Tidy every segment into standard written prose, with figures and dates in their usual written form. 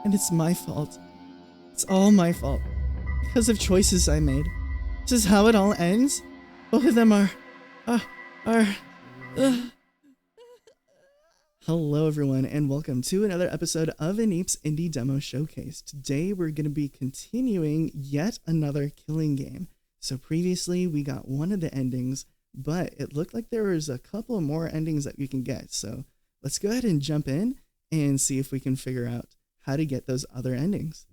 And it's my fault. It's all my fault. Because of choices I made. This is how it all ends? Both of them are... Hello everyone, and welcome to another episode of ineap's Indie Demo Showcase. Today we're going to be continuing yet another killing game. So previously we got one of the endings, but it looked like there was a couple more endings that we can get. So let's go ahead and jump in and see if we can figure out how to get those other endings.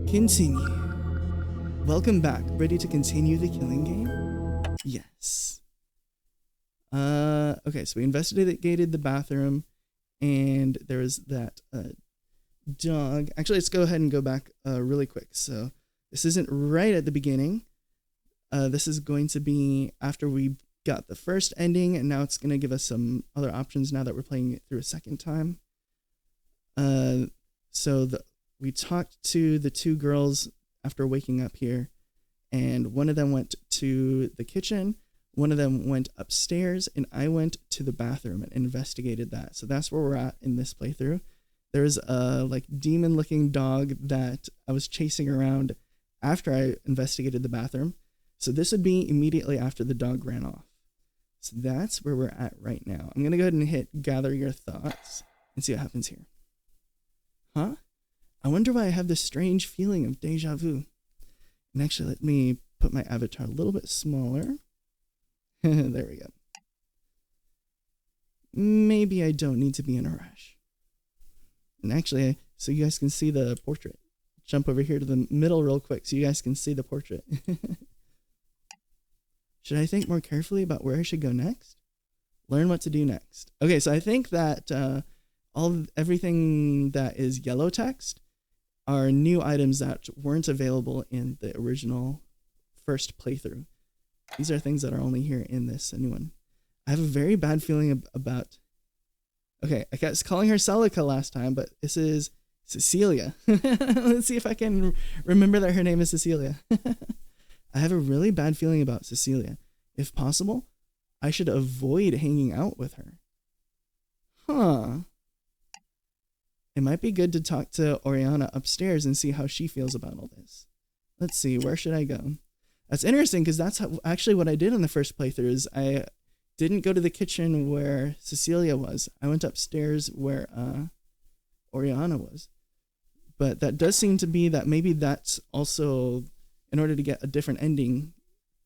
Continue. Welcome back. Ready to continue the killing game? Yes. Okay, so we investigated the bathroom, and there was that dog. Actually, let's go ahead and go back really quick. So this isn't right at the beginning. This is going to be after we got the first ending, and now it's going to give us some other options now that we're playing it through a second time. We talked to the two girls after waking up here, and one of them went to the kitchen, one of them went upstairs, and I went to the bathroom and investigated that. So that's where we're at in this playthrough. There's a demon-looking dog that I was chasing around after I investigated the bathroom. So this would be immediately after the dog ran off. So that's where we're at right now. I'm going to go ahead and hit gather your thoughts and see what happens here. Huh? I wonder why I have this strange feeling of deja vu. And actually, let me put my avatar a little bit smaller. There we go. Maybe I don't need to be in a rush. And actually, so you guys can see the portrait. Jump over here to the middle real quick so you guys can see the portrait. Should I think more carefully about where I should go next? Learn what to do next. Okay, so I think that everything that is yellow text are new items that weren't available in the original first playthrough. These are things that are only here in this new one. I have a very bad feeling about... Okay, I kept calling her Celica last time, but this is Cecilia. Let's see if I can remember that her name is Cecilia. I have a really bad feeling about Cecilia. If possible, I should avoid hanging out with her. Huh. It might be good to talk to Oriana upstairs and see how she feels about all this. Let's see, where should I go? That's interesting because that's actually what I did in the first playthrough. Is I didn't go to the kitchen where Cecilia was. I went upstairs where Oriana was. But that does seem to be that maybe that's also, in order to get a different ending,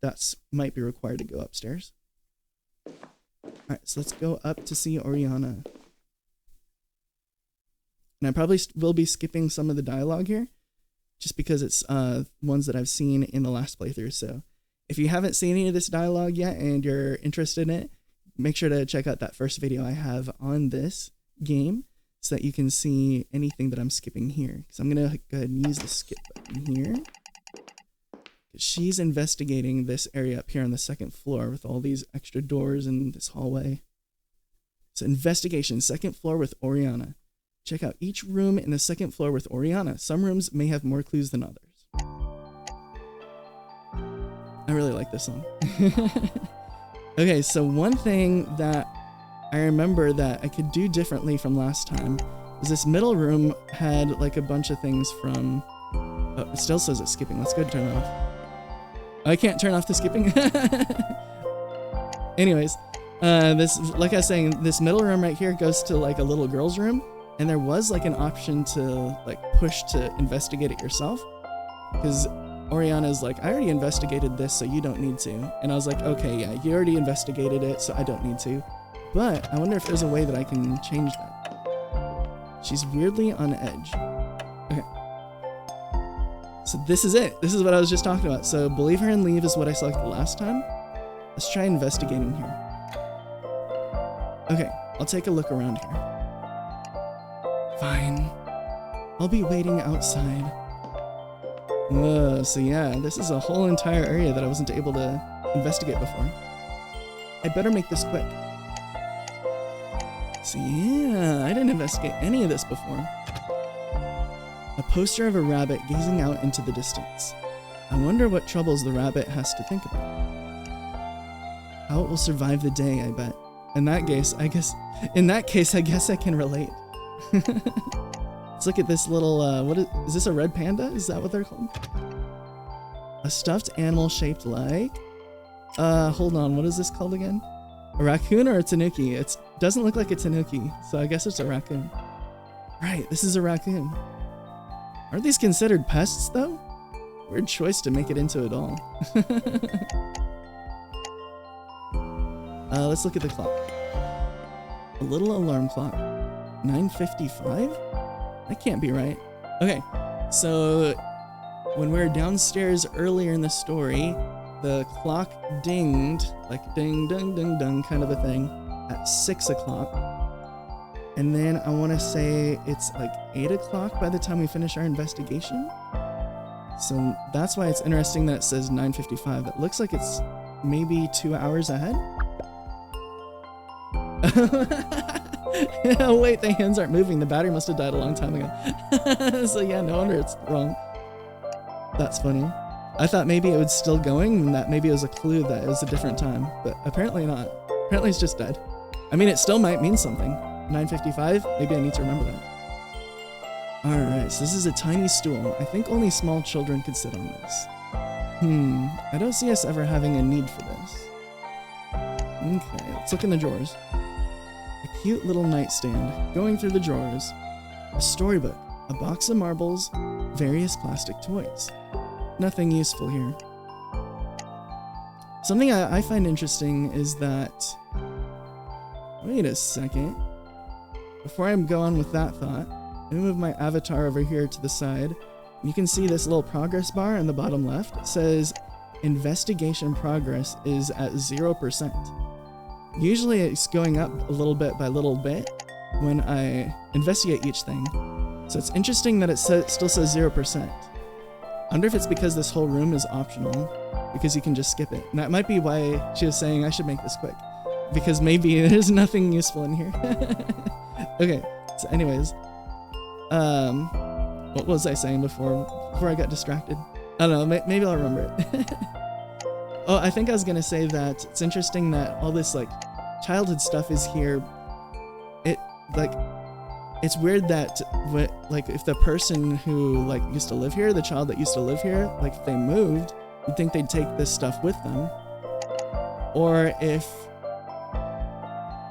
that's might be required to go upstairs. Alright, so let's go up to see Oriana. And I probably will be skipping some of the dialogue here, just because it's ones that I've seen in the last playthrough. So if you haven't seen any of this dialogue yet and you're interested in it, make sure to check out that first video I have on this game so that you can see anything that I'm skipping here. Because I'm going to go ahead and use the skip button here. She's investigating this area up here on the second floor with all these extra doors in this hallway. So investigation, second floor with Oriana. Check out each room in the second floor with Oriana. Some rooms may have more clues than others. I really like this song. Okay, so one thing that I remember that I could do differently from last time is this middle room had like a bunch of things from... Oh, it still says it's skipping. Let's go turn it off. I can't turn off the skipping. Anyways, like I was saying, this middle room right here goes to like a little girl's room. And there was like an option to like push to investigate it yourself. Because Oriana's like, I already investigated this, so you don't need to. And I was like, okay, yeah, you already investigated it, so I don't need to. But I wonder if there's a way that I can change that. She's weirdly on edge. Okay. So this is it. This is what I was just talking about. So believe her and leave is what I selected last time. Let's try investigating here. Okay, I'll take a look around here. Fine. I'll be waiting outside. Whoa, so yeah, this is a whole entire area that I wasn't able to investigate before. I'd better make this quick. So yeah, I didn't investigate any of this before. A poster of a rabbit gazing out into the distance. I wonder what troubles the rabbit has to think about. How it will survive the day, I bet. In that case, I guess I can relate. Let's look at this little, what is this, a red panda? Is that what they're called? A stuffed animal shaped like, hold on, what is this called again? A raccoon or a tanuki? It doesn't look like a tanuki, so I guess it's a raccoon. Right, this is a raccoon. Aren't these considered pests, though? Weird choice to make it into a doll. Let's look at the clock. A little alarm clock. 9:55? That can't be right. Okay, so when we were downstairs earlier in the story, the clock dinged, like ding, ding, ding, ding, kind of a thing, at 6 o'clock. And then I want to say it's like 8 o'clock by the time we finish our investigation. So that's why it's interesting that it says 9:55. It looks like it's maybe 2 hours ahead. Oh wait, the hands aren't moving. The battery must have died a long time ago. So yeah, no wonder it's wrong. That's funny. I thought maybe it was still going and that maybe it was a clue that it was a different time, but apparently not. Apparently it's just dead. I mean, it still might mean something. 9:55? Maybe I need to remember that. Alright, so this is a tiny stool. I think only small children could sit on this. I don't see us ever having a need for this. Okay, let's look in the drawers. A cute little nightstand. Going through the drawers. A storybook. A box of marbles. Various plastic toys. Nothing useful here. Something I find interesting is that... Wait a second. Before I go on with that thought, let me move my avatar over here to the side. You can see this little progress bar in the bottom left. It says investigation progress is at 0%. Usually it's going up a little bit by little bit when I investigate each thing. So it's interesting that it still says 0%. I wonder if it's because this whole room is optional, because you can just skip it. And that might be why she was saying I should make this quick, because maybe there's nothing useful in here. Okay, so anyways, what was I saying before I got distracted? I don't know, maybe I'll remember it. Oh, I think I was gonna say that it's interesting that all this like childhood stuff is here. It's weird that if the person who like used to live here, the child that used to live here, like if they moved, you'd think they'd take this stuff with them. Or if,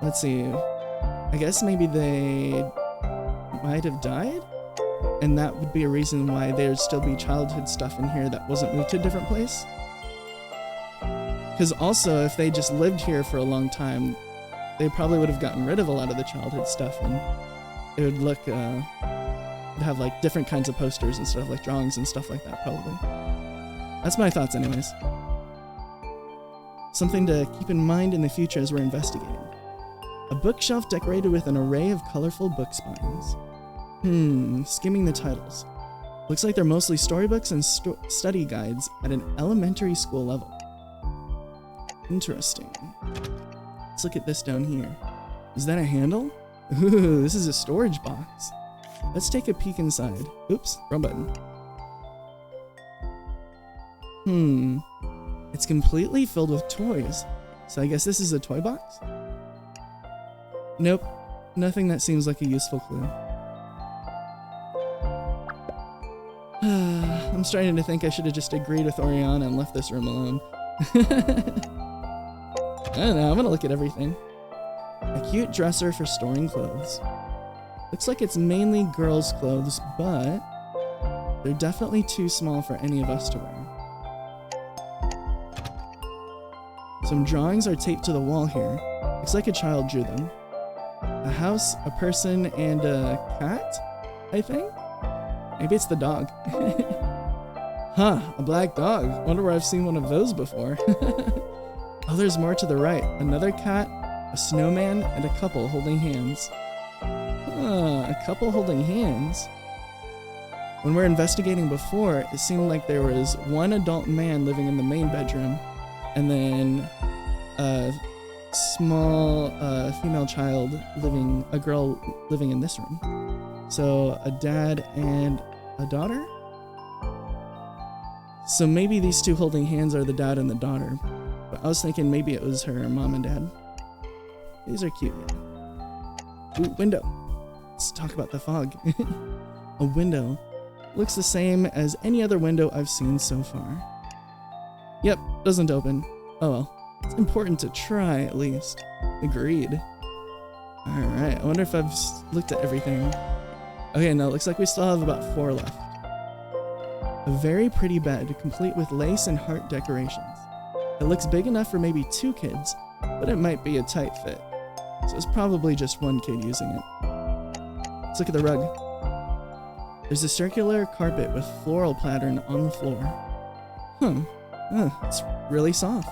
let's see, I guess maybe they might have died, and that would be a reason why there'd still be childhood stuff in here that wasn't moved to a different place. Because also, if they just lived here for a long time, they probably would have gotten rid of a lot of the childhood stuff, and it would look, it'd have like different kinds of posters and stuff, like drawings and stuff like that, probably. That's my thoughts anyways. Something to keep in mind in the future as we're investigating. A bookshelf decorated with an array of colorful book spines. Skimming the titles. Looks like they're mostly storybooks and study guides at an elementary school level. Interesting. Let's look at this down here. Is that a handle? Ooh, this is a storage box. Let's take a peek inside. Oops, wrong button. It's completely filled with toys. So I guess this is a toy box? Nope, nothing that seems like a useful clue. I'm starting to think I should have just agreed with Oriana and left this room alone. I don't know, I'm gonna look at everything. A cute dresser for storing clothes. Looks like it's mainly girls' clothes, but they're definitely too small for any of us to wear. Some drawings are taped to the wall here. Looks like a child drew them. A house, a person, and a cat, I think? Maybe it's the dog. Huh, a black dog. Wonder where I've seen one of those before. Oh, there's more to the right. Another cat, a snowman, and a couple holding hands. A couple holding hands? When we were investigating before, it seemed like there was one adult man living in the main bedroom, and then a small female child a girl living in this room. So a dad and a daughter? So maybe these two holding hands are the dad and the daughter, but I was thinking maybe it was her mom and dad. These are cute. Ooh, window. Let's talk about the fog. A window. Looks the same as any other window I've seen so far. Yep, doesn't open. Oh well. It's important to try, at least. Agreed. Alright, I wonder if I've looked at everything. Okay, no, looks like we still have about 4 left. A very pretty bed, complete with lace and heart decorations. It looks big enough for maybe 2 kids, but it might be a tight fit. So it's probably just 1 kid using it. Let's look at the rug. There's a circular carpet with floral pattern on the floor. It's really soft.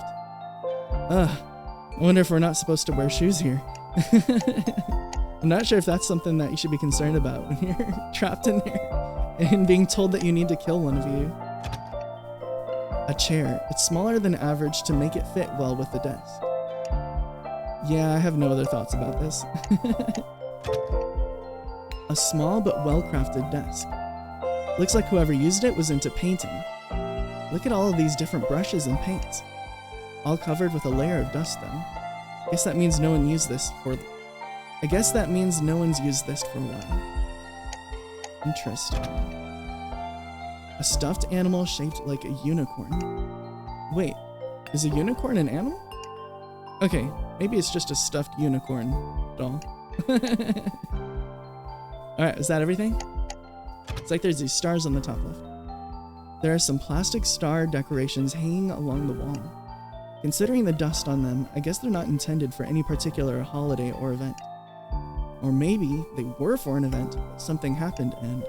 I wonder if we're not supposed to wear shoes here. I'm not sure if that's something that you should be concerned about when you're trapped in there and being told that you need to kill one of you. A chair. It's smaller than average to make it fit well with the desk. Yeah, I have no other thoughts about this. A small but well-crafted desk. Looks like whoever used it was into painting. Look at all of these different brushes and paints. All covered with a layer of dust though. I guess that means no one's used this for a while. Interesting. A stuffed animal shaped like a unicorn. Wait, is a unicorn an animal? Okay, maybe it's just a stuffed unicorn doll. Alright, is that everything? It's like there's these stars on the top left. There are some plastic star decorations hanging along the wall. Considering the dust on them, I guess they're not intended for any particular holiday or event. Or maybe they were for an event, but something happened and...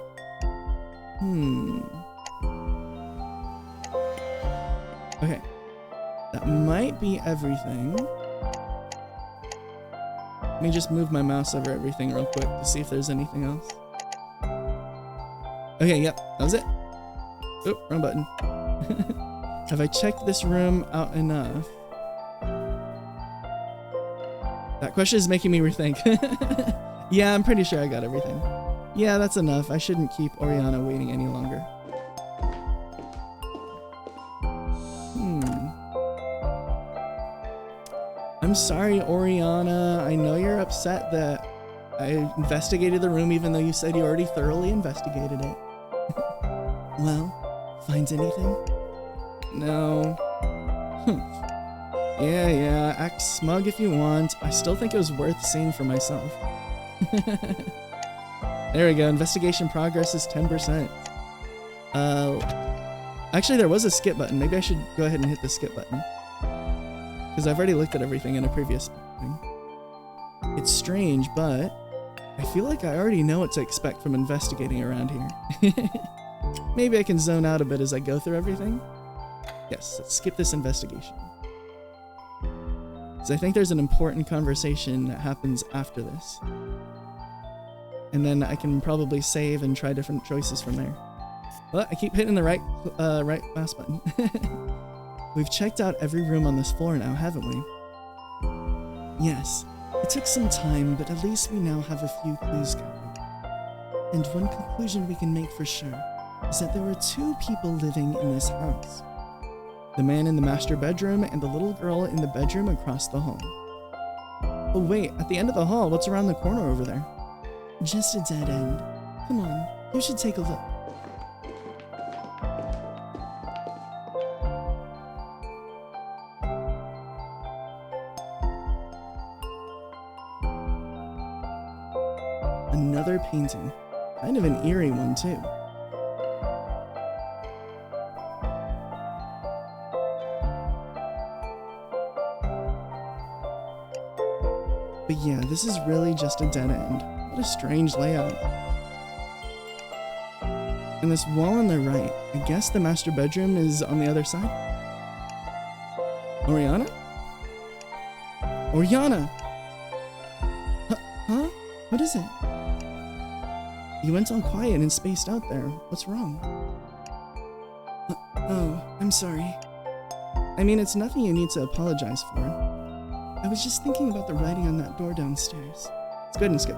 Okay. That might be everything. Let me just move my mouse over everything real quick to see if there's anything else. Okay, yep, that was it. Oh, wrong button. Have I checked this room out enough? That question is making me rethink. Yeah, I'm pretty sure I got everything. Yeah, that's enough. I shouldn't keep Oriana waiting any longer. I'm sorry, Oriana. I know you're upset that I investigated the room even though you said you already thoroughly investigated it. Well, find anything? No. Yeah, act smug if you want. I still think it was worth seeing for myself. There we go, investigation progress is 10%. Actually there was a skip button. Maybe I should go ahead and hit the skip button. Because I've already looked at everything in a previous thing. It's strange, but I feel like I already know what to expect from investigating around here. Maybe I can zone out a bit as I go through everything. Yes, let's skip this investigation. Because I think there's an important conversation that happens after this. And then I can probably save and try different choices from there. Well, I keep hitting the right mouse button. We've checked out every room on this floor now, haven't we? Yes, it took some time, but at least we now have a few clues gathered. And one conclusion we can make for sure is that there were 2 people living in this house. The man in the master bedroom and the little girl in the bedroom across the hall. Oh wait, at the end of the hall, what's around the corner over there? Just a dead end. Come on, you should take a look. Another painting. Kind of an eerie one too. But yeah, this is really just a dead end. What a strange layout. And this wall on the right, I guess the master bedroom is on the other side? Oriana? Oriana! Huh? What is it? You went all quiet and spaced out there. What's wrong? Oh, I'm sorry. I mean, it's nothing you need to apologize for. I was just thinking about the writing on that door downstairs. Let's go ahead and skip.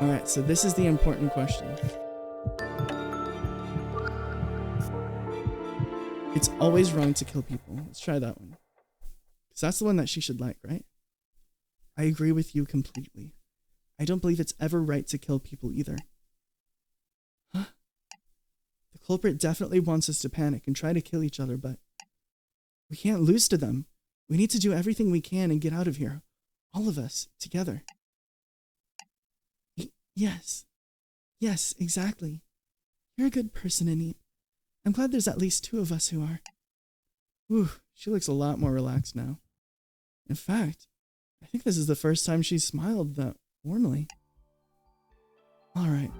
Alright, so this is the important question. It it's always wrong to kill people. Let's try that one. Because that's the one that she should like, right? I agree with you completely. I don't believe it's ever right to kill people either. Huh? The culprit definitely wants us to panic and try to kill each other, but we can't lose to them. We need to do everything we can and get out of here. All of us, together. Yes. Yes, exactly. You're a good person, ineap. I'm glad there's at least 2 of us who are. Whew, she looks a lot more relaxed now. In fact, I think this is the first time she's smiled that warmly. Alright,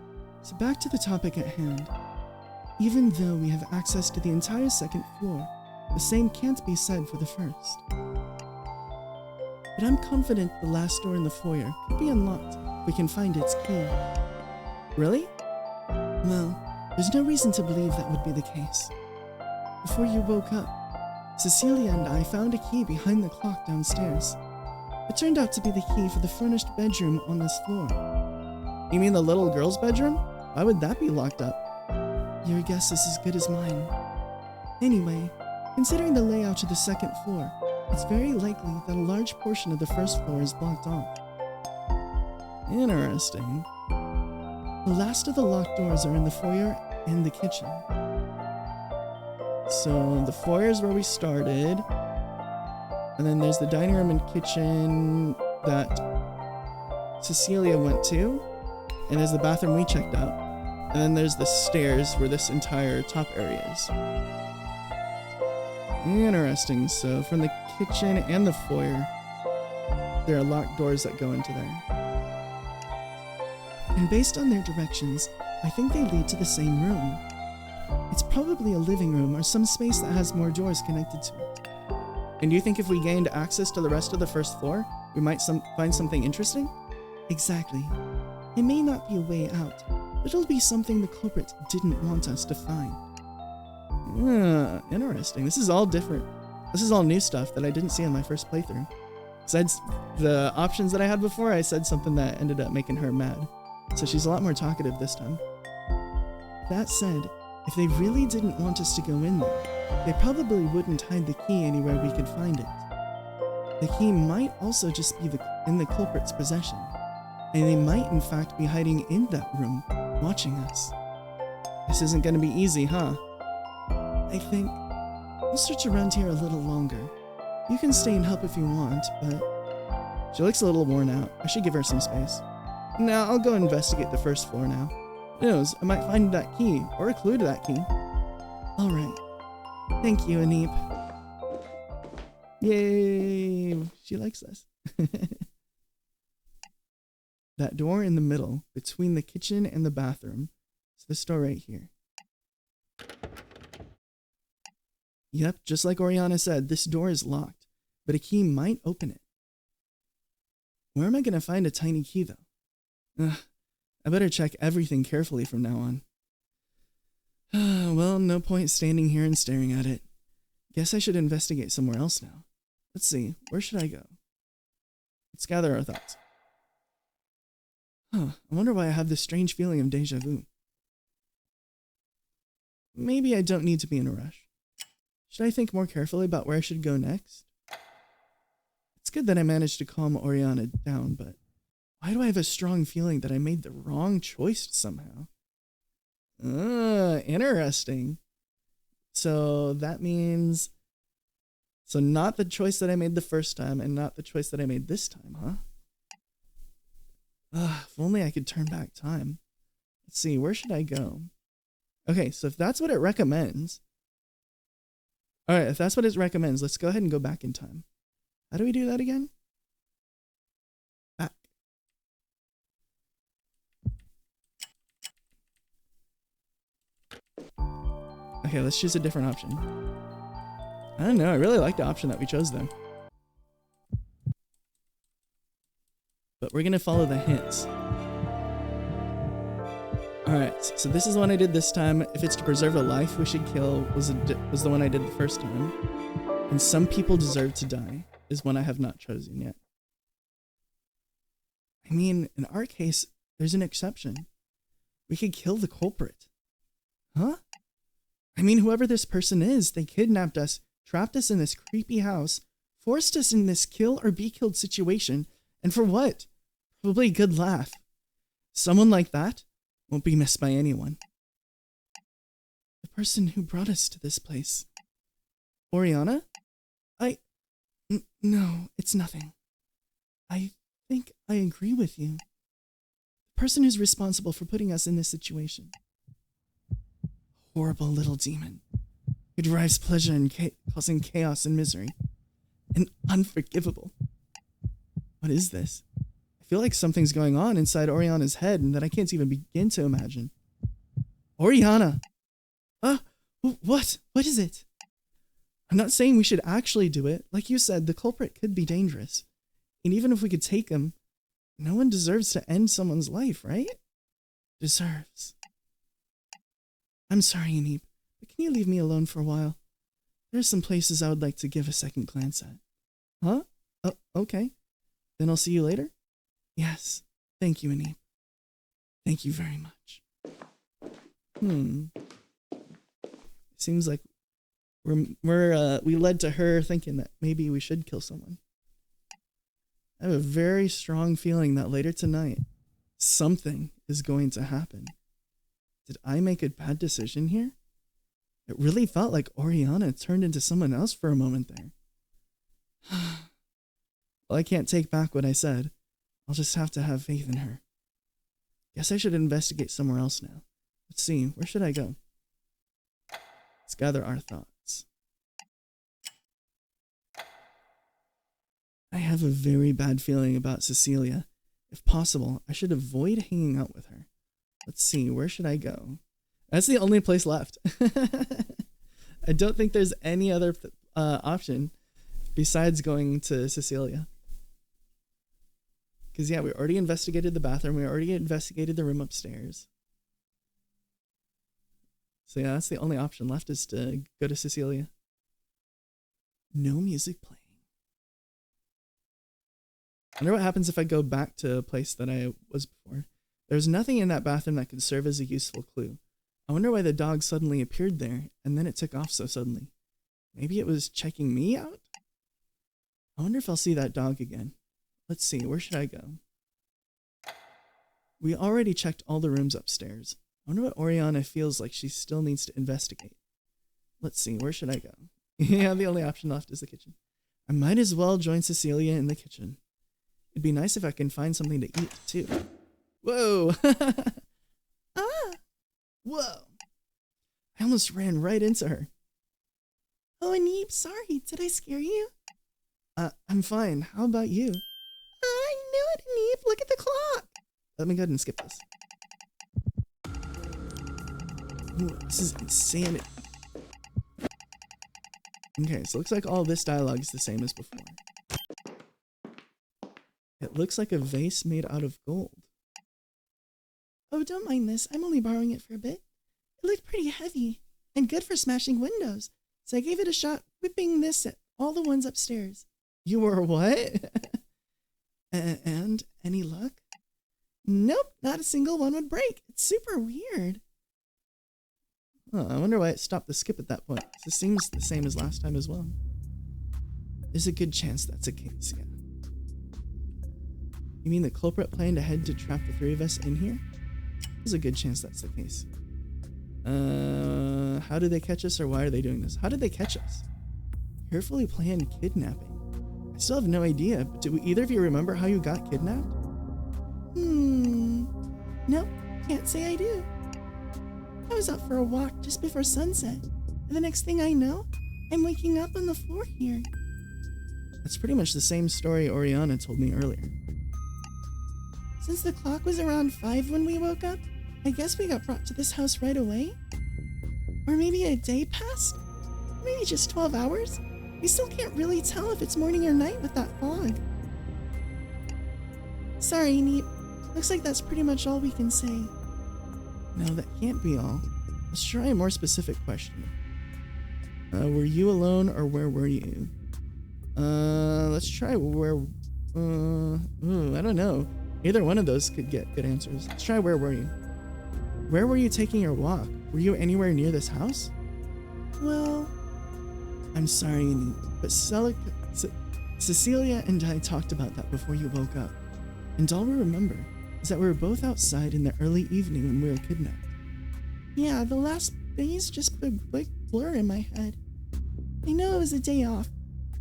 so back to the topic at hand. Even though we have access to the entire 2nd floor, the same can't be said for the 1st. But I'm confident the last door in the foyer could be unlocked if we can find its key. Really? Well, there's no reason to believe that would be the case. Before you woke up, Cecilia and I found a key behind the clock downstairs. It turned out to be the key for the furnished bedroom on this floor. You mean the little girl's bedroom? Why would that be locked up? Your guess is as good as mine. Anyway, considering the layout of the 2nd floor, it's very likely that a large portion of the 1st floor is blocked off. Interesting. The last of the locked doors are in the foyer and the kitchen. So the foyer is where we started. And then there's the dining room and kitchen that Cecilia went to. And there's the bathroom we checked out. And then there's the stairs where this entire top area is. Interesting. So from the kitchen and the foyer, there are locked doors that go into there. And based on their directions, I think they lead to the same room. It's probably a living room or some space that has more doors connected to it. And do you think if we gained access to the rest of the 1st floor, we might find something interesting? Exactly. It may not be a way out, but it'll be something the culprit didn't want us to find. Interesting. This is all different. This is all new stuff that I didn't see in my first playthrough. Besides the options that I had before, I said something that ended up making her mad. So she's a lot more talkative this time. That said, if they really didn't want us to go in there, they probably wouldn't hide the key anywhere we could find it. The key might also just be in the culprit's possession, and they might in fact be hiding in that room, watching us. This isn't gonna be easy, huh? I think we'll search around here a little longer. You can stay and help if you want, but she looks a little worn out. I should give her some space. Now I'll go investigate the 1st floor now. Who knows, I might find that key, or a clue to that key. Alright. Thank you, ineap. Yay! She likes us. That door in the middle, between the kitchen and the bathroom, is this door right here. Yep, just like Oriana said, this door is locked, but a key might open it. Where am I gonna find a tiny key, though? I better check everything carefully from now on. Well, no point standing here and staring at it. Guess I should investigate somewhere else now. Let's see, where should I go? Let's gather our thoughts. I wonder why I have this strange feeling of deja vu. Maybe I don't need to be in a rush. Should I think more carefully about where I should go next? It's good that I managed to calm Oriana down, but why do I have a strong feeling that I made the wrong choice somehow? Interesting. So that means... So not the choice that I made the first time and not the choice that I made this time, huh? If only I could turn back time. Let's see, where should I go? Okay, so if that's what it recommends... Alright, if that's what it recommends, let's go ahead and go back in time. How do we do that again? Back. Okay, let's choose a different option. I don't know, I really like the option that we chose though. But we're gonna follow the hints. Alright, so this is the one I did this time. If it's to preserve a life we should kill was the one I did the first time. And some people deserve to die is one I have not chosen yet. I mean, in our case, there's an exception. We could kill the culprit. Huh? I mean, whoever this person is, they kidnapped us, trapped us in this creepy house, forced us in this kill or be killed situation, and for what? Probably a good laugh. Someone like that won't be missed by anyone. The person who brought us to this place. Oriana? No, it's nothing. I think I agree with you. The person who's responsible for putting us in this situation. Horrible little demon who derives pleasure in causing chaos and misery. And unforgivable. What is this? I feel like something's going on inside Oriana's head and that I can't even begin to imagine. Oriana! What? What is it? I'm not saying we should actually do it. Like you said, the culprit could be dangerous. And even if we could take him, no one deserves to end someone's life, right? Deserves. I'm sorry, Ineap, but can you leave me alone for a while? There's some places I would like to give a second glance at. Huh? Oh, okay. Then I'll see you later? Yes. Thank you, Ineap. Thank you very much. Seems like we led to her thinking that maybe we should kill someone. I have a very strong feeling that later tonight, something is going to happen. Did I make a bad decision here? It really felt like Oriana turned into someone else for a moment there. Well, I can't take back what I said. I'll just have to have faith in her. Guess I should investigate somewhere else now. Let's see, where should I go? Let's gather our thoughts. I have a very bad feeling about Cecilia. If possible, I should avoid hanging out with her. Let's see, where should I go? That's the only place left. I don't think there's any other option besides going to Cecilia. Because, yeah, we already investigated the bathroom. We already investigated the room upstairs. So, yeah, that's the only option left is to go to Cecilia. No music playing. I wonder what happens if I go back to a place that I was before. There's nothing in that bathroom that could serve as a useful clue. I wonder why the dog suddenly appeared there, and then it took off so suddenly. Maybe it was checking me out? I wonder if I'll see that dog again. Let's see, where should I go? We already checked all the rooms upstairs. I wonder what Oriana feels like she still needs to investigate. Let's see, where should I go? Yeah, the only option left is the kitchen. I might as well join Cecilia in the kitchen. It'd be nice if I can find something to eat, too. Whoa! Whoa! I almost ran right into her. Oh, Ineap, sorry. Did I scare you? I'm fine. How about you? I knew it, Ineap. Look at the clock. Let me go ahead and skip this. Ooh, this is insanity. Okay, so it looks like all this dialogue is the same as before. It looks like a vase made out of gold. Oh, don't mind this. I'm only borrowing it for a bit. It looked pretty heavy and good for smashing windows, so I gave it a shot whipping this at all the ones upstairs. You were what? And any luck? Nope, not a single one would break. It's super weird. Oh, I wonder why it stopped the skip at that point. This seems the same as last time as well. There's a good chance that's a case, yeah. You mean the culprit planned ahead to trap the three of us in here? There's a good chance that's the case. How did they catch us or why are they doing this? How did they catch us? Carefully planned kidnapping. I still have no idea, but do either of you remember how you got kidnapped? Nope, can't say I do. I was out for a walk just before sunset, and the next thing I know, I'm waking up on the floor here. That's pretty much the same story Oriana told me earlier. Since the clock was around 5 when we woke up, I guess we got brought to this house right away? Or maybe a day passed? Maybe just 12 hours? We still can't really tell if it's morning or night with that fog. Sorry, Ineap. Looks like that's pretty much all we can say. No, that can't be all. Let's try a more specific question. Were you alone or where were you? Let's try where... I don't know. Either one of those could get good answers. Let's try where were you? Where were you taking your walk? Were you anywhere near this house? Well, I'm sorry, Ineap, but Cecilia and I talked about that before you woke up. And all we remember is that we were both outside in the early evening when we were kidnapped. Yeah, the last days just a big blur in my head. I know it was a day off,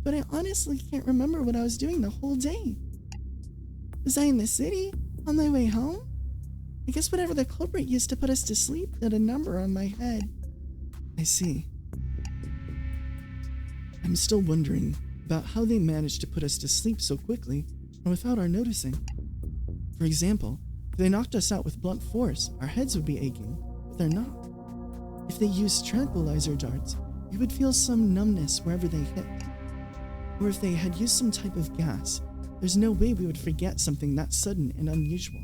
but I honestly can't remember what I was doing the whole day. Was I in the city? On my way home? I guess whatever the culprit used to put us to sleep did a number on my head. I see. I'm still wondering about how they managed to put us to sleep so quickly and without our noticing. For example, if they knocked us out with blunt force, our heads would be aching, but they're not. If they used tranquilizer darts, we would feel some numbness wherever they hit. Or if they had used some type of gas, there's no way we would forget something that sudden and unusual.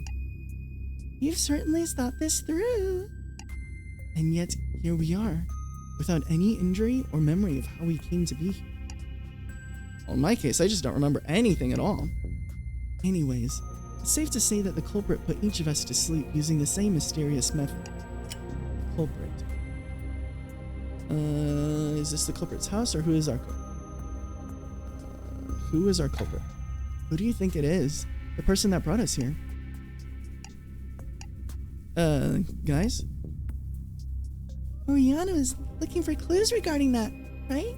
You've certainly thought this through. And yet, here we are, without any injury or memory of how we came to be here. Well, in my case, I just don't remember anything at all. Anyways, it's safe to say that the culprit put each of us to sleep using the same mysterious method. The culprit. Is this the culprit's house, or who is our culprit? Who is our culprit? Who do you think it is? The person that brought us here. Guys? Oriana is looking for clues regarding that, right?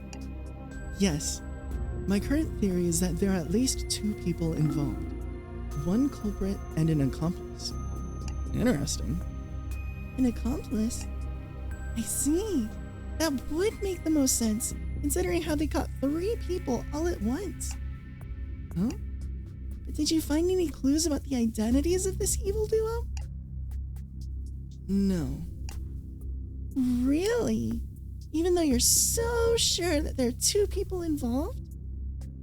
Yes. My current theory is that there are at least 2 people involved. One culprit and an accomplice. Interesting. An accomplice? I see. That would make the most sense, considering how they caught 3 people all at once. Huh? But did you find any clues about the identities of this evil duo? No. Really? Even though you're so sure that there are 2 people involved?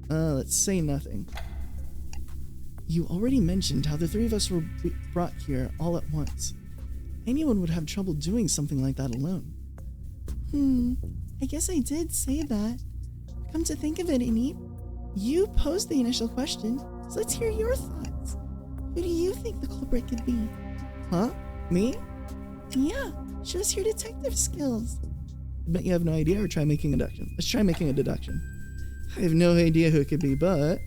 Let's say nothing. You already mentioned how the 3 of us were brought here all at once. Anyone would have trouble doing something like that alone. I guess I did say that. Come to think of it, Ineap, you posed the initial question, so let's hear your thoughts. Who do you think the culprit could be? Huh? Me? Yeah, show us your detective skills. I bet you have no idea, or try making a deduction. Let's try making a deduction. I have no idea who it could be, but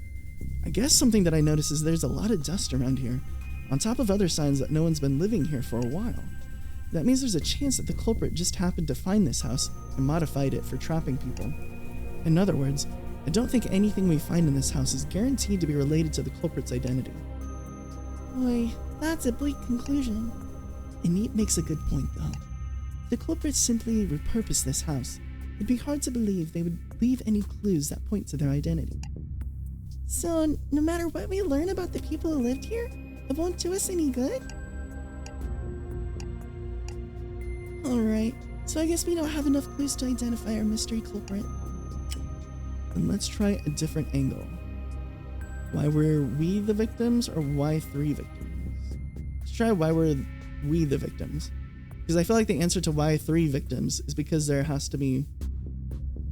I guess something that I notice is there's a lot of dust around here, on top of other signs that no one's been living here for a while. That means there's a chance that the culprit just happened to find this house and modified it for trapping people. In other words, I don't think anything we find in this house is guaranteed to be related to the culprit's identity. Boy, that's a bleak conclusion. Ineap makes a good point, though. If the culprits simply repurposed this house, it'd be hard to believe they would leave any clues that point to their identity. So, no matter what we learn about the people who lived here, it won't do us any good? Alright, so I guess we don't have enough clues to identify our mystery culprit. Then let's try a different angle. Why were we the victims, or why 3 victims? Let's try why were we the victims. Because I feel like the answer to why 3 victims is because there has to be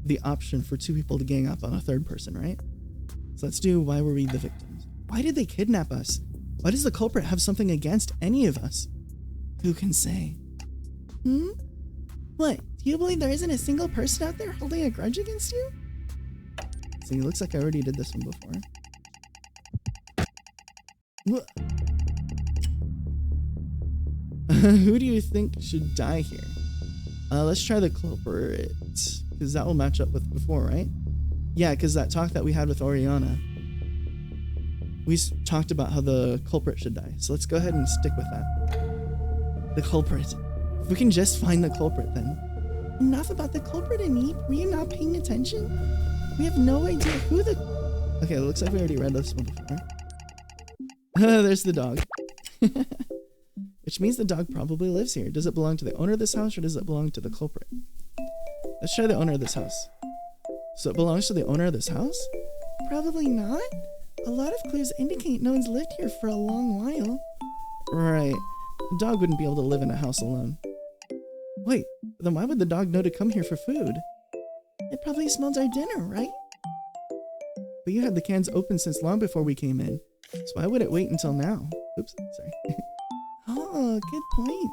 the option for 2 people to gang up on a 3rd person, right? So let's do why were we the victims. Why did they kidnap us? Why does the culprit have something against any of us? Who can say? What? Do you believe there isn't a single person out there holding a grudge against you? See, it looks like I already did this one before. Who do you think should die here? Let's try the culprit, because that will match up with before, right? Yeah, because that talk that we had with Oriana, we talked about how the culprit should die. So let's go ahead and stick with that. The culprit. If we can just find the culprit, then. Enough about the culprit, Ineap. Were you not paying attention? We have no idea who the... Okay, it looks like we already read this one before. There's the dog. Which means the dog probably lives here. Does it belong to the owner of this house, or does it belong to the culprit? Let's try the owner of this house. So it belongs to the owner of this house? Probably not. A lot of clues indicate no one's lived here for a long while. Right. The dog wouldn't be able to live in a house alone. Wait, then why would the dog know to come here for food? It probably smelled our dinner, right? But you had the cans open since long before we came in. So why would it wait until now? Oops, sorry. Oh, good point.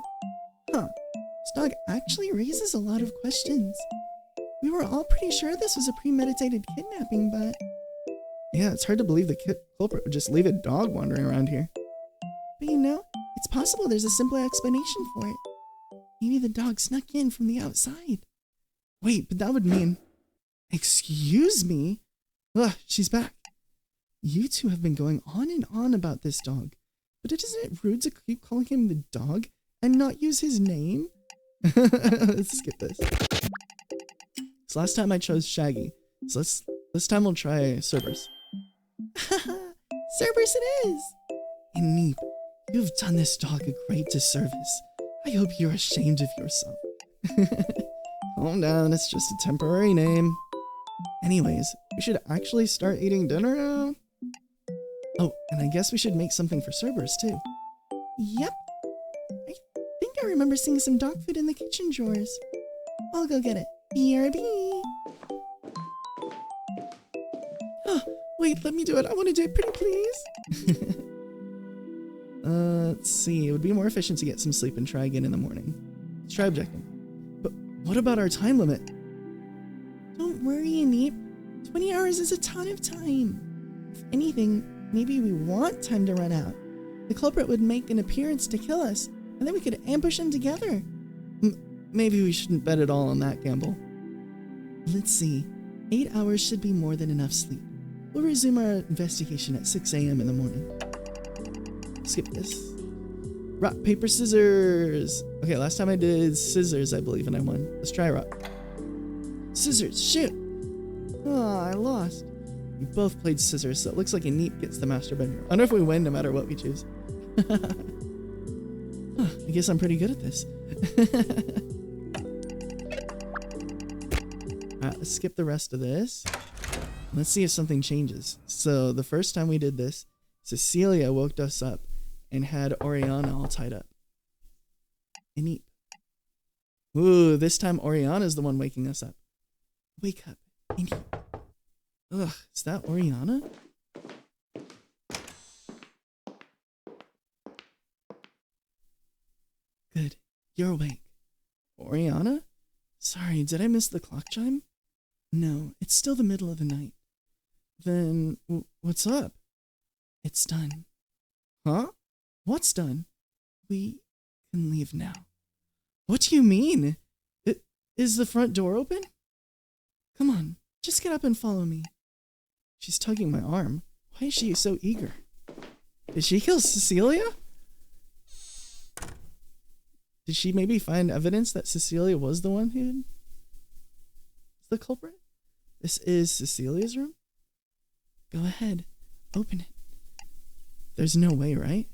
Huh. This dog actually raises a lot of questions. We were all pretty sure this was a premeditated kidnapping, but... Yeah, it's hard to believe the culprit would just leave a dog wandering around here. But you know, it's possible there's a simpler explanation for it. Maybe the dog snuck in from the outside. Wait, but that would mean... Excuse me? Ugh, she's back. You two have been going on and on about this dog. But isn't it rude to keep calling him the dog and not use his name? Let's skip this. So last time I chose Shaggy. So this time we'll try Cerberus. Cerberus it is! Ineap, you've done this dog a great disservice. I hope you're ashamed of yourself. Calm down, it's just a temporary name. Anyways, we should actually start eating dinner now. Oh, and I guess we should make something for Cerberus too. Yep. I think I remember seeing some dog food in the kitchen drawers. I'll go get it. BRB. Oh, wait, let me do it. I want to do it pretty please. Let's see. It would be more efficient to get some sleep and try again in the morning. Let's try objecting. But what about our time limit? Don't worry, Ineap. 20 hours is a ton of time. If anything, maybe we want time to run out. The culprit would make an appearance to kill us, and then we could ambush him together. Maybe we shouldn't bet it all on that gamble. Let's see. 8 hours should be more than enough sleep. We'll resume our investigation at 6 a.m. in the morning. Skip this. Rock, paper, scissors. Okay, last time I did scissors, I believe, and I won. Let's try rock. Scissors, shoot. Oh, I lost. We both played scissors, so it looks like Ineap gets the master bedroom. I wonder if we win no matter what we choose. I guess I'm pretty good at this. Alright, let's skip the rest of this. Let's see if something changes. So the first time we did this, Cecilia woke us up and had Oriana all tied up. Ineap. Ooh, this time Oriana's the one waking us up. Wake up, Ineap. Ugh, is that Oriana? Good, you're awake. Oriana? Sorry, did I miss the clock chime? No, it's still the middle of the night. Then, what's up? It's done. Huh? What's done? We can leave now. What do you mean? Is the front door open? Come on, just get up and follow me. She's tugging my arm. Why is she so eager? Did she kill Cecilia? Did she maybe find evidence that Cecilia was the one who is the culprit? This is Cecilia's room? Go ahead, open it. There's no way, right?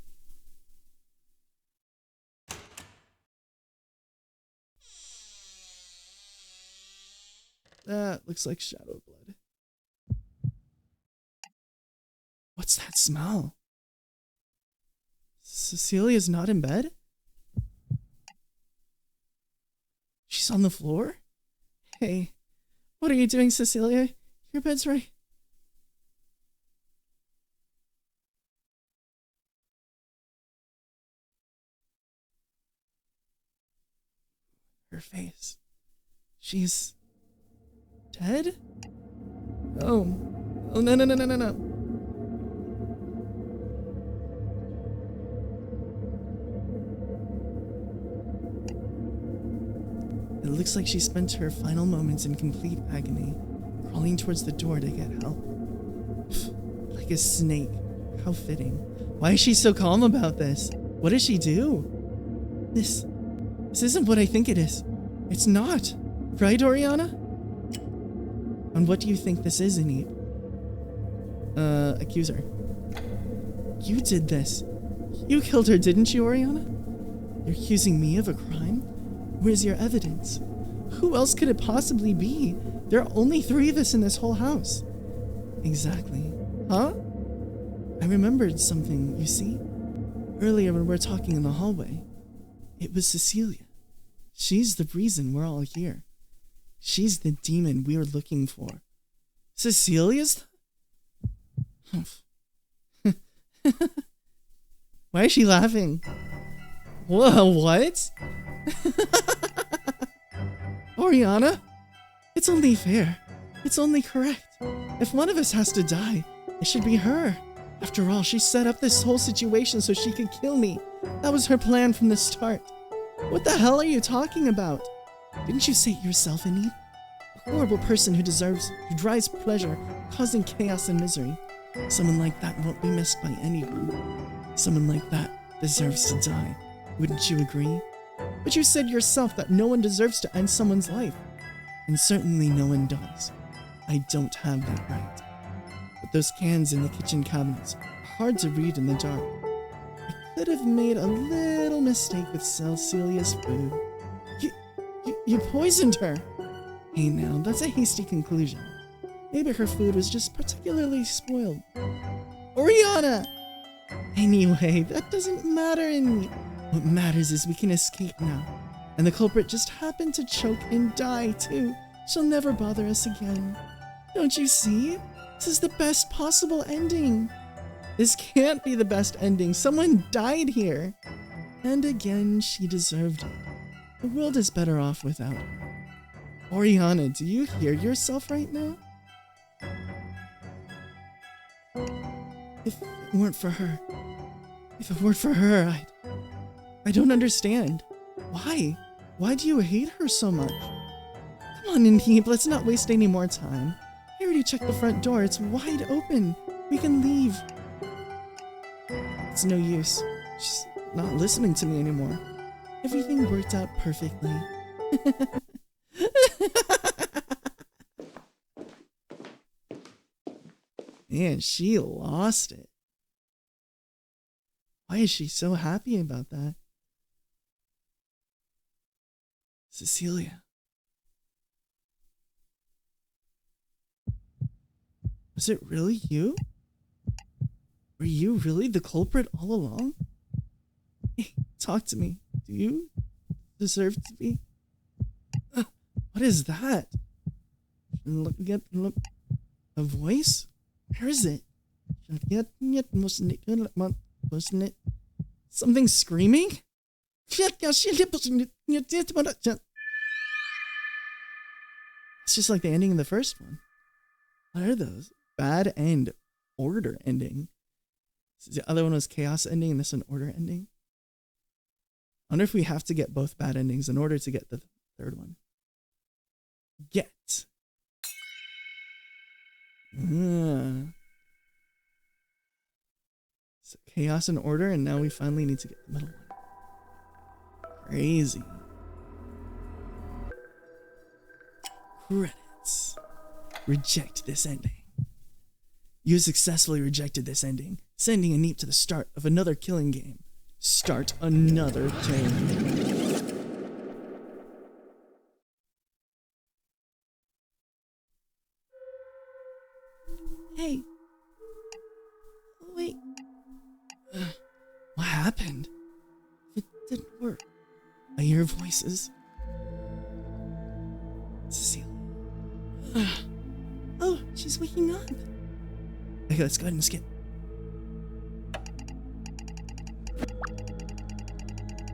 That looks like shadow blood. What's that smell? Cecilia's not in bed? She's on the floor? Hey, what are you doing, Cecilia? Your bed's right. Her face. She's dead? Oh, no. It looks like she spent her final moments in complete agony, crawling towards the door to get help. Like a snake. How fitting. Why is she so calm about this? What does she do? This isn't what I think it is. It's not. Right, Oriana? And what do you think this is, Ineap? Accuser. You did this. You killed her, didn't you, Oriana? You're accusing me of a crime? Where's your evidence? Who else could it possibly be? There are only 3 of us in this whole house. Exactly. Huh? I remembered something, you see? Earlier when we were talking in the hallway, it was Cecilia. She's the reason we're all here. She's the demon we're looking for. Cecilia's? Why is she laughing? Whoa, what? Oriana? It's only fair. It's only correct. If one of us has to die, it should be her. After all, she set up this whole situation so she could kill me. That was her plan from the start. What the hell are you talking about? Didn't you say it yourself, ineap? A horrible person who drives pleasure, causing chaos and misery. Someone like that won't be missed by anyone. Someone like that deserves to die. Wouldn't you agree? But you said yourself that no one deserves to end someone's life. And certainly no one does. I don't have that right. But those cans in the kitchen cabinets are hard to read in the dark. I could have made a little mistake with Celia's food. You poisoned her! Hey now, that's a hasty conclusion. Maybe her food was just particularly spoiled. Oriana! Anyway, that doesn't matter what matters is we can escape now. And the culprit just happened to choke and die too. She'll never bother us again. Don't you see? This is the best possible ending. This can't be the best ending. Someone died here. And again, she deserved it. The world is better off without her. Oriana, do you hear yourself right now? If it weren't for her, I don't understand. Why? Why do you hate her so much? Come on, ineap, let's not waste any more time. I already checked the front door. It's wide open. We can leave. It's no use. She's not listening to me anymore. Everything worked out perfectly. Man, she lost it. Why is she so happy about that? Cecilia. Was it really you? Were you really the culprit all along? Hey, talk to me. Do you deserve to be? What is that? Look, a voice? Where is it? Something screaming? It's just like the ending of the first one. What are those? Bad end, order ending. The other one was chaos ending, and this one order ending. I wonder if we have to get both bad endings in order to get the third one. Get. So chaos and order, and now we finally need to get the middle one. Crazy. Credits. Reject this ending. You successfully rejected this ending, sending ineap to the start of another killing game. Start another game. Hey. Wait. What happened? It didn't work. I hear voices. Cecilia. Oh, she's waking up. Okay, let's go ahead and skip.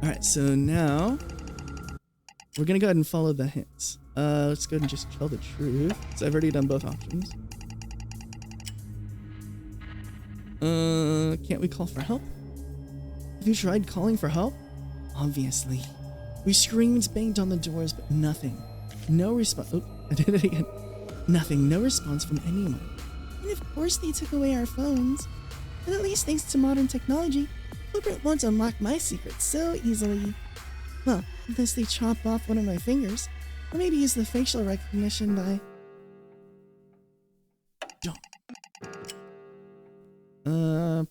Alright, so now we're gonna go ahead and follow the hints. Let's go ahead and just tell the truth. So I've already done both options. Can't we call for help? Have you tried calling for help? Obviously. We screamed, banged on the doors, but nothing. No response. Oh, I did it again. Nothing. No response from anyone. And of course they took away our phones. But at least thanks to modern technology, culprit won't unlock my secrets so easily. Well, unless they chop off one of my fingers, or maybe use the facial recognition by...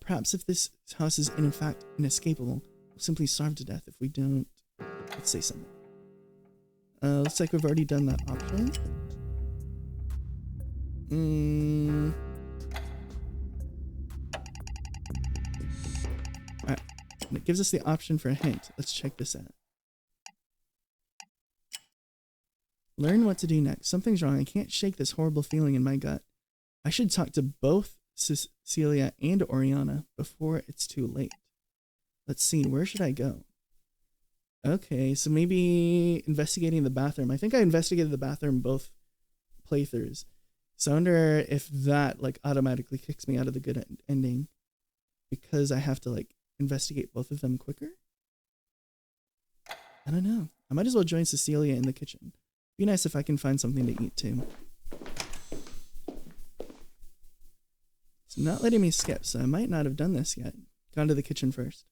Perhaps if this house is in fact inescapable, we'll simply starve to death if we don't... Let's say something. Looks like we've already done that option. Alright. And it gives us the option for a hint. Let's check this out. Learn what to do next. Something's wrong. I can't shake this horrible feeling in my gut. I should talk to both Cecilia and Oriana before it's too late. Let's see. Where should I go? Okay, so maybe investigating the bathroom. I think I investigated the bathroom both playthroughs. So I wonder if that like automatically kicks me out of the good ending because I have to like investigate both of them quicker. I don't know. I might as well join Cecilia in the kitchen. Be nice if I can find something to eat too. It's not letting me skip, so I might not have done this yet. Gone to the kitchen first.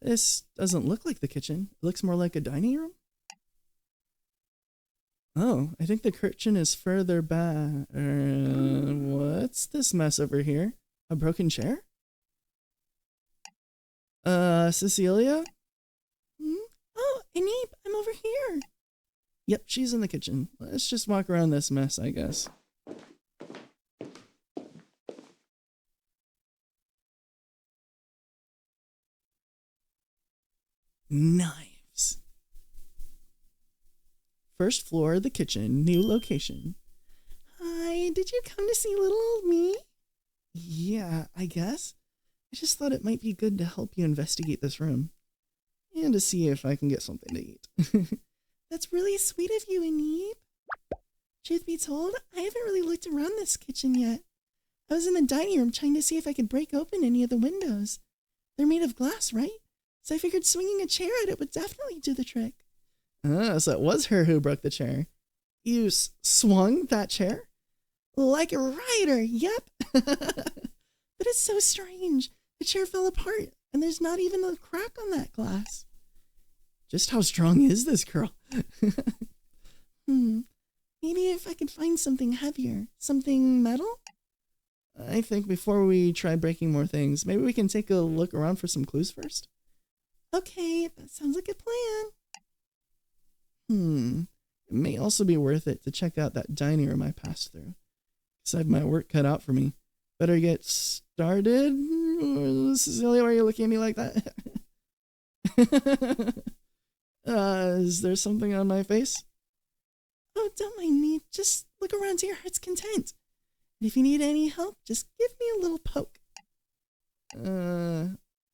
This doesn't look like the kitchen. It looks more like a dining room. Oh, I think the kitchen is further back. What's this mess over here? A broken chair? Cecilia? Oh, ineap, I'm over here. Yep, she's in the kitchen. Let's just walk around this mess, I guess. Knives. First floor of the kitchen, new location. Hi, did you come to see little old me? Yeah, I guess. I just thought it might be good to help you investigate this room. And to see if I can get something to eat. That's really sweet of you, ineap. Truth be told, I haven't really looked around this kitchen yet. I was in the dining room trying to see if I could break open any of the windows. They're made of glass, right? So I figured swinging a chair at it would definitely do the trick. So it was her who broke the chair. You swung that chair? Like a rider, yep. But it's so strange. The chair fell apart, and there's not even a crack on that glass. Just how strong is this girl? Maybe if I could find something heavier. Something metal? I think before we try breaking more things, maybe we can take a look around for some clues first. Okay, that sounds like a plan. It may also be worth it to check out that dining room I passed through. Because I have my work cut out for me. Better get started? Cecilia, why are you looking at me like that? Is there something on my face? Oh, don't mind me. Just look around to your heart's content. And if you need any help, just give me a little poke.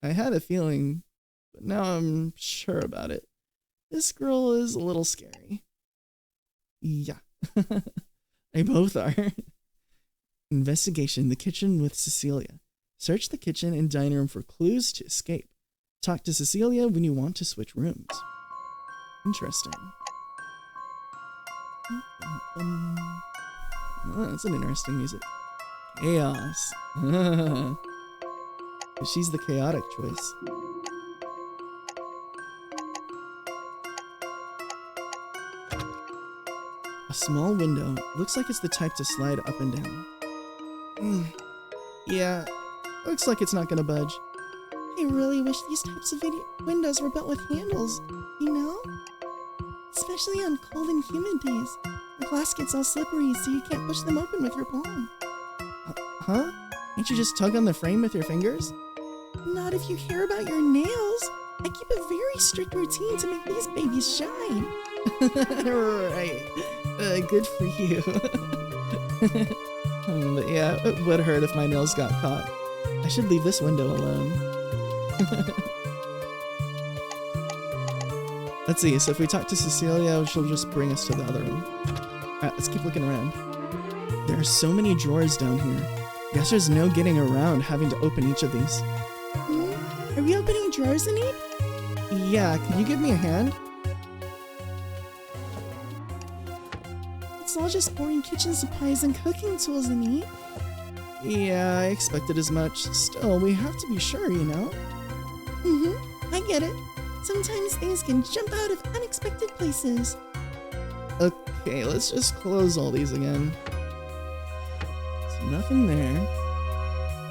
I had a feeling, but now I'm sure about it. This girl is a little scary. Yeah. They both are. Investigation the kitchen with Cecilia. Search the kitchen and dining room for clues to escape. Talk to Cecilia when you want to switch rooms. Interesting. Oh, that's an interesting music. Chaos. She's the chaotic choice. A small window. Looks like it's the type to slide up and down. Yeah, looks like it's not gonna budge. I really wish these types of windows were built with handles, you know? Especially on cold and humid days. The glass gets all slippery, so you can't push them open with your palm. Huh? Can't you just tug on the frame with your fingers? Not if you care about your nails. I keep a very strict routine to make these babies shine. Right. Good for you. But yeah, it would hurt if my nails got caught. I should leave this window alone. Let's see, so if we talk to Cecilia, she'll just bring us to the other room. Alright, let's keep looking around. There are so many drawers down here. Guess there's no getting around having to open each of these. Are we opening drawers, Aneep? Yeah, can you give me a hand? It's all just boring kitchen supplies and cooking tools, Aneep. Yeah, I expected as much. Still, we have to be sure, you know? I get it. Sometimes things can jump out of unexpected places. Okay, let's just close all these again. There's nothing there.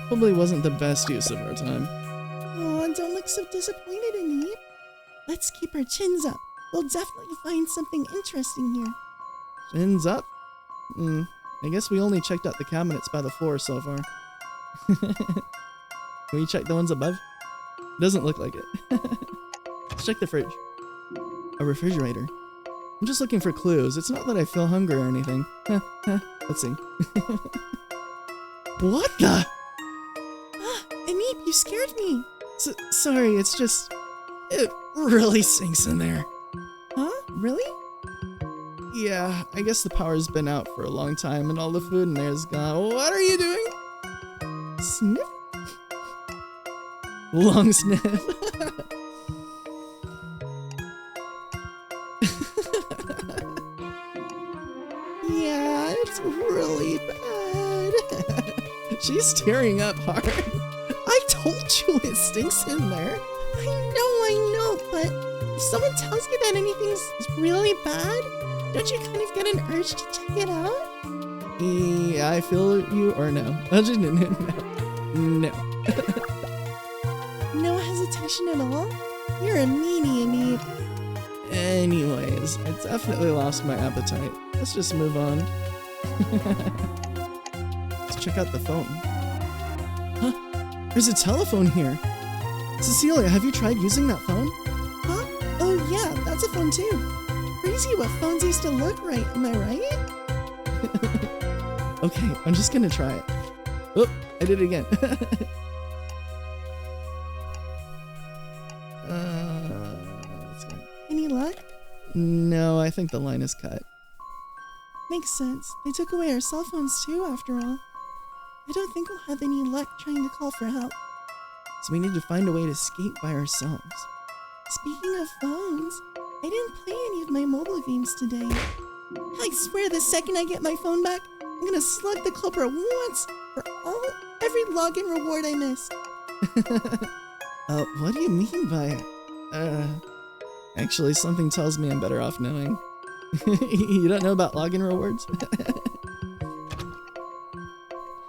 Probably wasn't the best use of our time. Oh, don't look so disappointed, Aneep. Let's keep our chins up. We'll definitely find something interesting here. Chins up? I guess we only checked out the cabinets by the floor so far. Can we check the ones above? Doesn't look like it. Let's check the fridge. A refrigerator. I'm just looking for clues. It's not that I feel hungry or anything. Let's see. What the? Aneep, you scared me. Sorry, it's just... It really sinks in there. Huh? Really? Yeah, I guess the power's been out for a long time and all the food in there's gone. What are you doing? Sniff? Long sniff. Yeah, it's really bad. She's tearing up hard. I told you it stinks in there. I know, but if someone tells you that anything's really bad, don't you kind of get an urge to check it out? Yeah, I feel you, or no? No. No hesitation at all? You're a meanie, Ineap. Anyways, I definitely lost my appetite. Let's just move on. Let's check out the phone. Huh? There's a telephone here. Cecilia, have you tried using that phone? Huh? Oh yeah, that's a phone too. Crazy what phones used to look right, am I right? Okay, I'm just gonna try it. Oh, I did it again. Let's go. Any luck? No, I think the line is cut. Makes sense. They took away our cell phones too, after all. I don't think we'll have any luck trying to call for help. So we need to find a way to escape by ourselves. Speaking of phones, I didn't play any of my mobile games today. I swear the second I get my phone back, I'm gonna slug the culprit once for every login reward I missed. What do you mean by it? Actually, something tells me I'm better off knowing. You don't know about login rewards?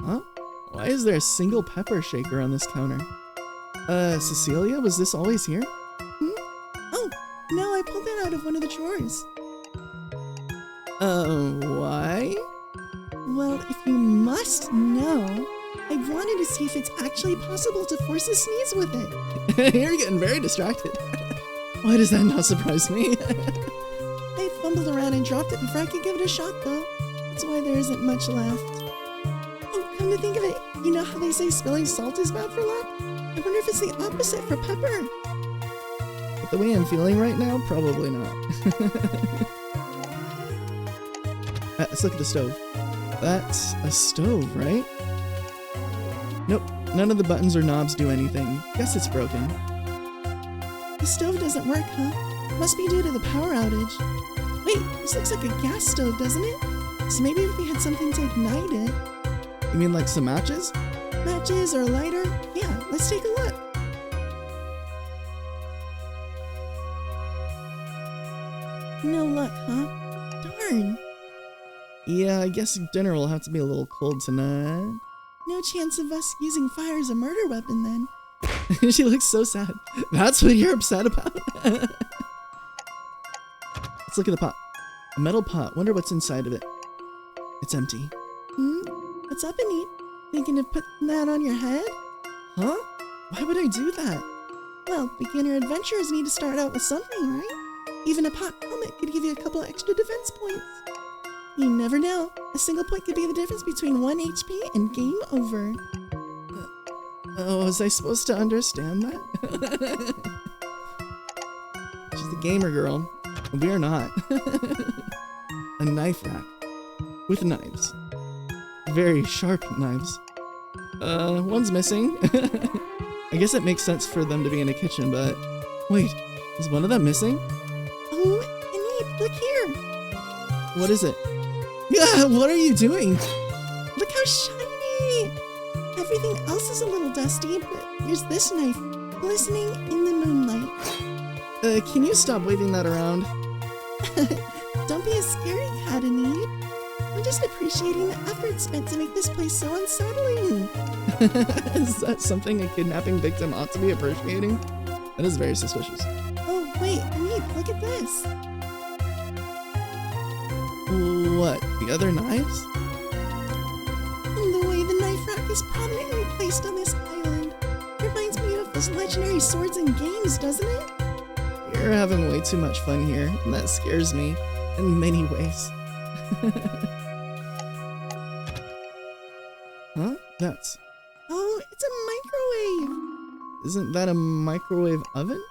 Huh? Why is there a single pepper shaker on this counter? Cecilia, was this always here? Oh, no, I pulled that out of one of the drawers. Why? Well, if you must know, I wanted to see if it's actually possible to force a sneeze with it. You're getting very distracted. Why does that not surprise me? I fumbled around and dropped it before I could give it a shot, though. That's why there isn't much left. Oh, come to think of it, you know how they say spilling salt is bad for luck? I wonder if it's the opposite for pepper. But the way I'm feeling right now, probably not. Let's look at the stove. That's a stove, right? Nope, none of the buttons or knobs do anything. Guess it's broken. The stove doesn't work, huh? Must be due to the power outage. Wait, this looks like a gas stove, doesn't it? So maybe if we had something to ignite it. You mean like some matches? Matches or a lighter? Yeah, let's take a look. No luck, huh? Darn. Yeah, I guess dinner will have to be a little cold tonight. No chance of us using fire as a murder weapon then. She looks so sad. That's what you're upset about? Let's look at the pot. A metal pot. Wonder what's inside of it. It's empty. What's up, Ineap? Thinking of putting that on your head? Huh? Why would I do that? Well, beginner adventurers need to start out with something, right? Even a pot helmet could give you a couple extra defense points. You never know. A single point could be the difference between 1 HP and game over. Oh, was I supposed to understand that? She's the gamer girl. We are not. A knife rack. With knives. Very sharp knives. One's missing. I guess it makes sense for them to be in a kitchen, but... Wait, is one of them missing? Oh, Ineap, look here! What is it? Yeah, what are you doing? Look how shiny! Everything else is a little dusty, but here's this knife, glistening in the moonlight. Can you stop waving that around? Don't be a scaredy cat, Ineap. I'm just appreciating the effort spent to make this place so unsettling. Is that something a kidnapping victim ought to be appreciating? That is very suspicious. Oh, wait, Ineap, look at this. What, the other knives? The way the knife rack is prominently placed on this island reminds me of those legendary swords and games, doesn't it? You're having way too much fun here, and that scares me in many ways. Huh? That's... Oh, it's a microwave! Isn't that a microwave oven?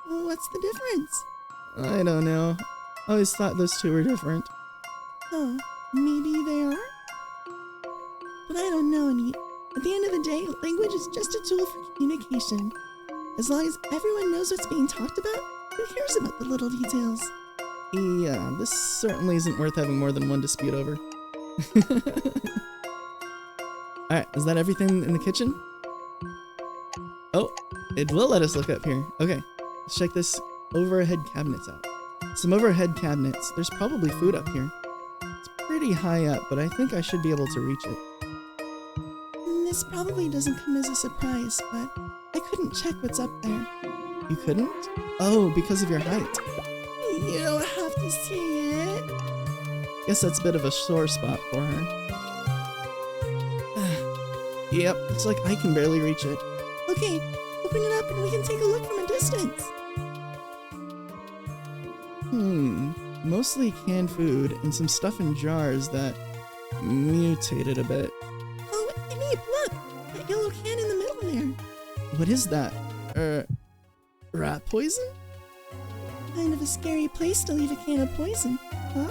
Well, what's the difference? I don't know. I always thought those two were different. Huh, maybe they are? But I don't know, Ineap. At the end of the day, language is just a tool for communication. As long as everyone knows what's being talked about, who cares about the little details? Yeah, this certainly isn't worth having more than one dispute over. Alright, is that everything in the kitchen? Oh, it will let us look up here. Okay, let's check this overhead cabinets out. Some overhead cabinets. There's probably food up here. It's pretty high up, but I think I should be able to reach it. This probably doesn't come as a surprise, but I couldn't check what's up there. You couldn't? Oh, because of your height. You don't have to see it. Guess that's a bit of a sore spot for her. Yep, looks like I can barely reach it. Okay, open it up and we can take a look from a distance. Mostly canned food and some stuff in jars that mutated a bit. Oh, Ineap, look! That yellow can in the middle there. What is that? Rat poison? Kind of a scary place to leave a can of poison, huh?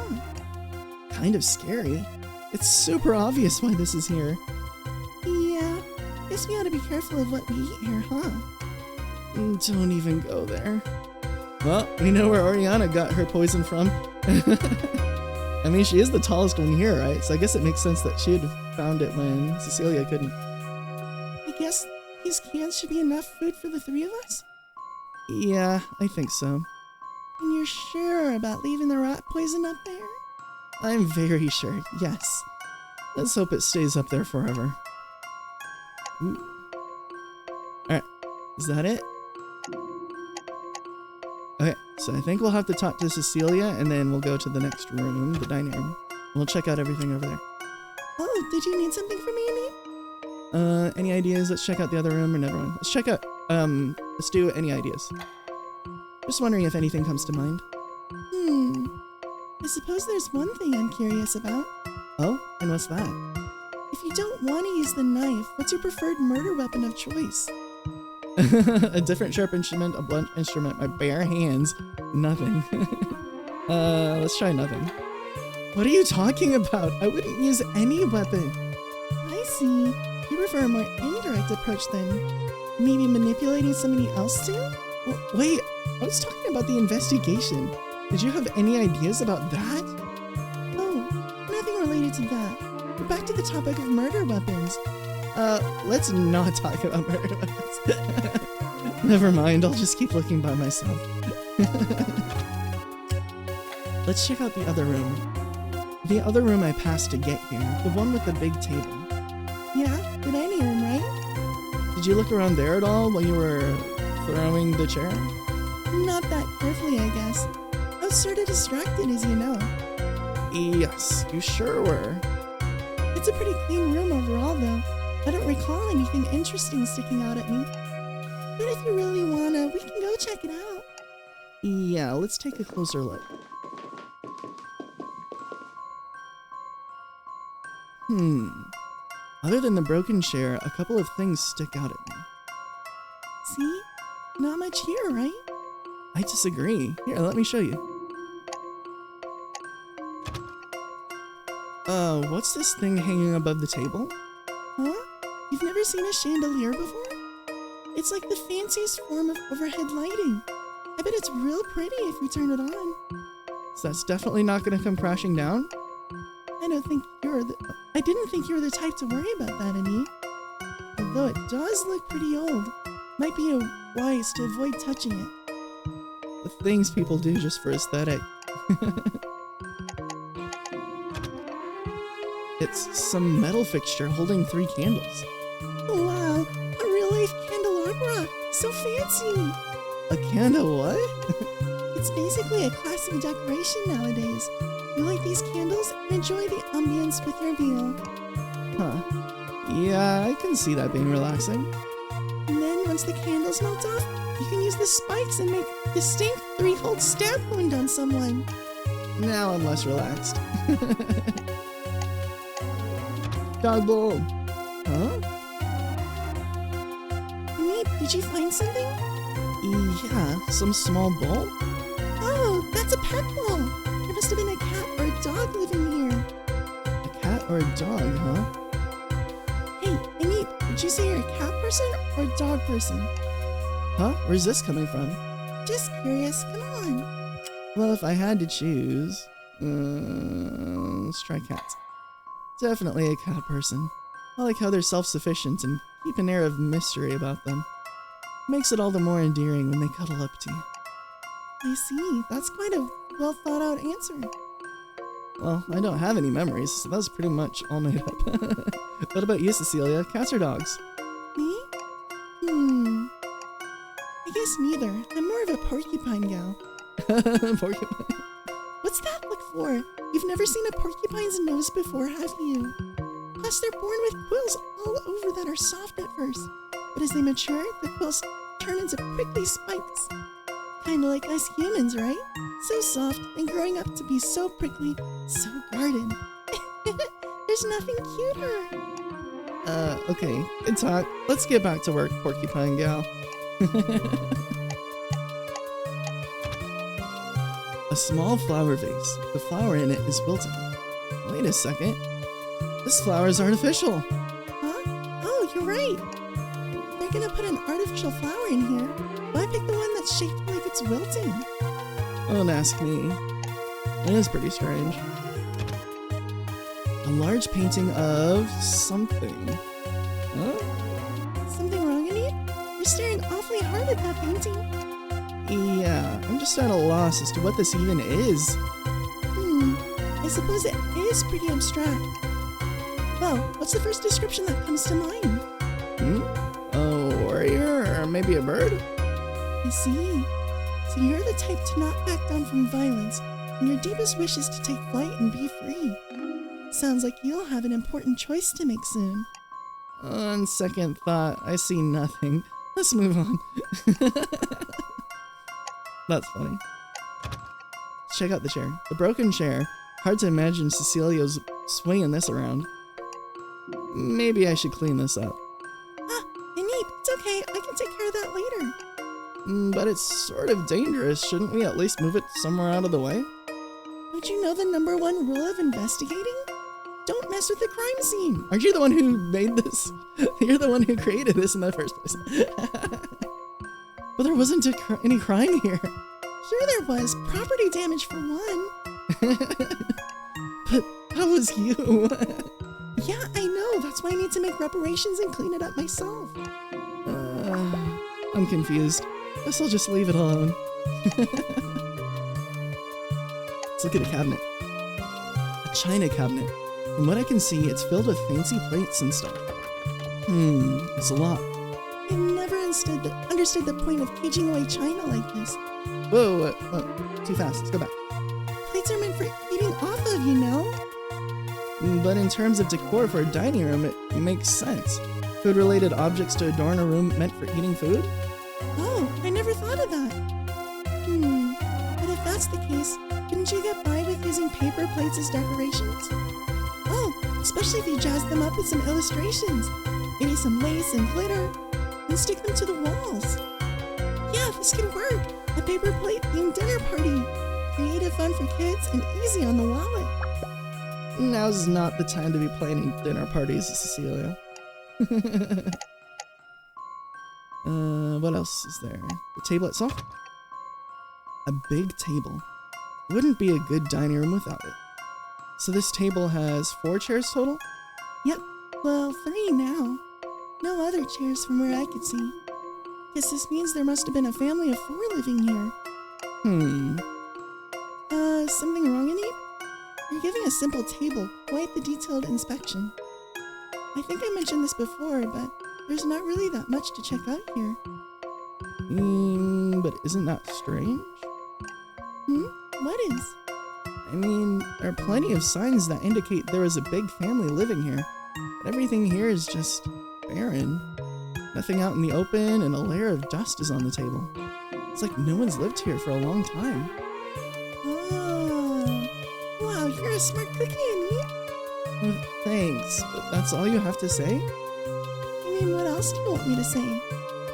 Kind of scary. It's super obvious why this is here. Yeah, guess we ought to be careful of what we eat here, huh? Don't even go there. Well, we know where Oriana got her poison from. I mean, she is the tallest one here, right? So I guess it makes sense that she had found it when Cecilia couldn't. I guess these cans should be enough food for the three of us? Yeah, I think so. And you're sure about leaving the rat poison up there? I'm very sure, yes. Let's hope it stays up there forever. Alright, is that it? Okay, so I think we'll have to talk to Cecilia and then we'll go to the next room, the dining room. We'll check out everything over there. Oh, did you need something from me, Ineap? Any ideas? Let's check out the other room or never mind. Let's check out, let's do any ideas. Just wondering if anything comes to mind. I suppose there's one thing I'm curious about. Oh, and what's that? If you don't want to use the knife, what's your preferred murder weapon of choice? A different sharp instrument, a blunt instrument, my bare hands, nothing. Let's try nothing. What are you talking about? I wouldn't use any weapon. I see. You prefer a more indirect approach then. Maybe manipulating somebody else too? Well, wait, I was talking about the investigation. Did you have any ideas about that? Oh, nothing related to that. We're back to the topic of murder weapons. Let's not talk about murder weapons. Never mind, I'll just keep looking by myself. Let's check out the other room. The other room I passed to get here, the one with the big table. Yeah, the dining room, right? Did you look around there at all while you were throwing the chair? Not that carefully, I guess. I was sort of distracted, as you know. Yes, you sure were. It's a pretty clean room overall, though. I don't recall anything interesting sticking out at me. But if you really wanna, we can go check it out. Yeah, let's take a closer look. Other than the broken chair, a couple of things stick out at me. See? Not much here, right? I disagree. Here, let me show you. What's this thing hanging above the table? Huh? You've never seen a chandelier before? It's like the fanciest form of overhead lighting. I bet it's real pretty if you turn it on. So that's definitely not gonna come crashing down? I didn't think you were the type to worry about that, Ineap. Although it does look pretty old. Might be wise to avoid touching it. The things people do just for aesthetic. It's some metal fixture holding 3 candles. Oh, wow, a real-life candelabra! So fancy! A candle what? It's basically a classic decoration nowadays. You light these candles and enjoy the ambience with your meal. Huh. Yeah, I can see that being relaxing. And then once the candles melt off, you can use the spikes and make a distinct 3-hole stab wound on someone. Now I'm less relaxed. Dog bowl. Huh? Ineap, did you find something? Yeah, some small bowl. Oh, That's a pet wall. There must have been a cat or a dog living here. A cat or a dog, huh? Hey, ineap, did you say you're a cat person or a dog person? Huh? Where's this coming from? Just curious, come on. Well, if I had to choose, let's try cats. Definitely a cat person. I like how they're self-sufficient and keep an air of mystery about them. Makes it all the more endearing when they cuddle up to you. I see, that's quite a well thought out answer. Well, I don't have any memories, so that's pretty much all made up. What about you, Cecilia? Cats or dogs? Me? I guess neither. I'm more of a porcupine gal. Porcupine. What's that look for? You've never seen a porcupine's nose before, have you? Plus, they're born with quills all over that are soft at first. But as they mature, the quills turn into prickly spikes. Kinda like us humans, right? So soft and growing up to be so prickly, so guarded. There's nothing cuter. Okay, good talk. Let's get back to work, porcupine gal. A small flower vase. The flower in it is wilting. Wait a second. This flower is artificial. Huh? Oh, you're right. They're gonna put an artificial flower in here. Why pick the one that's shaped like it's wilting? Don't ask me. It is pretty strange. A large painting of something. Huh? Something wrong in it? You're staring awfully hard at that painting. Yeah, I'm just at a loss as to what this even is. I suppose it is pretty abstract. Well, what's the first description that comes to mind? A warrior? Or maybe a bird? I see. So you're the type to not back down from violence, and your deepest wish is to take flight and be free. Sounds like you'll have an important choice to make soon. On second thought, I see nothing. Let's move on. That's funny. Let's check out the chair. The broken chair. Hard to imagine Cecilia's swinging this around. Maybe I should clean this up. Ineap, it's okay. I can take care of that later. But it's sort of dangerous. Shouldn't we at least move it somewhere out of the way? Don't you know the #1 rule of investigating? Don't mess with the crime scene. Aren't you the one who made this? You're the one who created this in the first place. But there wasn't any crime here. Sure there was. Property damage for one. But that was you. Yeah, I know. That's why I need to make reparations and clean it up myself. I'm confused. Guess I'll just leave it alone. Let's look at the cabinet. A china cabinet. From what I can see, it's filled with fancy plates and stuff. It's a lot. I never understood the point of caging away china like this. Whoa, too fast. Let's go back. Plates are meant for eating off of, you know? But in terms of decor for a dining room, it makes sense. Food-related objects to adorn a room meant for eating food? Oh, I never thought of that. But if that's the case, couldn't you get by with using paper plates as decorations? Oh, especially if you jazz them up with some illustrations. Maybe some lace and glitter, and stick them to the walls. Yeah, this could work. A paper plate themed dinner party. Creative fun for kids and easy on the wallet. Now's not the time to be planning dinner parties, Cecilia. What else is there? The table itself? A big table. Wouldn't be a good dining room without it. So this table has 4 chairs total? Yep, well, 3 now. No other chairs from where I could see. Guess this means there must have been a family of 4 living here. Something wrong in it? You're giving a simple table quite the detailed inspection. I think I mentioned this before, but there's not really that much to check out here. But isn't that strange? What is? I mean, there are plenty of signs that indicate there was a big family living here, but everything here is just barren. Nothing out in the open, and a layer of dust is on the table. It's like no one's lived here for a long time. Oh, wow, you're a smart cookie, Ineap. Well, thanks, but that's all you have to say? I mean, what else do you want me to say?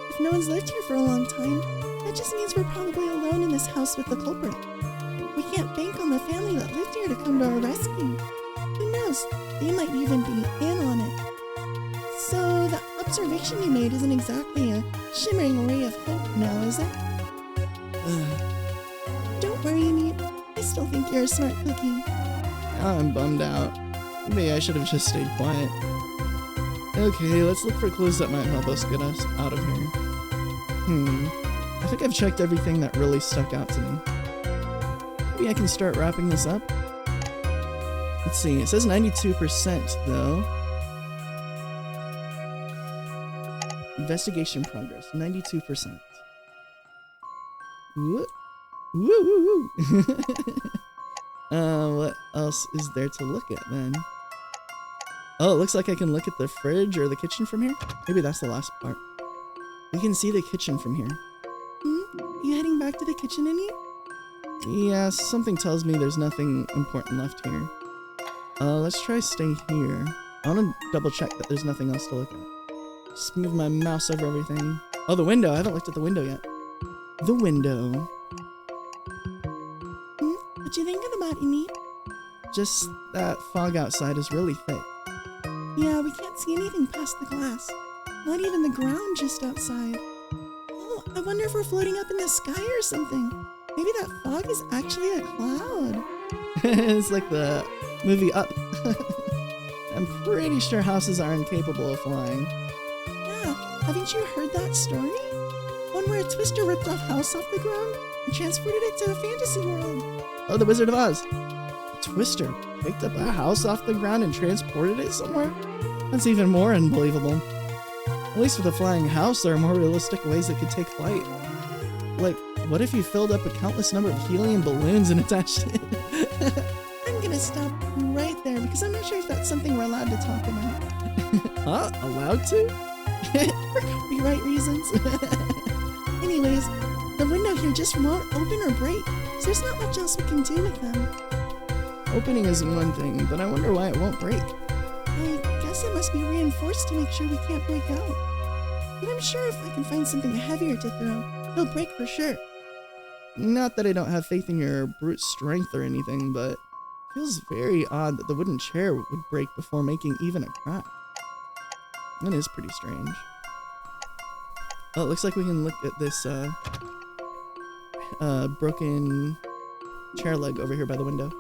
If no one's lived here for a long time, that just means we're probably alone in this house with the culprit. We can't bank on the family that lived here to come to our rescue. Who knows? They might even be in on it. So the observation you made isn't exactly a shimmering ray of hope now, is it? Don't worry, Ineap. I still think you're a smart cookie. I'm bummed out. Maybe I should have just stayed quiet. Okay, let's look for clues that might help us get us out of here. I think I've checked everything that really stuck out to me. Maybe I can start wrapping this up? Let's see, it says 92% though. Investigation progress, 92%. Woo! Woo woo woo! What else is there to look at then? Oh, it looks like I can look at the fridge or the kitchen from here. Maybe that's the last part. We can see the kitchen from here. You heading back to the kitchen, Ineap? Yeah, something tells me there's nothing important left here. Let's try stay here. I want to double check that there's nothing else to look at. Just move my mouse over everything. Oh, the window. I haven't looked at the window yet. The window. What you thinking about, Ineap? Just that fog outside is really thick. Yeah, we can't see anything past the glass. Not even the ground just outside. Oh, I wonder if we're floating up in the sky or something. Maybe that fog is actually a cloud. It's like the movie Up. I'm pretty sure houses are incapable of flying. Yeah, haven't you heard that story? One where a twister ripped a house off the ground and transported it to a fantasy world. Oh, the Wizard of Oz. A twister picked up a house off the ground and transported it somewhere? That's even more unbelievable. At least with a flying house, there are more realistic ways it could take flight. Like, what if you filled up a countless number of helium balloons and attached it? I'm gonna stop right there because I'm not sure if that's something we're allowed to talk about. Huh? Allowed to? For copyright reasons. Anyways, the window here just won't open or break, so there's not much else we can do with them. Opening is one thing, but I wonder why it won't break. I guess it must be reinforced to make sure we can't break out. But I'm sure if I can find something heavier to throw, it'll break for sure. Not that I don't have faith in your brute strength or anything, but it feels very odd that the wooden chair would break before making even a crack. That is pretty strange. Oh, it looks like we can look at this broken chair leg over here by the window.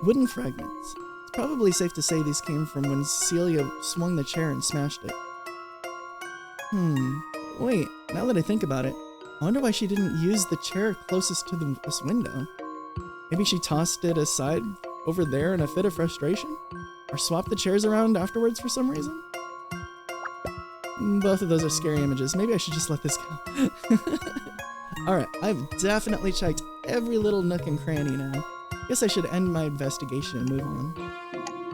Wooden fragments. It's probably safe to say these came from when Celia swung the chair and smashed it. Wait, now that I think about it, I wonder why she didn't use the chair closest to this window. Maybe she tossed it aside over there in a fit of frustration? Or swapped the chairs around afterwards for some reason? Both of those are scary images. Maybe I should just let this go. Alright, I've definitely checked every little nook and cranny now. Guess I should end my investigation and move on.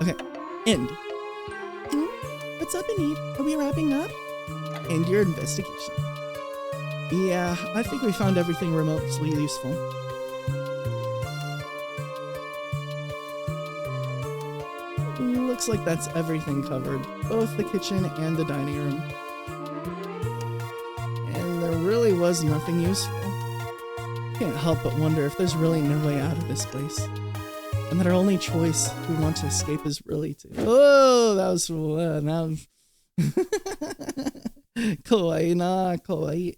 Okay, end. What's up, Ineap? Are we wrapping up? End your investigation. Yeah, I think we found everything remotely useful. Looks like that's everything covered, both the kitchen and the dining room. And there really was nothing useful. Can't help but wonder if there's really no way out of this place. And that our only choice if we want to escape is really to... Oh, that was... kawaii na, kawaii.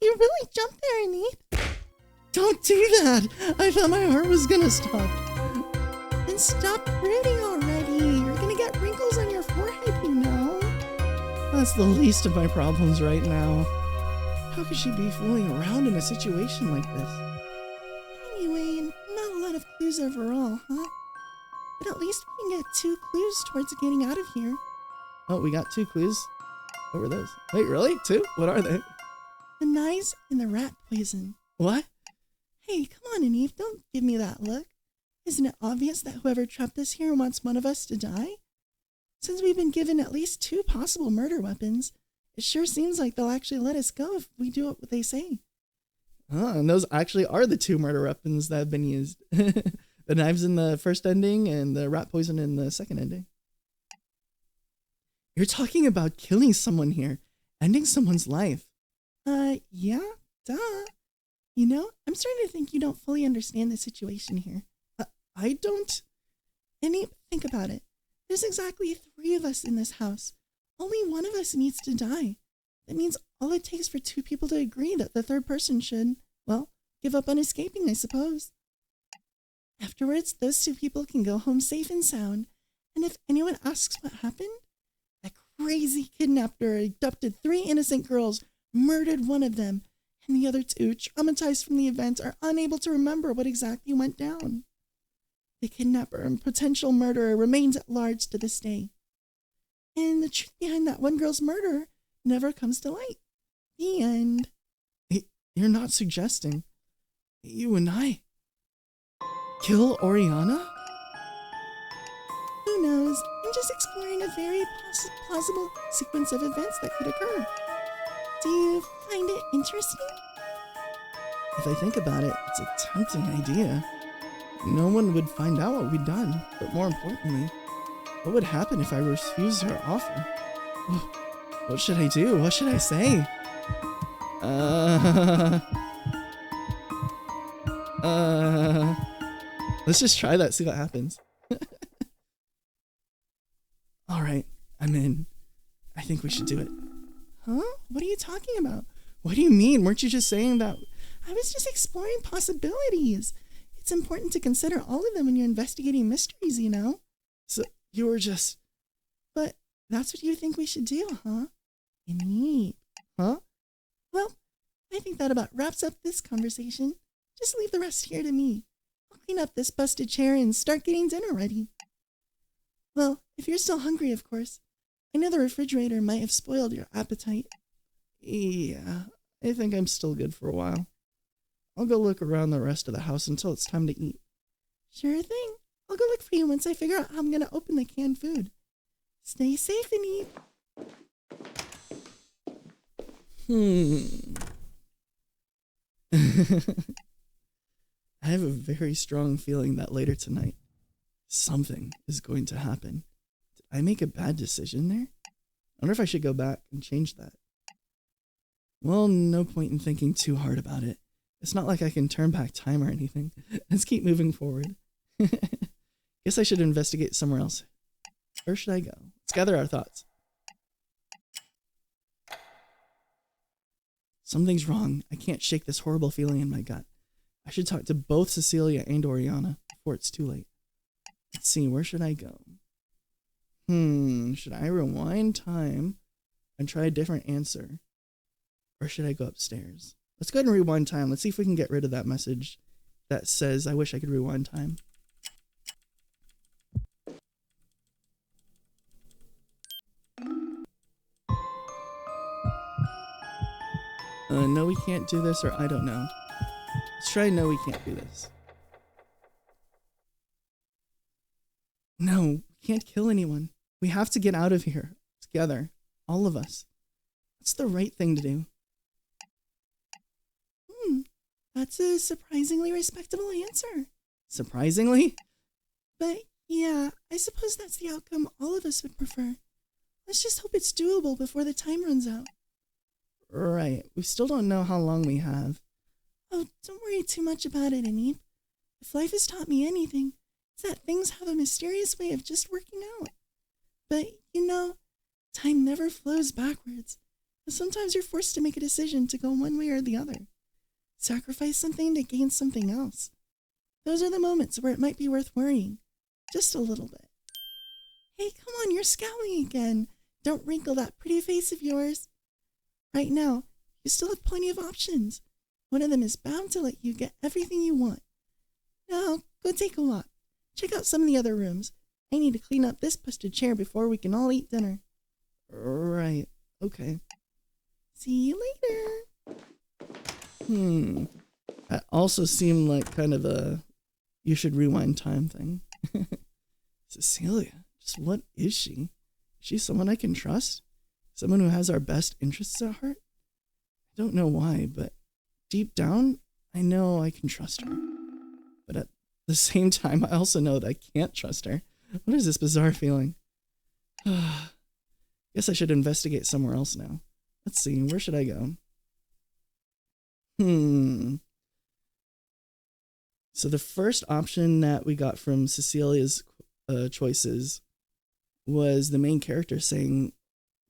You really jumped there, Ineap. Don't do that! I thought my heart was gonna stop. Then stop brooding already. You're gonna get wrinkles on your forehead, you know. That's the least of my problems right now. How could she be fooling around in a situation like this? Anyway, not a lot of clues overall, huh? But at least we can get 2 clues towards getting out of here. Oh, we got 2 clues. What were those? Wait, really? 2? What are they? The knives and the rat poison. What? Hey, come on, Ineap, don't give me that look. Isn't it obvious that whoever trapped us here wants one of us to die? Since we've been given at least 2 possible murder weapons, it sure seems like they'll actually let us go if we do what they say. And those actually are the 2 murder weapons that have been used. The knives in the first ending and the rat poison in the second ending. You're talking about killing someone here, ending someone's life. Yeah, duh. You know, I'm starting to think you don't fully understand the situation here. I don't. Ineap, think about it. There's exactly 3 of us in this house. Only one of us needs to die. That means all it takes for 2 people to agree that the third person should, well, give up on escaping, I suppose. Afterwards, those 2 people can go home safe and sound. And if anyone asks what happened, that crazy kidnapper abducted 3 innocent girls, murdered one of them, and the other 2, traumatized from the event, are unable to remember what exactly went down. The kidnapper and potential murderer remains at large to this day. And the truth behind that one girl's murder never comes to light. The end. You're not suggesting you and I kill Oriana? Who knows? I'm just exploring a very plausible sequence of events that could occur. Do you find it interesting? If I think about it, it's a tempting idea. No one would find out what we'd done, but more importantly, what would happen if I refused her offer? What should I do? What should I say? Let's just try that, see what happens. Alright, I'm in. I think we should do it. Huh? What are you talking about? What do you mean? Weren't you just saying that? I was just exploring possibilities. It's important to consider all of them when you're investigating mysteries, you know? So you were just... But that's what you think we should do, huh? Ineap. Huh? Well, I think that about wraps up this conversation. Just leave the rest here to me. I'll clean up this busted chair and start getting dinner ready. Well, if you're still hungry, of course. I know the refrigerator might have spoiled your appetite. Yeah, I think I'm still good for a while. I'll go look around the rest of the house until it's time to eat. Sure thing. I'll go look for you once I figure out how I'm going to open the canned food. Stay safe and eat. I have a very strong feeling that later tonight, something is going to happen. Did I make a bad decision there? I wonder if I should go back and change that. Well, no point in thinking too hard about it. It's not like I can turn back time or anything. Let's keep moving forward. Guess I should investigate somewhere else. Where should I go? Let's gather our thoughts. Something's wrong. I can't shake this horrible feeling in my gut. I should talk to both Cecilia and Oriana before it's too late. Let's see, where should I go? Should I rewind time and try a different answer? Or should I go upstairs? Let's go ahead and rewind time. Let's see if we can get rid of that message that says, I wish I could rewind time. No, we can't do this, or I don't know. Let's try no, we can't do this. No, we can't kill anyone. We have to get out of here. Together. All of us. That's the right thing to do. That's a surprisingly respectable answer. Surprisingly? But yeah, I suppose that's the outcome all of us would prefer. Let's just hope it's doable before the time runs out. Right. We still don't know how long we have. Oh, don't worry too much about it, Ineap. If life has taught me anything, it's that things have a mysterious way of just working out. But, you know, time never flows backwards. And sometimes you're forced to make a decision to go one way or the other. Sacrifice something to gain something else. Those are the moments where it might be worth worrying. Just a little bit. Hey, come on, you're scowling again. Don't wrinkle that pretty face of yours. Right now, you still have plenty of options. One of them is bound to let you get everything you want. Now, go take a walk. Check out some of the other rooms. I need to clean up this busted chair before we can all eat dinner. Right. Okay. See you later. That also seemed like kind of a you should rewind time thing. Cecilia, just what is she? Is she someone I can trust? Someone who has our best interests at heart? I don't know why, but deep down, I know I can trust her. But at the same time, I also know that I can't trust her. What is this bizarre feeling? Guess I should investigate somewhere else now. Let's see, where should I go? So the first option that we got from Cecilia's choices was the main character saying,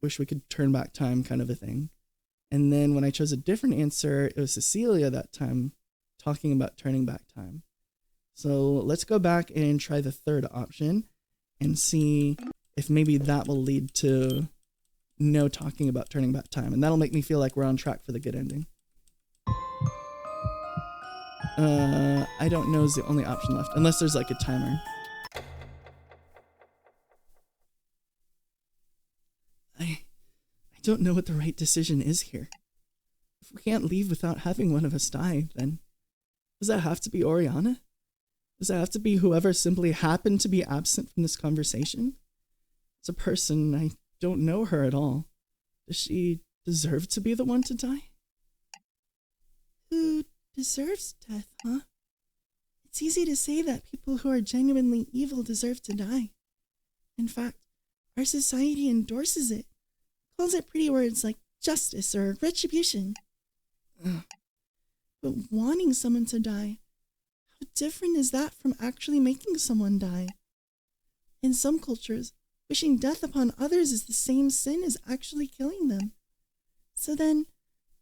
wish we could turn back time, kind of a thing. And then when I chose a different answer, it was Cecilia that time talking about turning back time. So let's go back and try the third option and see if maybe that will lead to no talking about turning back time. And that'll make me feel like we're on track for the good ending. I don't know is the only option left, unless there's like a timer. I don't know what the right decision is here. If we can't leave without having one of us die, then does that have to be Oriana? Does that have to be whoever simply happened to be absent from this conversation? It's a person, I don't know her at all. Does she deserve to be the one to die? Who deserves death, huh? It's easy to say that people who are genuinely evil deserve to die. In fact, our society endorses it, calls it pretty words like justice or retribution. But wanting someone to die, how different is that from actually making someone die? In some cultures, wishing death upon others is the same sin as actually killing them. So then,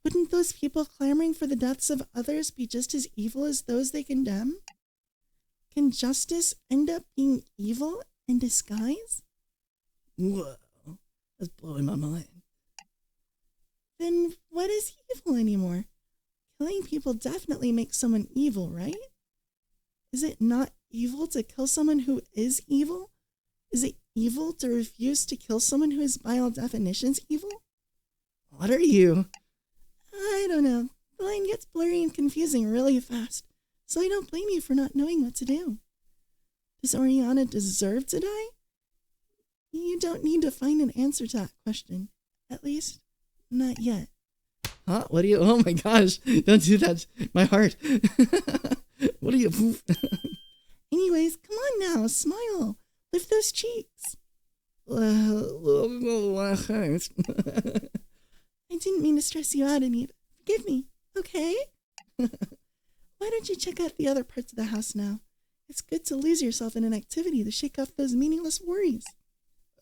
wouldn't those people clamoring for the deaths of others be just as evil as those they condemn? Can justice end up being evil in disguise? Whoa, that's blowing my mind. Then what is evil anymore? Killing people definitely makes someone evil, right? Is it not evil to kill someone who is evil? Is it evil to refuse to kill someone who is by all definitions evil? What are you? I don't know. The line gets blurry and confusing really fast, so I don't blame you for not knowing what to do. Does Oriana deserve to die? You don't need to find an answer to that question. At least, not yet. Huh? What are you? Oh my gosh. Don't do that. My heart. What are you? Anyways, come on now. Smile. Lift those cheeks. I didn't mean to stress you out, Ineap. Forgive me, okay? Why don't you check out the other parts of the house now? It's good to lose yourself in an activity to shake off those meaningless worries.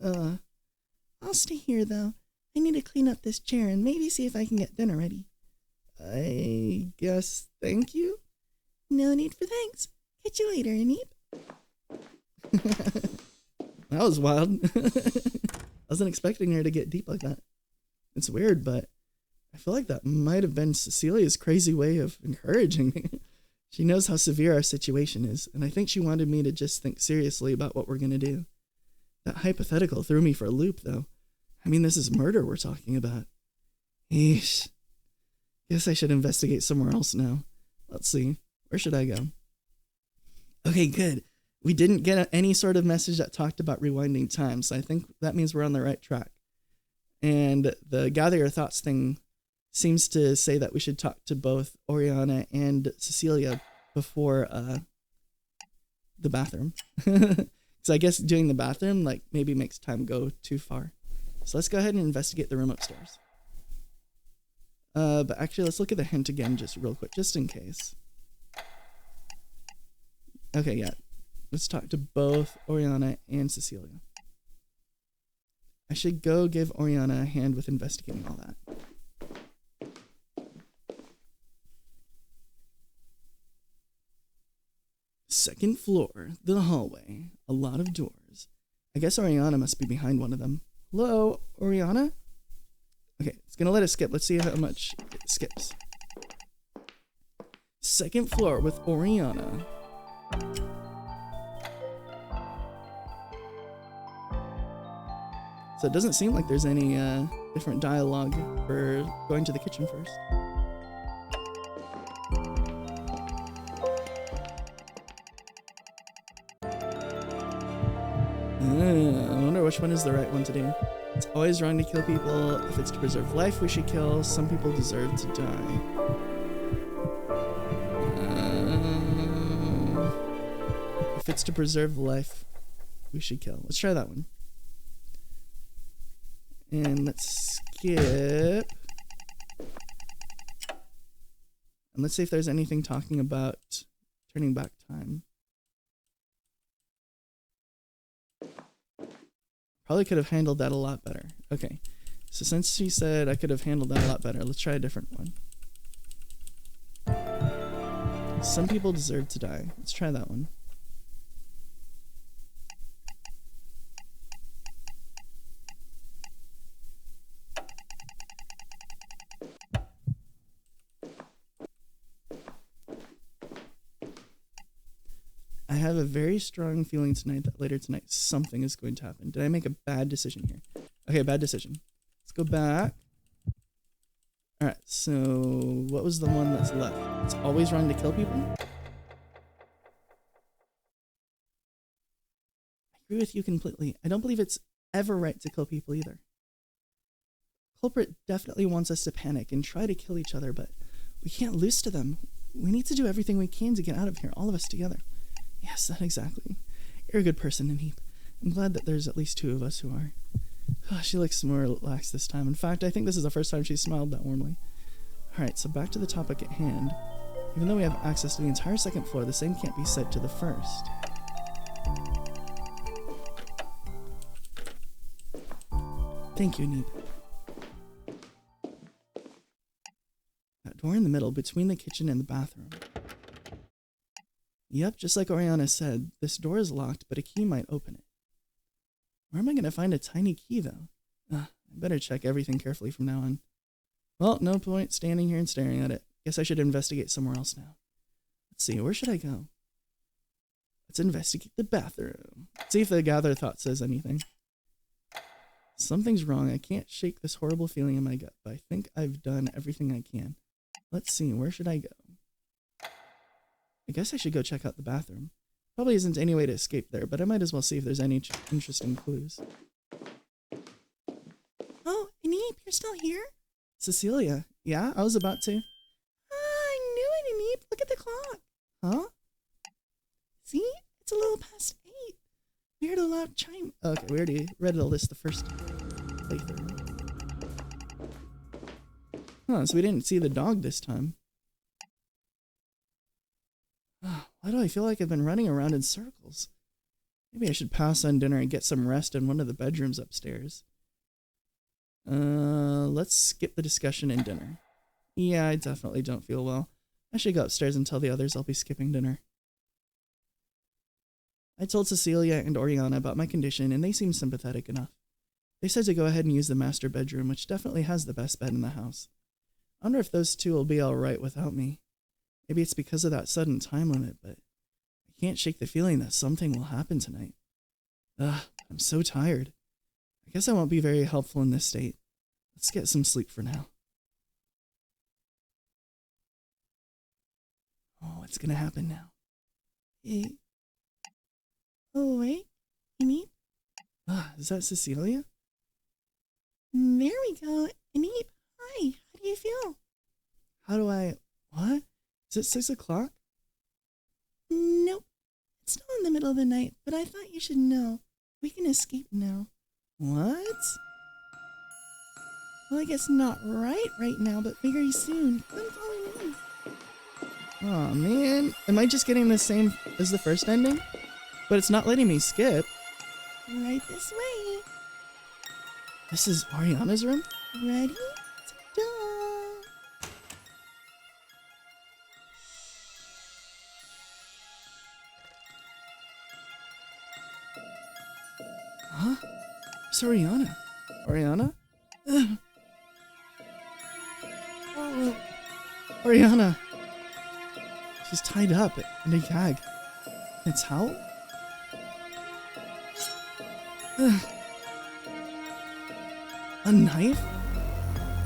I'll stay here, though. I need to clean up this chair and maybe see if I can get dinner ready. I guess thank you? No need for thanks. Catch you later, Ineap. That was wild. I wasn't expecting her to get deep like that. It's weird, but I feel like that might have been Cecilia's crazy way of encouraging me. She knows how severe our situation is, and I think she wanted me to just think seriously about what we're going to do. That hypothetical threw me for a loop, though. I mean, this is murder we're talking about. Eesh. Guess I should investigate somewhere else now. Let's see. Where should I go? Okay, good. We didn't get any sort of message that talked about rewinding time, so I think that means we're on the right track. And the gather your thoughts thing seems to say that we should talk to both Oriana and Cecilia before the bathroom. So I guess doing the bathroom like maybe makes time go too far. So let's go ahead and investigate the room upstairs. But actually, let's look at the hint again just real quick, just in case. Okay, yeah. Let's talk to both Oriana and Cecilia. I should go give Oriana a hand with investigating all that. Second floor, the hallway, a lot of doors. I guess Oriana must be behind one of them. Hello, Oriana? Okay, it's gonna let it skip. Let's see how much it skips. Second floor with Oriana. So it doesn't seem like there's any different dialogue for going to the kitchen first. I wonder which one is the right one to do. It's always wrong to kill people. If it's to preserve life, we should kill. Some people deserve to die. If it's to preserve life, we should kill. Let's try that one. And let's skip. And let's see if there's anything talking about turning back time. Probably could have handled that a lot better. Okay, so since she said I could have handled that a lot better, let's try a different one. Some people deserve to die. Let's try that one. I have a very strong feeling tonight that later tonight something is going to happen. Did I make a bad decision here? Okay, bad decision. Let's go back. Alright, so what was the one that's left? It's always wrong to kill people? I agree with you completely. I don't believe it's ever right to kill people either. Culprit definitely wants us to panic and try to kill each other, but we can't lose to them. We need to do everything we can to get out of here, all of us together. Yes, that exactly. You're a good person, Ineap. I'm glad that there's at least two of us who are. Oh, she looks more relaxed this time. In fact, I think this is the first time she smiled that warmly. Alright, so back to the topic at hand. Even though we have access to the entire second floor, the same can't be said to the first. Thank you, Ineap. That door in the middle, between the kitchen and the bathroom. Yep, just like Oriana said, this door is locked, but a key might open it. Where am I going to find a tiny key, though? I better check everything carefully from now on. Well, no point standing here and staring at it. Guess I should investigate somewhere else now. Let's see, where should I go? Let's investigate the bathroom. See if the gather thought says anything. Something's wrong. I can't shake this horrible feeling in my gut, but I think I've done everything I can. Let's see, where should I go? I guess I should go check out the bathroom. Probably isn't any way to escape there, but I might as well see if there's any interesting clues. Oh, Ineap, you're still here? Cecilia, yeah, I was about to. I knew it, Ineap. Look at the clock. Huh? See? It's a little past 8. We heard a loud chime. Okay, we already read all this the first playthrough. Huh, so we didn't see the dog this time. Why do I feel like I've been running around in circles? Maybe I should pass on dinner and get some rest in one of the bedrooms upstairs. Let's skip the discussion and dinner. Yeah, I definitely don't feel well. I should go upstairs and tell the others I'll be skipping dinner. I told Cecilia and Oriana about my condition, and they seemed sympathetic enough. They said to go ahead and use the master bedroom, which definitely has the best bed in the house. I wonder if those two will be alright without me. Maybe it's because of that sudden time limit, but I can't shake the feeling that something will happen tonight. I'm so tired. I guess I won't be very helpful in this state. Let's get some sleep for now. Oh, what's gonna happen now? Oh, wait. Ineap? Is that Cecilia? There we go. Ineap, hi. How do you feel? What? Is it 6 o'clock? Nope. It's still in the middle of the night, but I thought you should know. We can escape now. What? Well, I guess not right now, but very soon. Come follow me. Oh man, am I just getting the same as the first ending? But it's not letting me skip. Right this way. This is Oriana's room? Ready? Ta-da! Huh? It's Oriana. Oriana? Ugh. Oh, Oriana. She's tied up in a gag. It's how? A knife?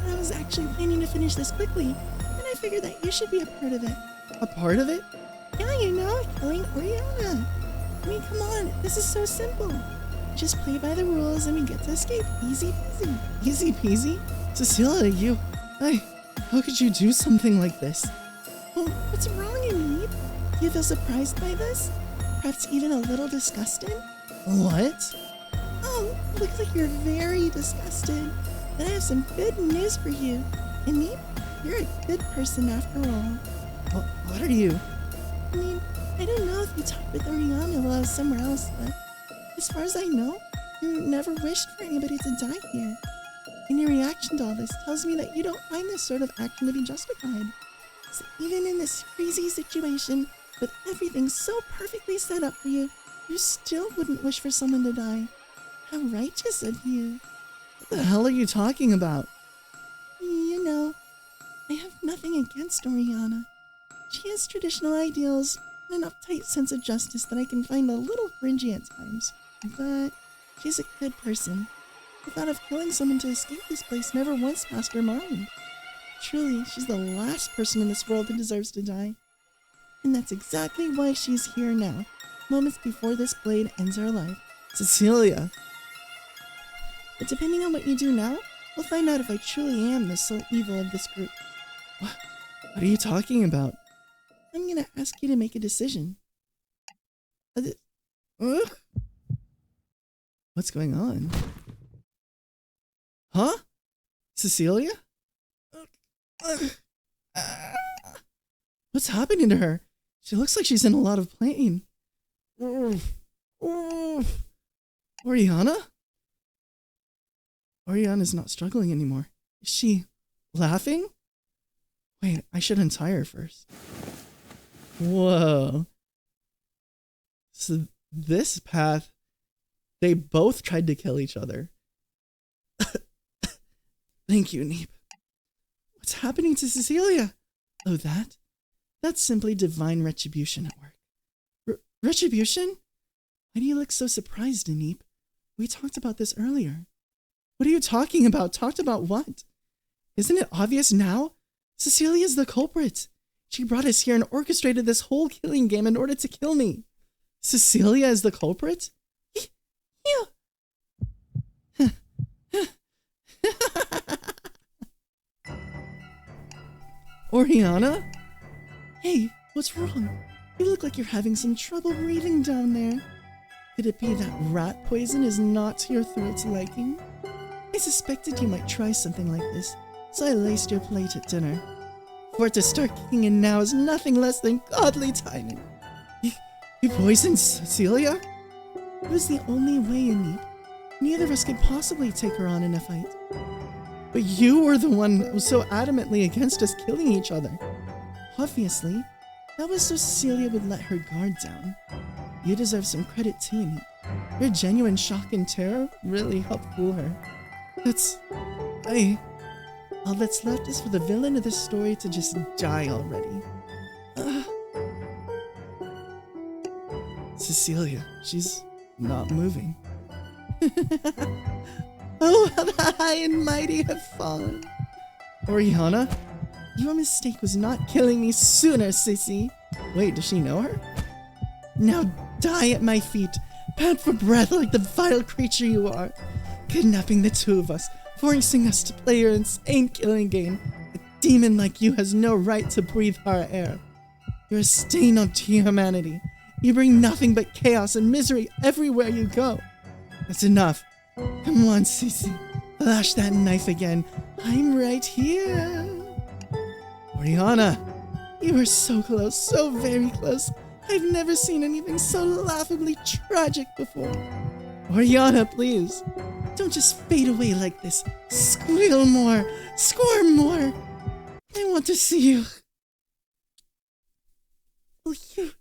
I was actually planning to finish this quickly, and I figured that you should be a part of it. A part of it? Yeah, you know, killing Oriana. I mean, come on, this is so simple. Just play by the rules and we get to escape. Easy peasy. Easy peasy? Cecilia, how could you do something like this? Oh, what's wrong, Ineap? Do you feel surprised by this? Perhaps even a little disgusted? What? Oh, looks like you're very disgusted. Then I have some good news for you. Ineap, you're a good person after all. What are you? I mean, I don't know if you talked with Oriana while I was somewhere else, but as far as I know, you never wished for anybody to die here. And your reaction to all this tells me that you don't find this sort of action to be justified. So even in this crazy situation, with everything so perfectly set up for you, you still wouldn't wish for someone to die. How righteous of you. What the hell are you talking about? You know, I have nothing against Oriana. She has traditional ideals and an uptight sense of justice that I can find a little cringy at times. But she's a good person. The thought of killing someone to escape this place never once passed her mind. Truly, she's the last person in this world who deserves to die. And that's exactly why she's here now, moments before this blade ends her life. Cecilia! But depending on what you do now, we'll find out if I truly am the sole evil of this group. What are you talking about? I'm gonna ask you to make a decision. What's going on? Huh? Cecilia? What's happening to her? She looks like she's in a lot of pain. Oriana? Oriana's not struggling anymore. Is she laughing? Wait, I should untie her first. Whoa. So this path, they both tried to kill each other. Thank you, Ineap. What's happening to Cecilia? Oh, that's simply divine retribution at work. Retribution? Why do you look so surprised, Ineap? We talked about this earlier. What are you talking about? Talked about what? Isn't it obvious now? Cecilia's the culprit. She brought us here and orchestrated this whole killing game in order to kill me. Cecilia is the culprit? You! Oriana? Hey, what's wrong? You look like you're having some trouble breathing down there. Could it be that rat poison is not to your throat's liking? I suspected you might try something like this, so I laced your plate at dinner. For it to start kicking in now is nothing less than godly timing. You poisoned Cecilia? It was the only way, Ineap. Neither of us could possibly take her on in a fight. But you were the one that was so adamantly against us killing each other. Obviously, that was so Cecilia would let her guard down. You deserve some credit too, Ineap. Your genuine shock and terror really helped fool her. All that's left is for the villain of this story to just die already. Cecilia, she's not moving. Oh, how the high and mighty have fallen. Oriana? Your mistake was not killing me sooner, sissy. Wait, does she know her? Now die at my feet, pant for breath like the vile creature you are, kidnapping the two of us, forcing us to play your insane killing game. A demon like you has no right to breathe our air. You're a stain onto humanity. You bring nothing but chaos and misery everywhere you go. That's enough. Come on, Cece. Flash that knife again. I'm right here. Oriana! You were so close, so very close. I've never seen anything so laughably tragic before. Oriana, please. Don't just fade away like this. Squeal more. Squirm more. I want to see you. Will you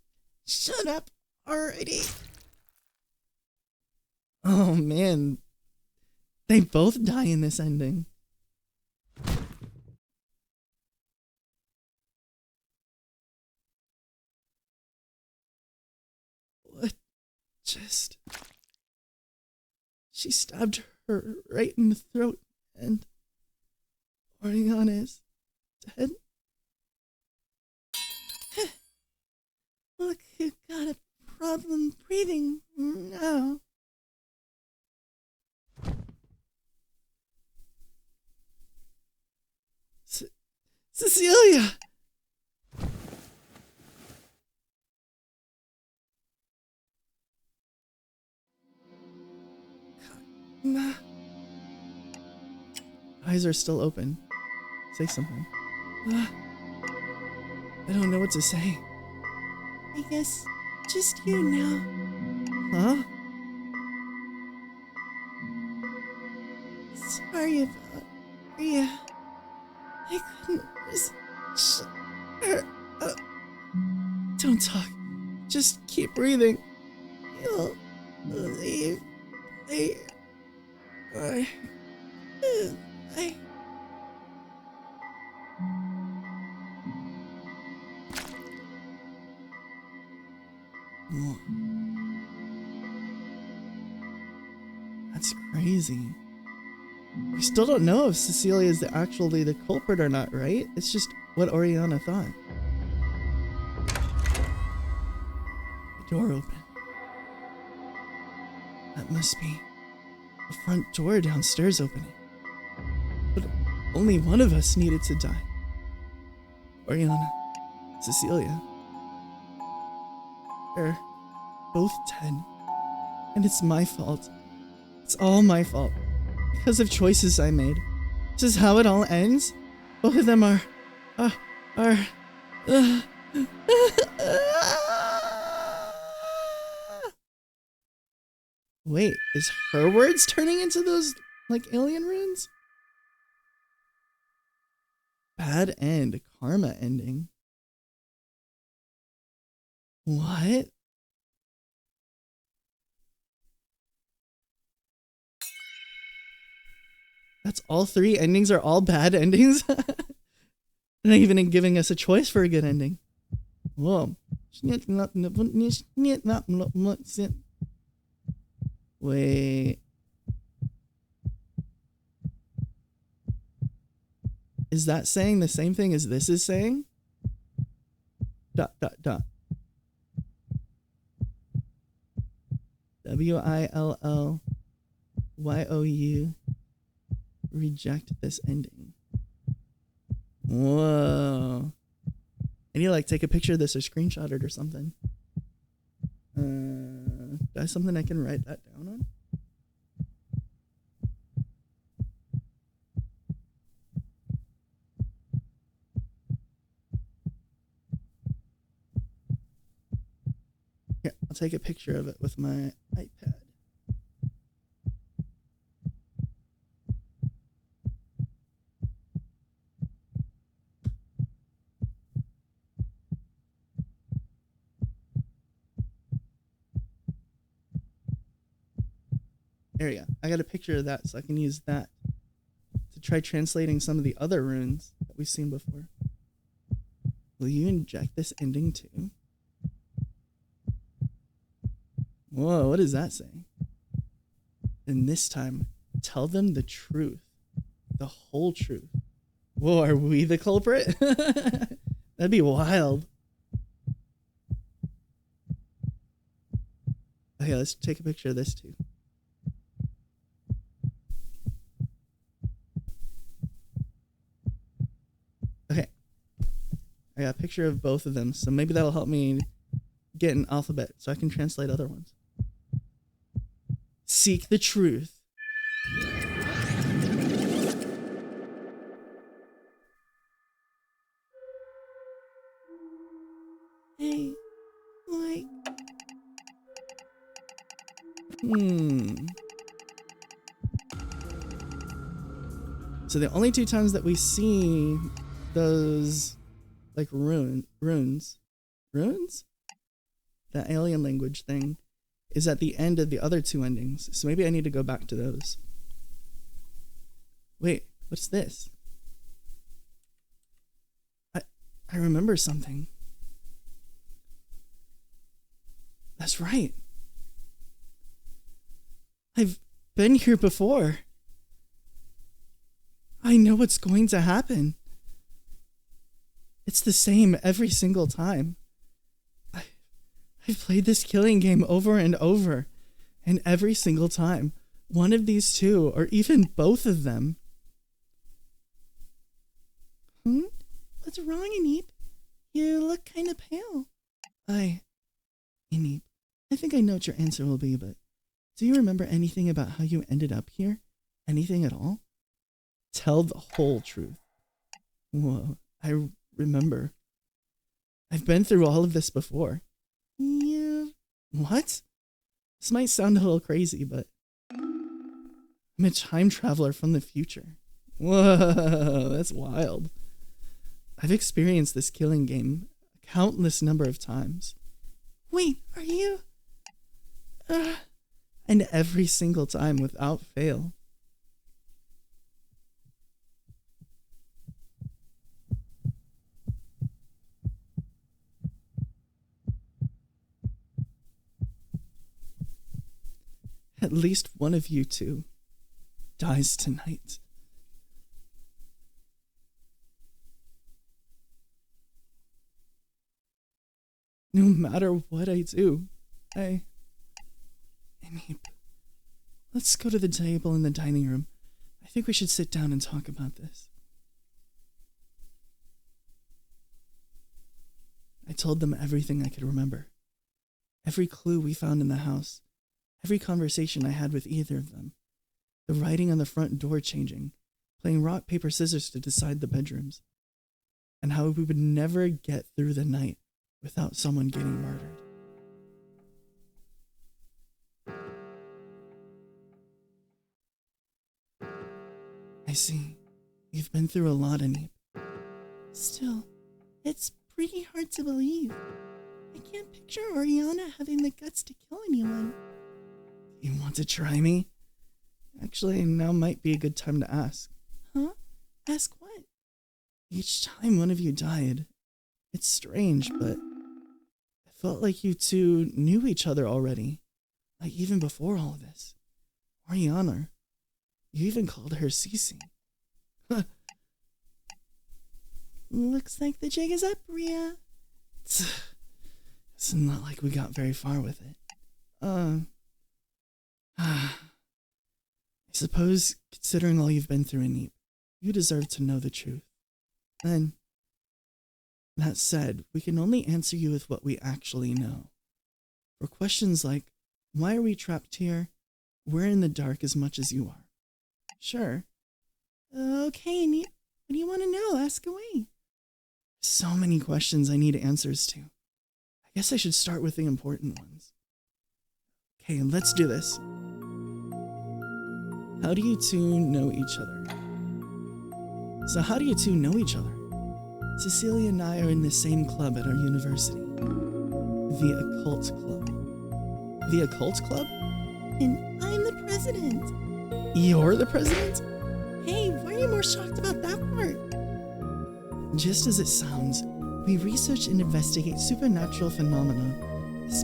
shut up already? Oh man. They both die in this ending. What just... She stabbed her right in the throat, and Oriana is dead. Look, you've got a problem breathing now. Cecilia! Eyes are still open. Say something. I don't know what to say. I guess just you now. Huh? Sorry about Rhea. I couldn't resist her. Don't talk. Just keep breathing. You'll leave later. Or I... Whoa. That's crazy. We still don't know if Cecilia is actually the culprit or not, right? It's just what Oriana thought. The door opened. That must be the front door downstairs opening. But only one of us needed to die. Oriana, Cecilia. They're both dead. And it's my fault. It's all my fault. Because of choices I made. This is how it all ends. Both of them are... Wait, is her words turning into those, like, alien runes? Bad end. Karma ending. What? That's all three endings are all bad endings? They're not even giving us a choice for a good ending. Whoa. Wait. Is that saying the same thing as this is saying? ... WILLYOU. Reject this ending. Whoa. I need to like take a picture of this or screenshot it or something. That's something I can write that down on. Yeah, I'll take a picture of it with my iPad. There we go. I got a picture of that so I can use that to try translating some of the other runes that we've seen before. Will you inject this ending too? Whoa, what does that say? And this time, tell them the truth. The whole truth. Whoa, are we the culprit? That'd be wild. Okay, let's take a picture of this too. Okay. I got a picture of both of them, so maybe that'll help me get an alphabet so I can translate other ones. Seek the truth. Hey, like... So the only two times that we see those like runes, that alien language thing, is at the end of the other two endings. So maybe I need to go back to those. Wait, what's this? I remember something. That's right. I've been here before. I know what's going to happen. It's the same every single time. I've played this killing game over and over, and every single time, one of these two, or even both of them. What's wrong, Ineap? You look kind of pale. Ineap, I think I know what your answer will be, but do you remember anything about how you ended up here? Anything at all? Tell the whole truth. Whoa, I remember. I've been through all of this before. What? This might sound a little crazy, but I'm a time traveler from the future. Whoa, that's wild. I've experienced this killing game a countless number of times. Wait, are you? And every single time without fail. At least one of you two dies tonight. No matter what I do, Ineap, let's go to the table in the dining room. I think we should sit down and talk about this. I told them everything I could remember. Every clue we found in the house. Every conversation I had with either of them. The writing on the front door changing. Playing rock, paper, scissors to decide the bedrooms. And how we would never get through the night without someone getting murdered. I see. You've been through a lot, Ineap. Still, it's pretty hard to believe. I can't picture Oriana having the guts to kill anyone. You want to try me? Actually, now might be a good time to ask. Huh? Ask what? Each time one of you died, it's strange, but I felt like you two knew each other already. Like even before all of this. Oriana, you even called her Cece. Looks like the jig is up, Ria. It's not like we got very far with it. I suppose, considering all you've been through, Ineap, you deserve to know the truth. Then, that said, we can only answer you with what we actually know. For questions like, why are we trapped here? We're in the dark as much as you are. Sure. Okay, Ineap. What do you want to know? Ask away. So many questions I need answers to. I guess I should start with the important ones. Okay, let's do this. How do you two know each other? So how do you two know each other? Cecilia and I are in the same club at our university. The Occult Club. The Occult Club? And I'm the president. You're the president? Hey, why are you more shocked about that part? Just as it sounds, we research and investigate supernatural phenomena,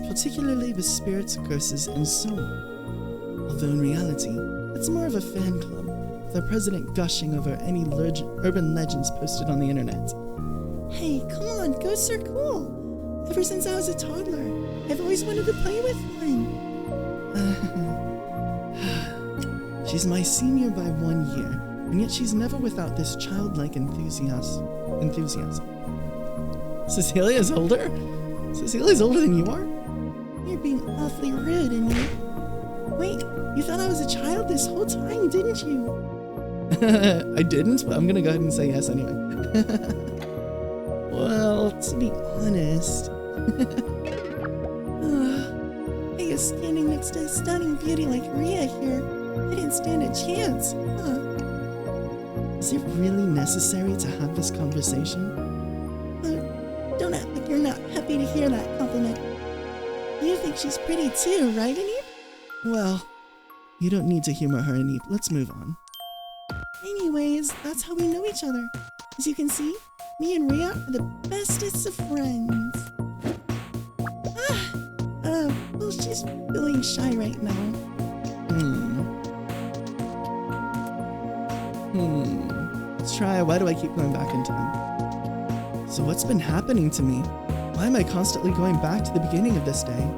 particularly with spirits, curses, and so on. Although in reality, it's more of a fan club, with our president gushing over any urban legends posted on the internet. Hey, come on, ghosts are cool. Ever since I was a toddler, I've always wanted to play with one. She's my senior by 1 year, and yet she's never without this childlike enthusiasm. Cecilia's older? Cecilia's older than you are? You're being awfully rude, and you... Wait, you thought I was a child this whole time, didn't you? I didn't, but I'm gonna go ahead and say yes anyway. Well, to be honest... I guess standing next to a stunning beauty like Ria here, I didn't stand a chance, huh? Is it really necessary to have this conversation? Don't act like you're not happy to hear that compliment. You think she's pretty too, right, Ineap? Well, you don't need to humor her, Ineap. Let's move on. Anyways, that's how we know each other. As you can see, me and Ria are the bestest of friends. Well, she's feeling shy right now. Let's try why do I keep going back in time? So what's been happening to me? Why am I constantly going back to the beginning of this day?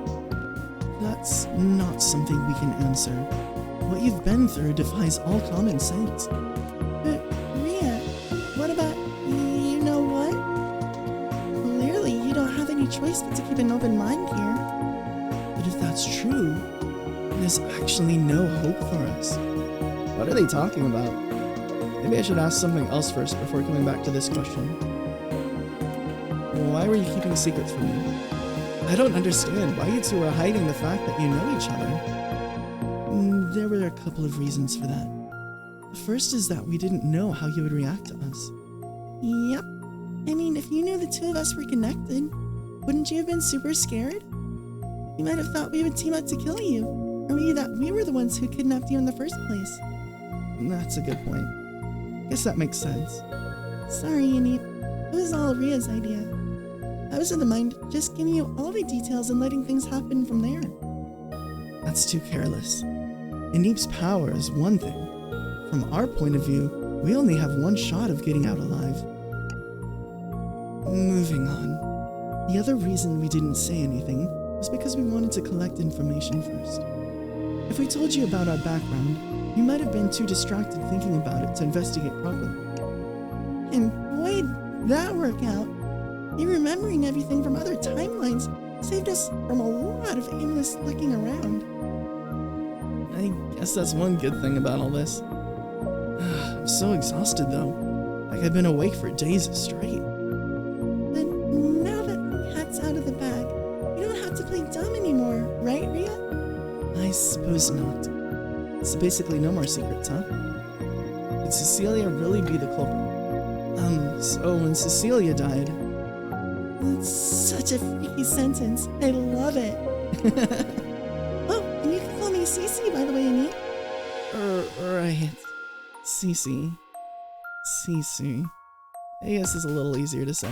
That's not something we can answer. What you've been through defies all common sense. But, Ria, what about, you know what? Clearly, you don't have any choice but to keep an open mind here. But if that's true, there's actually no hope for us. What are they talking about? Maybe I should ask something else first before coming back to this question. Why were you keeping secrets from me? I don't understand why you two are hiding the fact that you know each other. There were a couple of reasons for that. The first is that we didn't know how you would react to us. Yep. I mean, if you knew the two of us were connected, wouldn't you have been super scared? You might have thought we would team up to kill you, or maybe that we were the ones who kidnapped you in the first place. That's a good point. Guess that makes sense. Sorry, ineap. It was all Ria's idea. I was in the mind just giving you all the details and letting things happen from there. That's too careless. Ineap's power is one thing. From our point of view, we only have one shot of getting out alive. Moving on. The other reason we didn't say anything was because we wanted to collect information first. If we told you about our background, you might have been too distracted thinking about it to investigate properly. And boy, that worked out. You remembering everything from other timelines saved us from a lot of aimless looking around. I guess that's one good thing about all this. I'm so exhausted though. Like I've been awake for days straight. But now that the cat's out of the bag, you don't have to play dumb anymore, right, Ria? I suppose not. So basically no more secrets, huh? Could Cecilia really be the culprit? So when Cecilia died... That's such a freaky sentence. I love it. Oh, and you can call me Cece, by the way, ineap. Right. Cece. I guess it's a little easier to say.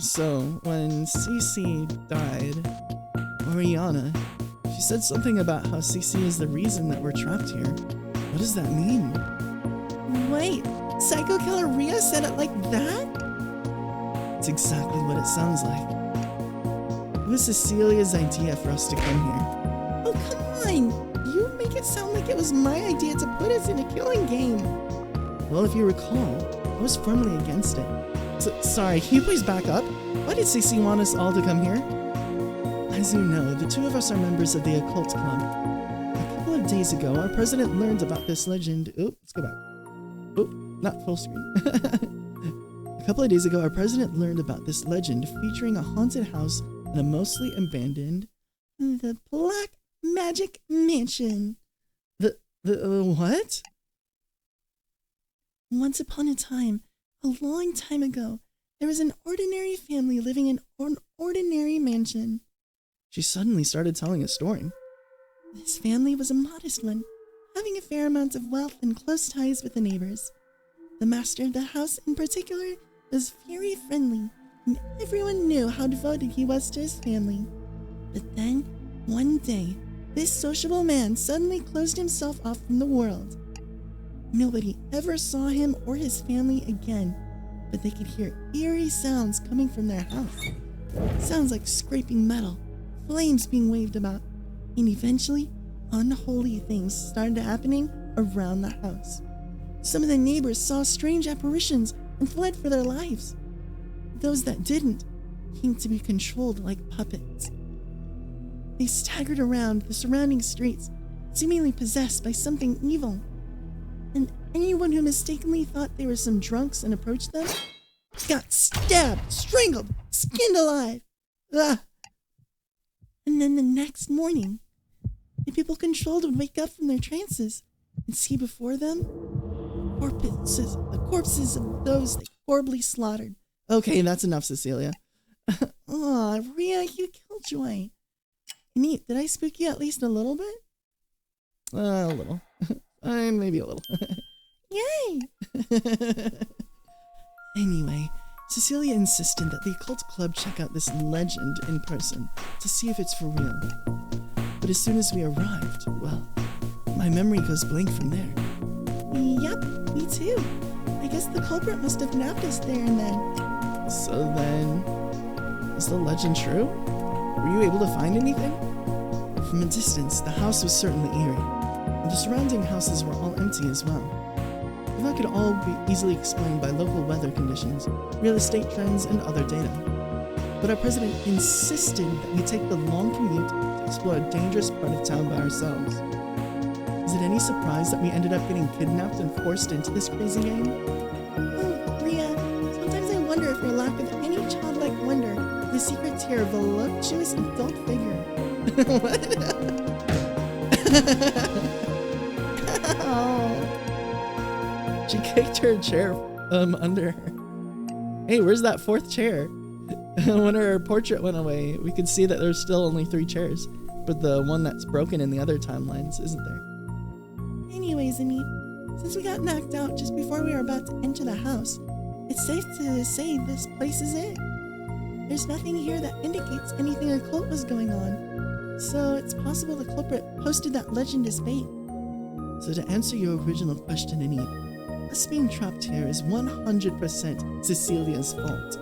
So when Cece died, Oriana, she said something about how Cece is the reason that we're trapped here. What does that mean? Wait, Psycho Killer Ria said it like that? It's exactly what it sounds like. It was Cecilia's idea for us to come here. Oh, come on! You make it sound like it was my idea to put us in a killing game. Well, if you recall, I was firmly against it. Sorry, can you please back up? Why did Cece want us all to come here? As you know, the two of us are members of the Occult Club. A couple of days ago, our president learned about this legend. Let's go back. Not full screen. A couple of days ago, our president learned about this legend featuring a haunted house in a mostly abandoned... The Black Magic Mansion. The what? Once upon a time, a long time ago, there was an ordinary family living in an ordinary mansion. She suddenly started telling a story. This family was a modest one, having a fair amount of wealth and close ties with the neighbors. The master of the house, in particular, was very friendly, and everyone knew how devoted he was to his family. But then, one day, this sociable man suddenly closed himself off from the world. Nobody ever saw him or his family again, but they could hear eerie sounds coming from their house. Sounds like scraping metal, flames being waved about, and eventually, unholy things started happening around the house. Some of the neighbors saw strange apparitions and fled for their lives. Those that didn't came to be controlled like puppets. They staggered around the surrounding streets, seemingly possessed by something evil. And anyone who mistakenly thought they were some drunks and approached them got stabbed, strangled, skinned alive. Ah. And then the next morning, the people controlled would wake up from their trances and see before them the corpses of those they horribly slaughtered. Okay, that's enough, Cecilia. Aw, Ria, you killjoy. Neat, did I spook you at least a little bit? A little. Maybe a little. Yay! Anyway, Cecilia insisted that the Occult Club check out this legend in person to see if it's for real. But as soon as we arrived, well, my memory goes blank from there. Yep, me too. I guess the culprit must have nabbed us there and then. So then, is the legend true? Were you able to find anything? From a distance, the house was certainly eerie, and the surrounding houses were all empty as well. And that could all be easily explained by local weather conditions, real estate trends, and other data. But our president insisted that we take the long commute to explore a dangerous part of town by ourselves. Is it any surprise that we ended up getting kidnapped and forced into this crazy game? Oh, Ria, sometimes I wonder if your lack of any childlike wonder is the secret to here, voluptuous adult figure. What? Oh. She kicked her chair under her. Hey, where's that fourth chair? When her portrait went away, we could see that there's still only 3 chairs, but the one that's broken in the other timelines isn't there. Anyways, Ineap, since we got knocked out just before we were about to enter the house, it's safe to say this place is it. There's nothing here that indicates anything occult was going on, so it's possible the culprit posted that legend as bait. So to answer your original question, Ineap, us being trapped here is 100% Cecilia's fault.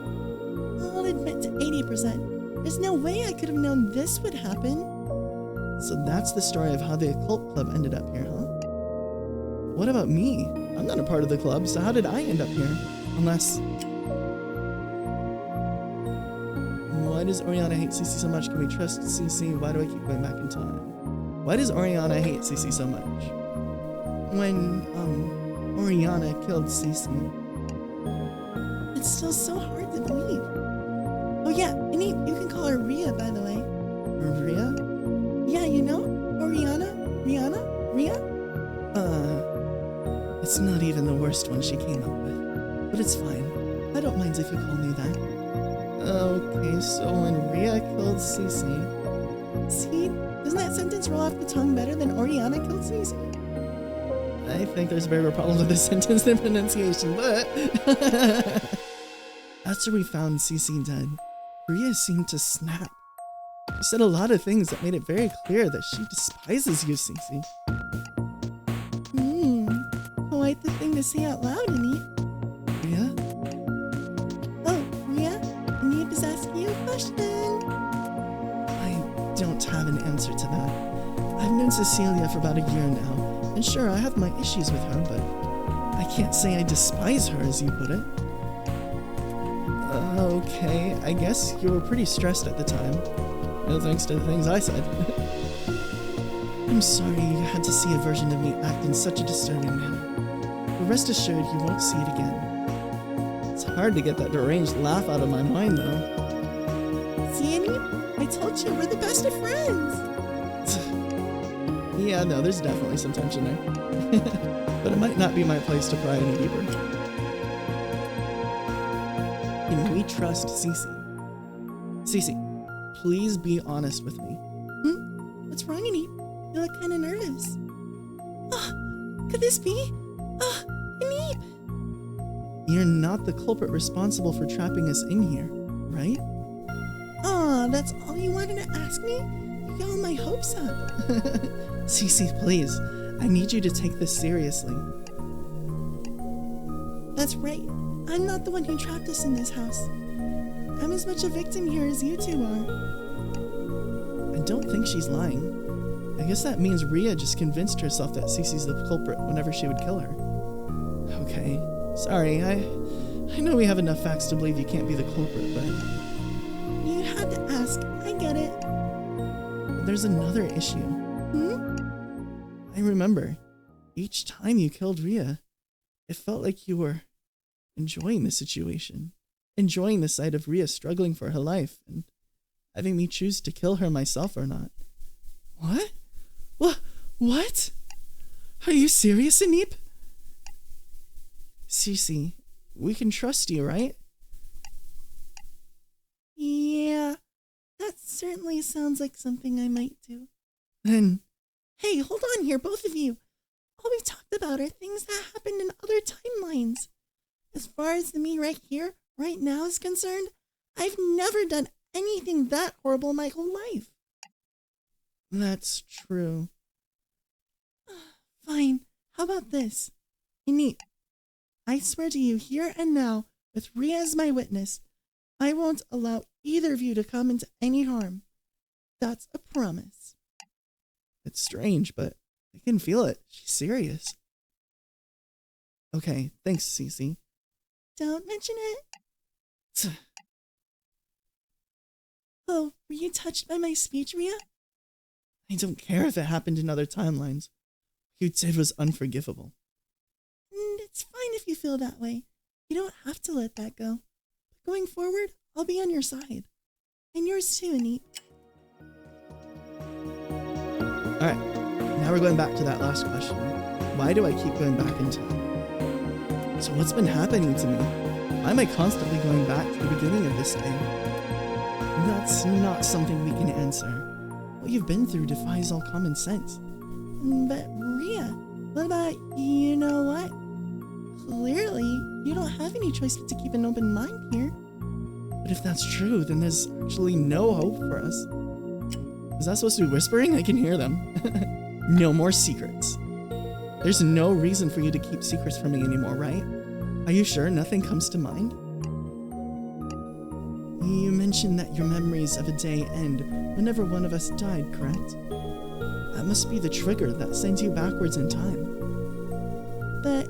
I'll admit to 80%. There's no way I could have known this would happen. So that's the story of how the occult club ended up here, huh? What about me? I'm not a part of the club, so how did I end up here? Unless... Why does Oriana hate Cece so much? Can we trust Cece? Why do I keep going back in time? Why does Oriana hate Cece so much? When, Oriana killed Cece. It's still so hard to believe. Oh yeah, Ineap, you can call her Rhea, by the way. Rhea? Yeah, you know? Oriana? Rihanna? Rhea? It's not even the worst one she came up with. But it's fine. I don't mind if you call me that. Okay, so when Rhea killed Cece... See? Doesn't that sentence roll off the tongue better than Oriana killed Cece? I think there's a bigger problem with this sentence than pronunciation, but... After we found Cece dead, Rhea seemed to snap. She said a lot of things that made it very clear that she despises you, Cece. Quite the thing to say out loud, Ineap. Rhea? Oh, Rhea? Ineap is asking you a question. I don't have an answer to that. I've known Cecilia for about a year now, and sure, I have my issues with her, but I can't say I despise her, as you put it. Okay, I guess you were pretty stressed at the time. No thanks to the things I said. I'm sorry you had to see a version of me act in such a disturbing manner. But rest assured you won't see it again. It's hard to get that deranged laugh out of my mind, though. See, Ineap? I told you, we're the best of friends. Yeah, no, there's definitely some tension there. But it might not be my place to pry any deeper. Can we trust Cece? Cece, please be honest with me. What's wrong, Ineap? You look kind of nervous. Oh, could this be? Oh, Ineap! You're not the culprit responsible for trapping us in here, right? Aw, that's all you wanted to ask me? You got all my hopes up. Cece, please. I need you to take this seriously. That's right. I'm not the one who trapped us in this house. I'm as much a victim here as you two are. I don't think she's lying. I guess that means Rhea just convinced herself that Cece's the culprit whenever she would kill her. Okay. Sorry, I know we have enough facts to believe you can't be the culprit, but... You had to ask. I get it. There's another issue. I remember, each time you killed Rhea, it felt like you were enjoying the situation, enjoying the sight of Rhea struggling for her life, and having me choose to kill her myself or not. What? What? Are you serious, Ineap? Cece, we can trust you, right? Yeah, that certainly sounds like something I might do. Then... Hey, hold on here, both of you. All we've talked about are things that happened in other timelines. As far as the me right here, right now is concerned, I've never done anything that horrible in my whole life. That's true. Fine. How about this? Ineap, I swear to you here and now, with Rhea as my witness, I won't allow either of you to come into any harm. That's a promise. It's strange, but I can feel it. She's serious. Okay, thanks, Cece. Don't mention it. Oh, were you touched by my speech, Rhea? I don't care if it happened in other timelines. What you did was unforgivable. And it's fine if you feel that way. You don't have to let that go. But going forward, I'll be on your side. And yours too, ineap. Alright, now we're going back to that last question. Why do I keep going back in time? So what's been happening to me? Why am I constantly going back to the beginning of this day? That's not something we can answer. What you've been through defies all common sense. But Rhea, what about, you know what? Clearly, you don't have any choice but to keep an open mind here. But if that's true, then there's actually no hope for us. Is that supposed to be whispering? I can hear them. No more secrets. There's no reason for you to keep secrets from me anymore, right? Are you sure nothing comes to mind? You mentioned that your memories of a day end whenever one of us died, correct? That must be the trigger that sends you backwards in time. But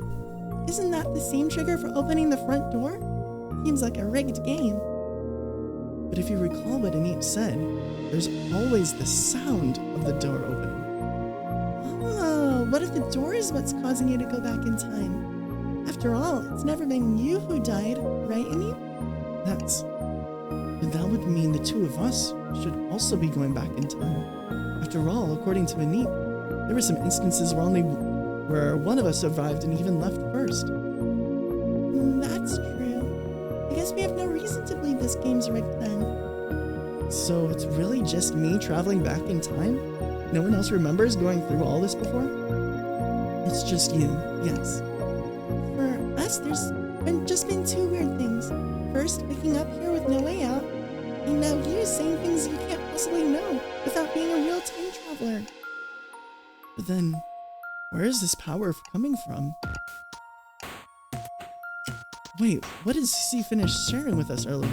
isn't that the same trigger for opening the front door? Seems like a rigged game. But if you recall what Ineap said, there's always the sound of the door opening. Oh, what if the door is what's causing you to go back in time? After all, it's never been you who died, right, Ineap? But that would mean the two of us should also be going back in time. After all, according to Ineap, there were some instances where one of us survived and even left first. That's true. I guess we have no reason to believe this game's rigged then. So it's really just me traveling back in time? No one else remembers going through all this before? It's just you, yes. For us, there's just been two weird things. First, waking up here with no way out, and now you saying things you can't possibly know without being a real time traveler. But then, where is this power coming from? Wait, what did CC finish sharing with us earlier?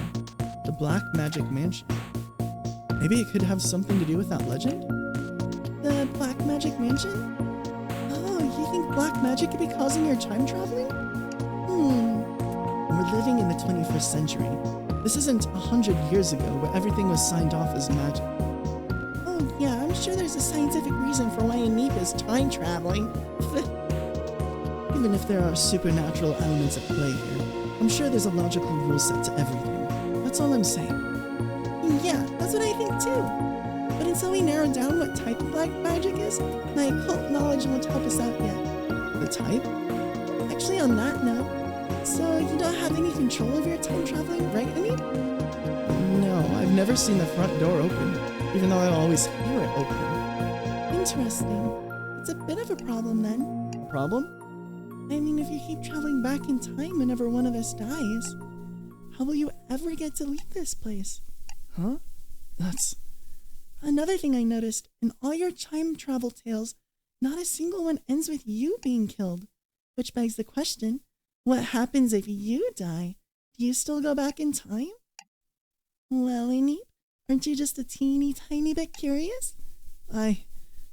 The Black Magic Mansion. Maybe it could have something to do with that legend? The Black Magic Mansion? Oh, you think black magic could be causing your time traveling? We're living in the 21st century. This isn't 100 years ago where everything was signed off as magic. Oh yeah, I'm sure there's a scientific reason for why ineap is time traveling. Even if there are supernatural elements at play here, I'm sure there's a logical rule set to everything. That's all I'm saying. Yeah, that's what I think too. But until we narrow down what type of black magic is, my occult knowledge won't help us out yet. The type? Actually, on that note, so you don't have any control of your time traveling, right, Ineap? No, I've never seen the front door open, even though I always hear it open. Interesting. It's a bit of a problem then. A problem? I mean, if you keep traveling back in time whenever one of us dies, how will you ever get to leave this place? Huh? That's... Another thing I noticed, in all your time travel tales, not a single one ends with you being killed. Which begs the question, what happens if you die? Do you still go back in time? Well, Ineap, aren't you just a teeny tiny bit curious?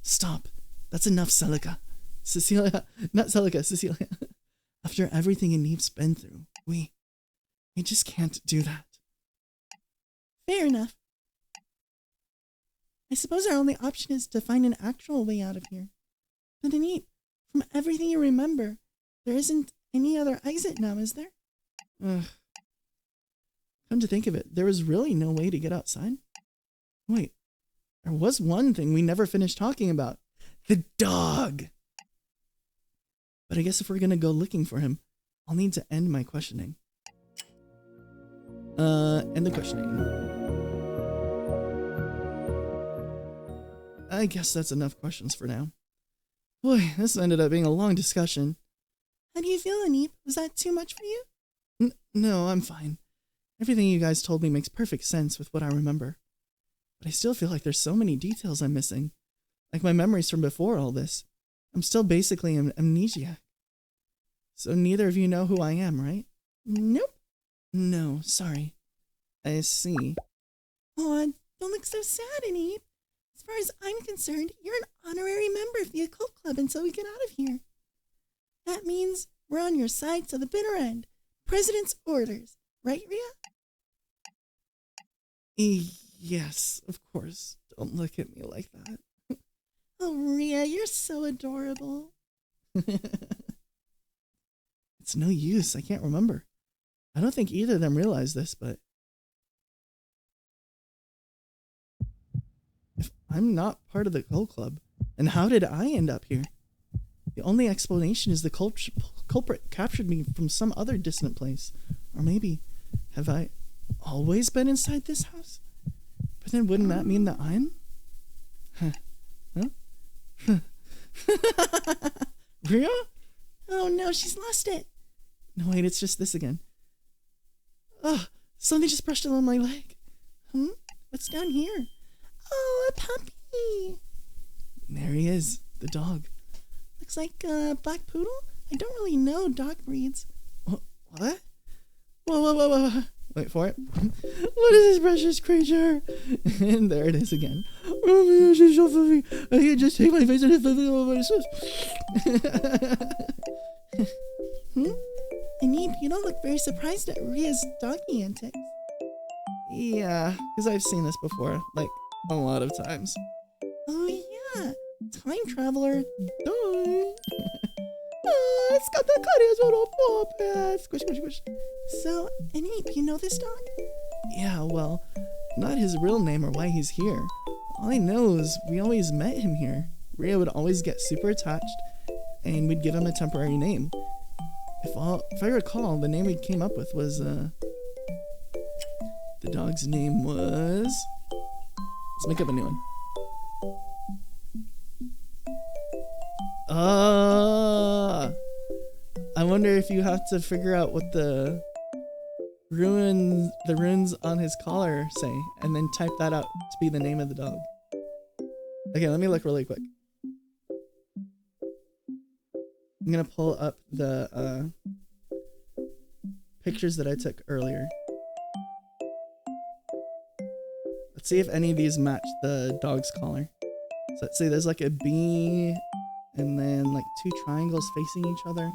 Stop. That's enough, Celica. Cecilia, not Celica, Cecilia. After everything Ineap's been through, we just can't do that. Fair enough. I suppose our only option is to find an actual way out of here. But Ineap, from everything you remember, there isn't any other exit now, is there? Come to think of it, there was really no way to get outside. Wait, there was one thing we never finished talking about. The dog! But I guess if we're gonna go looking for him, I'll need to end my questioning. End the questioning. I guess that's enough questions for now. Boy, this ended up being a long discussion. How do you feel, Ineap? Was that too much for you? No, I'm fine. Everything you guys told me makes perfect sense with what I remember. But I still feel like there's so many details I'm missing. Like my memories from before all this. I'm still basically an amnesiac. So neither of you know who I am, right? Nope. No, sorry. I see. Oh, don't look so sad, Ineap. As far as I'm concerned, you're an honorary member of the occult club until we get out of here. That means we're on your side to the bitter end. President's orders. Right, Rhea? Yes, of course. Don't look at me like that. Oh, Rhea, you're so adorable. It's no use. I can't remember. I don't think either of them realize this, but I'm not part of the cult club. And how did I end up here? The only explanation is the culprit captured me from some other distant place. Or maybe, have I always been inside this house? But then wouldn't that mean that I'm... Huh? Ria? Oh no, she's lost it. No, wait, it's just this again. Oh, something just brushed along my leg. What's down here? Oh, a puppy. There he is, the dog. Looks like a black poodle? I don't really know dog breeds. What? Whoa. Wait for it. What is this precious creature? And there it is again. Oh my gosh, she's so fluffy. I can just take my face and it's fluffy all over my Ineap, you don't look very surprised at Ria's doggy antics. Yeah, because I've seen this before, like a lot of times. Oh yeah, time traveler. Die. Oh, it's got the cuttiest little paw pad. Squish, squish, squish. So, Ineap, you know this dog? Yeah, well, not his real name or why he's here. All I know is we always met him here. Ria would always get super attached, and we'd give him a temporary name. If I recall, the name we came up with was, the dog's name was... Let's make up a new one. I wonder if you have to figure out what the runes on his collar say, and then type that out to be the name of the dog. Okay, let me look really quick. I'm gonna pull up the pictures that I took earlier. Let's see if any of these match the dog's collar. So let's see, there's like a bee, and then like two triangles facing each other.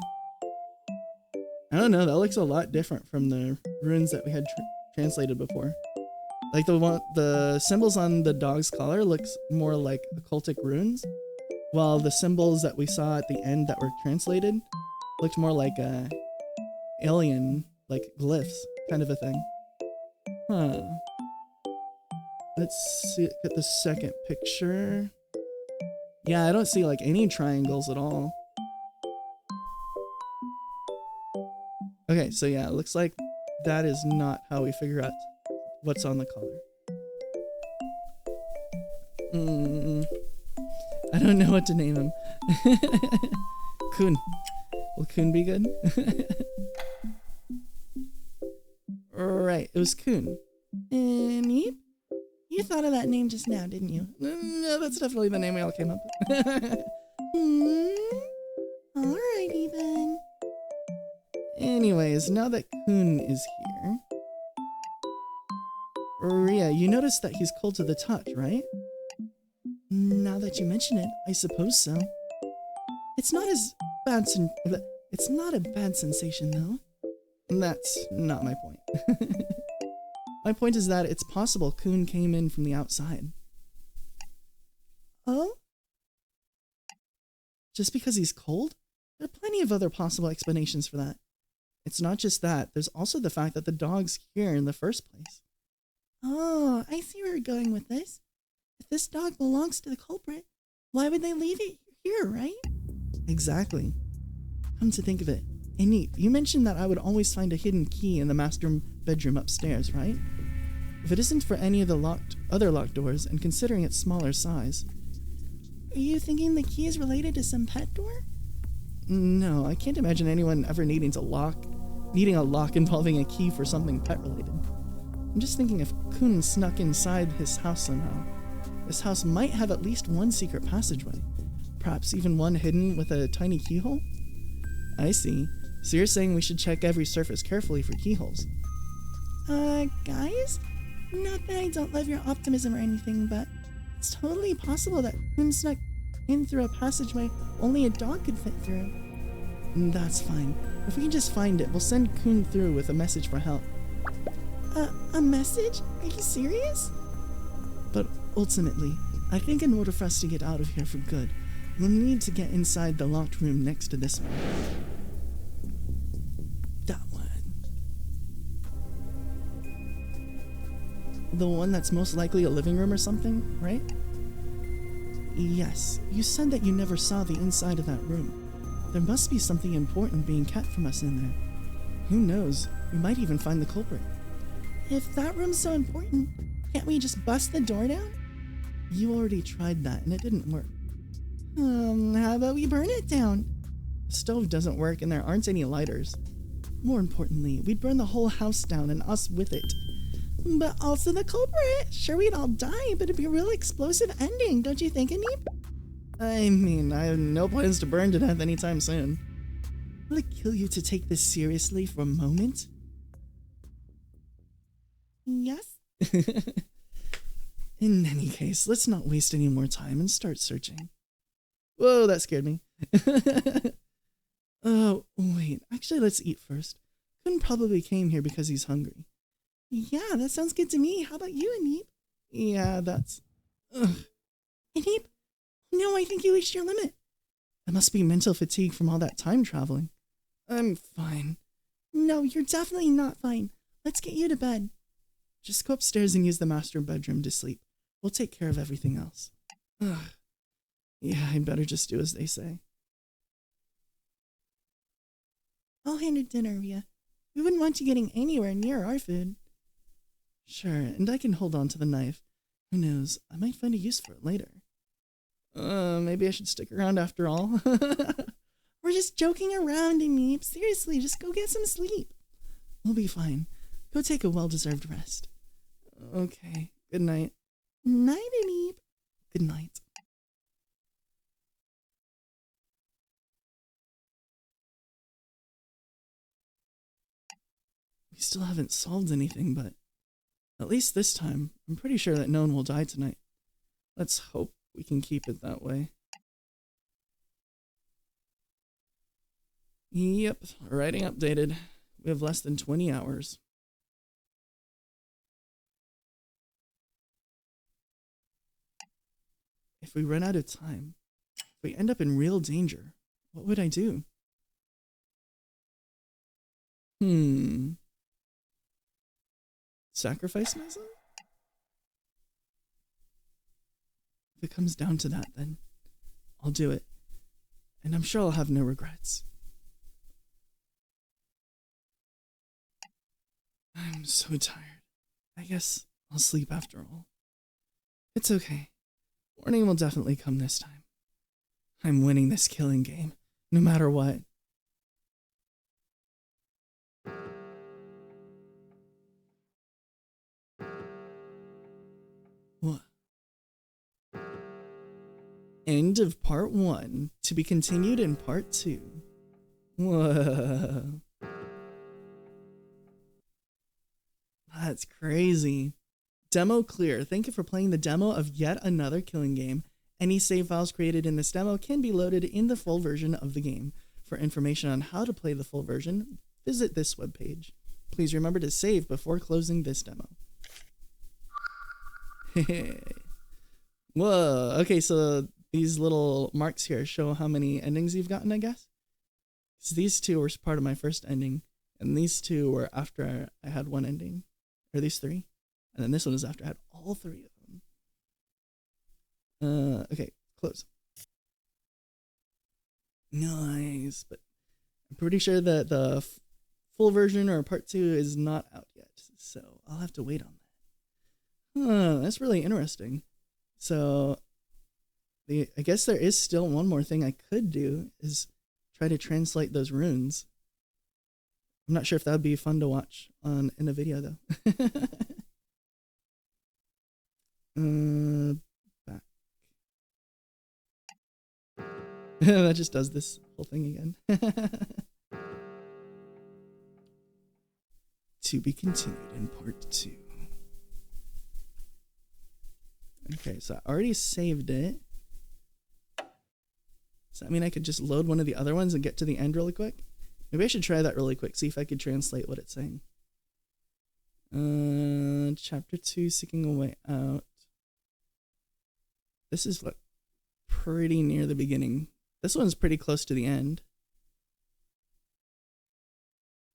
I don't know, that looks a lot different from the runes that we had translated before. Like the symbols on the dog's collar looks more like occultic runes, while the symbols that we saw at the end that were translated looked more like alien, like glyphs kind of a thing. Huh. Let's see at the second picture. Yeah, I don't see like any triangles at all. Okay, so yeah, it looks like that is not how we figure out what's on the collar. I don't know what to name him. Kun. Will Kun be good? Right, it was Kun. Ineap? You thought of that name just now, didn't you? No, that's definitely the name we all came up with. Alrighty then. Anyways, now that Kun is here... Ria, you noticed that he's cold to the touch, right? Now that you mention it, I suppose so. It's not a bad sensation, though. That's not my point. My point is that it's possible Kun came in from the outside. Oh? Just because he's cold? There are plenty of other possible explanations for that. It's not just that, there's also the fact that the dog's here in the first place. Oh, I see where you're going with this. If this dog belongs to the culprit, why would they leave it here, right? Exactly. Come to think of it, Ineap, you mentioned that I would always find a hidden key in the master bedroom upstairs, right? If it isn't for any of the other locked doors, and considering its smaller size... Are you thinking the key is related to some pet door? No, I can't imagine anyone ever needing a lock involving a key for something pet-related. I'm just thinking if Kun snuck inside his house somehow, this house might have at least one secret passageway. Perhaps even one hidden with a tiny keyhole? I see. So you're saying we should check every surface carefully for keyholes. Guys? Not that I don't love your optimism or anything, but it's totally possible that Kun snuck in through a passageway only a dog could fit through. That's fine. If we can just find it, we'll send Kun through with a message for help. A message? Are you serious? But ultimately, I think in order for us to get out of here for good, we'll need to get inside the locked room next to this one. That one. The one that's most likely a living room or something, right? Yes, you said that you never saw the inside of that room. There must be something important being kept from us in there. Who knows? We might even find the culprit. If that room's so important, can't we just bust the door down? You already tried that and it didn't work. How about we burn it down? The stove doesn't work and there aren't any lighters. More importantly, we'd burn the whole house down and us with it. But also the culprit. Sure, we'd all die, but it'd be a real explosive ending, don't you think, Ineap? I mean, I have no plans to burn to death anytime soon. Will it kill you to take this seriously for a moment? Yes? In any case, let's not waste any more time and start searching. Whoa, that scared me. Oh, wait. Actually, let's eat first. Kun probably came here because he's hungry. Yeah, that sounds good to me. How about you, Ineap? Yeah, that's... Ugh. Ineap? No, I think you reached your limit. It must be mental fatigue from all that time traveling. I'm fine. No, you're definitely not fine. Let's get you to bed. Just go upstairs and use the master bedroom to sleep. We'll take care of everything else. Ugh. Yeah, I'd better just do as they say. I'll hand her dinner, Rhea. We wouldn't want you getting anywhere near our food. Sure, and I can hold on to the knife. Who knows, I might find a use for it later. Maybe I should stick around after all. We're just joking around, Ineap. Seriously, just go get some sleep. We'll be fine. Go take a well-deserved rest. Okay, good night. Night, Ineap. Good night. We still haven't solved anything, but at least this time, I'm pretty sure that no one will die tonight. Let's hope we can keep it that way. Yep, writing updated. We have less than 20 hours. If we run out of time, if we end up in real danger, what would I do? Sacrifice myself? If it comes down to that, then I'll do it. And I'm sure I'll have no regrets. I'm so tired. I guess I'll sleep after all. It's okay. Morning will definitely come this time. I'm winning this killing game, no matter what. What? End of part 1, to be continued in part 2. Whoa. That's crazy. Demo clear. Thank you for playing the demo of yet another killing game. Any save files created in this demo can be loaded in the full version of the game. For information on how to play the full version, visit this webpage. Please remember to save before closing this demo. Whoa. Okay, so these little marks here show how many endings you've gotten, I guess. So these two were part of my first ending, and these two were after I had one ending. Or these three. And then this one is after I had all three of them. Okay, close. Nice, but I'm pretty sure that the full version or part 2 is not out yet, so I'll have to wait on that. That's really interesting. So, I guess there is still one more thing I could do, is try to translate those runes. I'm not sure if that would be fun to watch in a video, though. Back. That just does this whole thing again. To be continued in part 2. Okay, so I already saved it. Does that mean I could just load one of the other ones and get to the end really quick? Maybe I should try that really quick, see if I could translate what it's saying. Chapter 2, Seeking a Way Out. This is like pretty near the beginning. This one's pretty close to the end.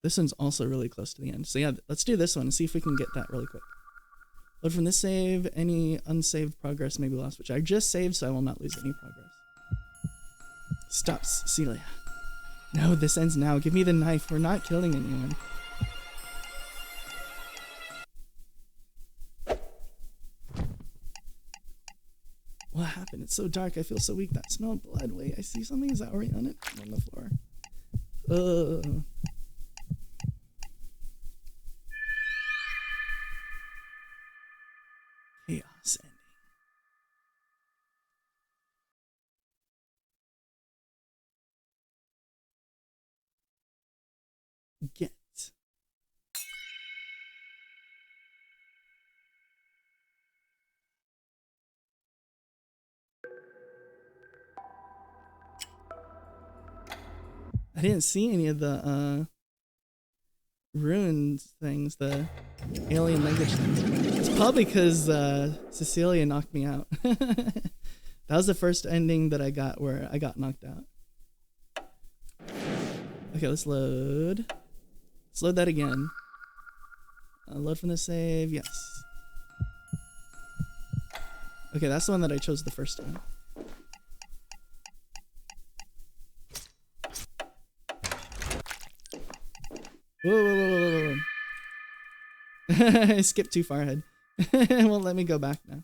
This one's also really close to the end. So yeah, let's do this one and see if we can get that really quick. Load from this save. Any unsaved progress may be lost, which I just saved, so I will not lose any progress. Stop, Celia. No, this ends now. Give me the knife. We're not killing anyone. What happened? It's so dark. I feel so weak. That smell of blood. Wait, I see something. Is that already on it? On the floor. Chaos ending. Get. I didn't see any of the ruins things, the alien language things. It's probably because Cecilia knocked me out. That was the first ending that I got where I got knocked out. Okay, let's load. Let's load that again. Load from the save, yes. Okay, that's the one that I chose the first time. Whoa. I skipped too far ahead. It won't let me go back now.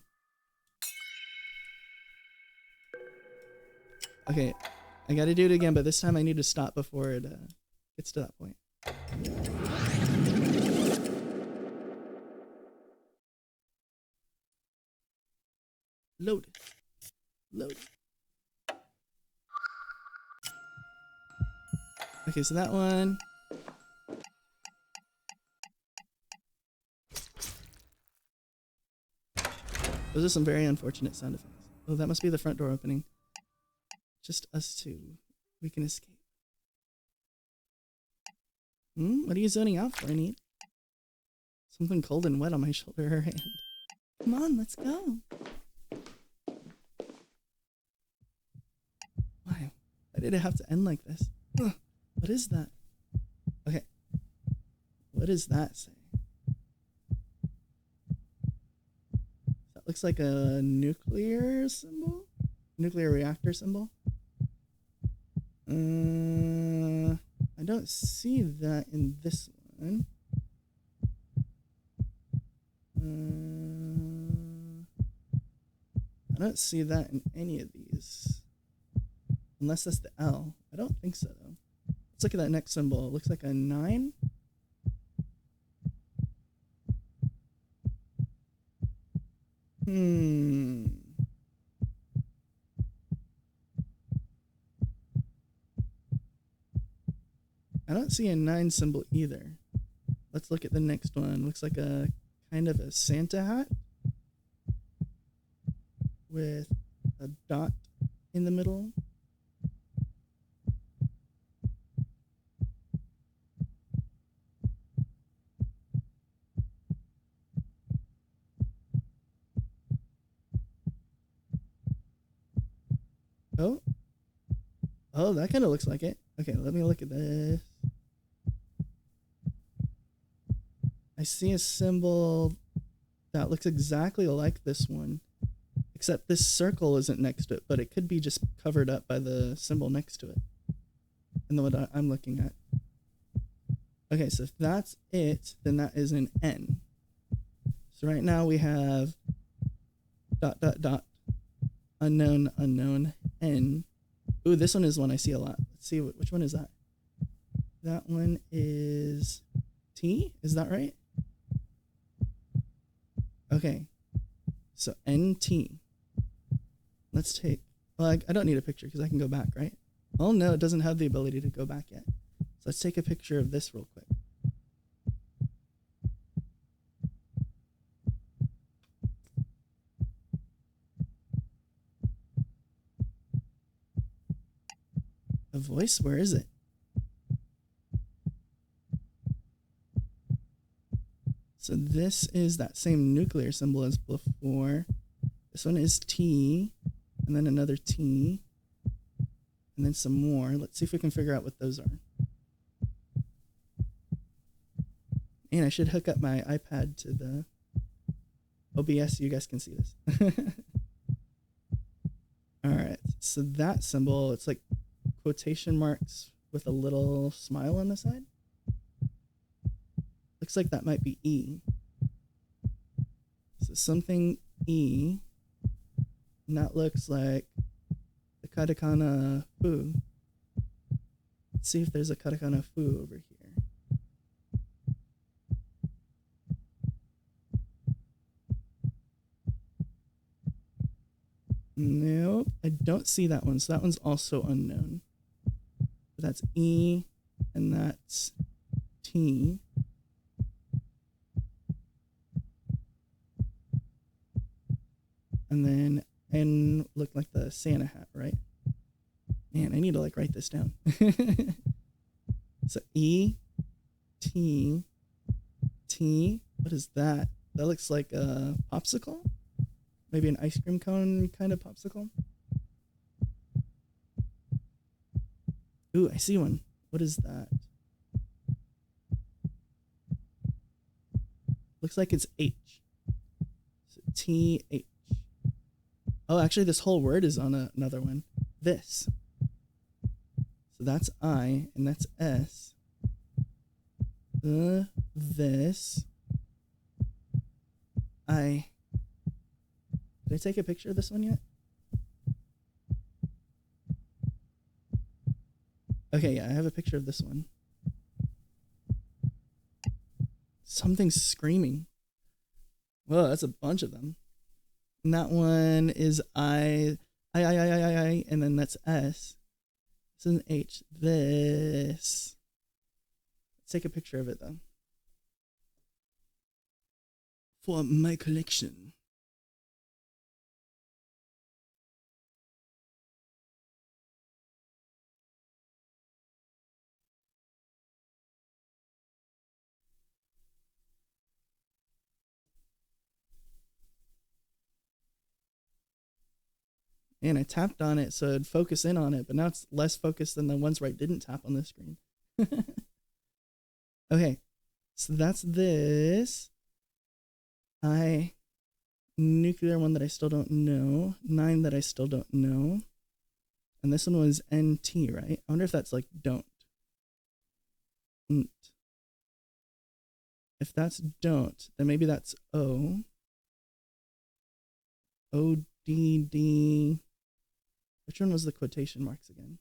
Okay, I gotta do it again, but this time I need to stop before it gets to that point. Load. Okay, so that one. Those are some very unfortunate sound effects. Oh, that must be the front door opening. Just us two. We can escape. What are you zoning out for, Ineap? Something cold and wet on my shoulder or hand. Come on, let's go. Why? Why did it have to end like this? Ugh, what is that? Okay. What does that say? That looks like a nuclear symbol? Nuclear reactor symbol? I don't see that in this one. I don't see that in any of these. Unless that's the L. I don't think so, though. Let's look at that next symbol. It looks like a 9. I don't see a 9 symbol either. Let's look at the next one. Looks like a kind of a Santa hat with a dot in the middle. Oh, that kind of looks like it. Okay, let me look at this. I see a symbol that looks exactly like this one, except this circle isn't next to it, but it could be just covered up by the symbol next to it. And the one I'm looking at. Okay, so if that's it, then that is an N. So right now we have ... unknown, N. Ooh, this one is one I see a lot. Let's see, which one is that? That one is T? Is that right? Okay. So NT. Let's take... Well, I don't need a picture because I can go back, right? Oh, no, it doesn't have the ability to go back yet. So let's take a picture of this real quick. A voice? Where is it? So this is that same nuclear symbol as before. This one is T, and then another T, and then some more. Let's see if we can figure out what those are. And I should hook up my iPad to the OBS, you guys can see this. All right, so that symbol, it's like quotation marks with a little smile on the side. Looks like that might be E. So something E, and that looks like the katakana fu. Let's see if there's a katakana fu over here. Nope, I don't see that one. So that one's also unknown. But that's E, and that's T. And then N looked like the Santa hat, right? Man, I need to like write this down. So E, T, T. What is that? That looks like a popsicle? Maybe an ice cream cone kind of popsicle? Ooh, I see one. What is that? Looks like it's H. So T-H. Oh, actually, this whole word is on another one. This. So that's I, and that's S. This. I. Did I take a picture of this one yet? Okay, yeah, I have a picture of this one. Something's screaming. Whoa, that's a bunch of them. And that one is I, and then that's S. This is an H. This. Let's take a picture of it, though. For my collection. And I tapped on it so it'd focus in on it, but now it's less focused than the ones where I didn't tap on the screen. Okay, so that's this. Nuclear one that I still don't know. 9 that I still don't know. And this one was NT, right? I wonder if that's like don't. Nt. If that's don't, then maybe that's O. ODD. Which one was the quotation marks again?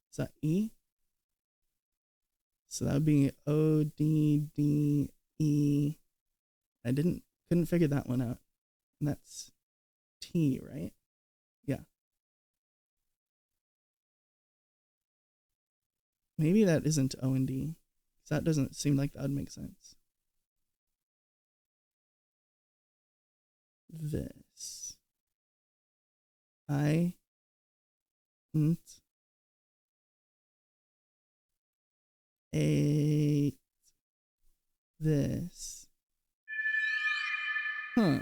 Is that E? So that would be ODDE. I couldn't figure that one out. And that's T, right? Yeah. Maybe that isn't O and D. Because that doesn't seem like that would make sense. This. I. Nt. Ate. This. Huh.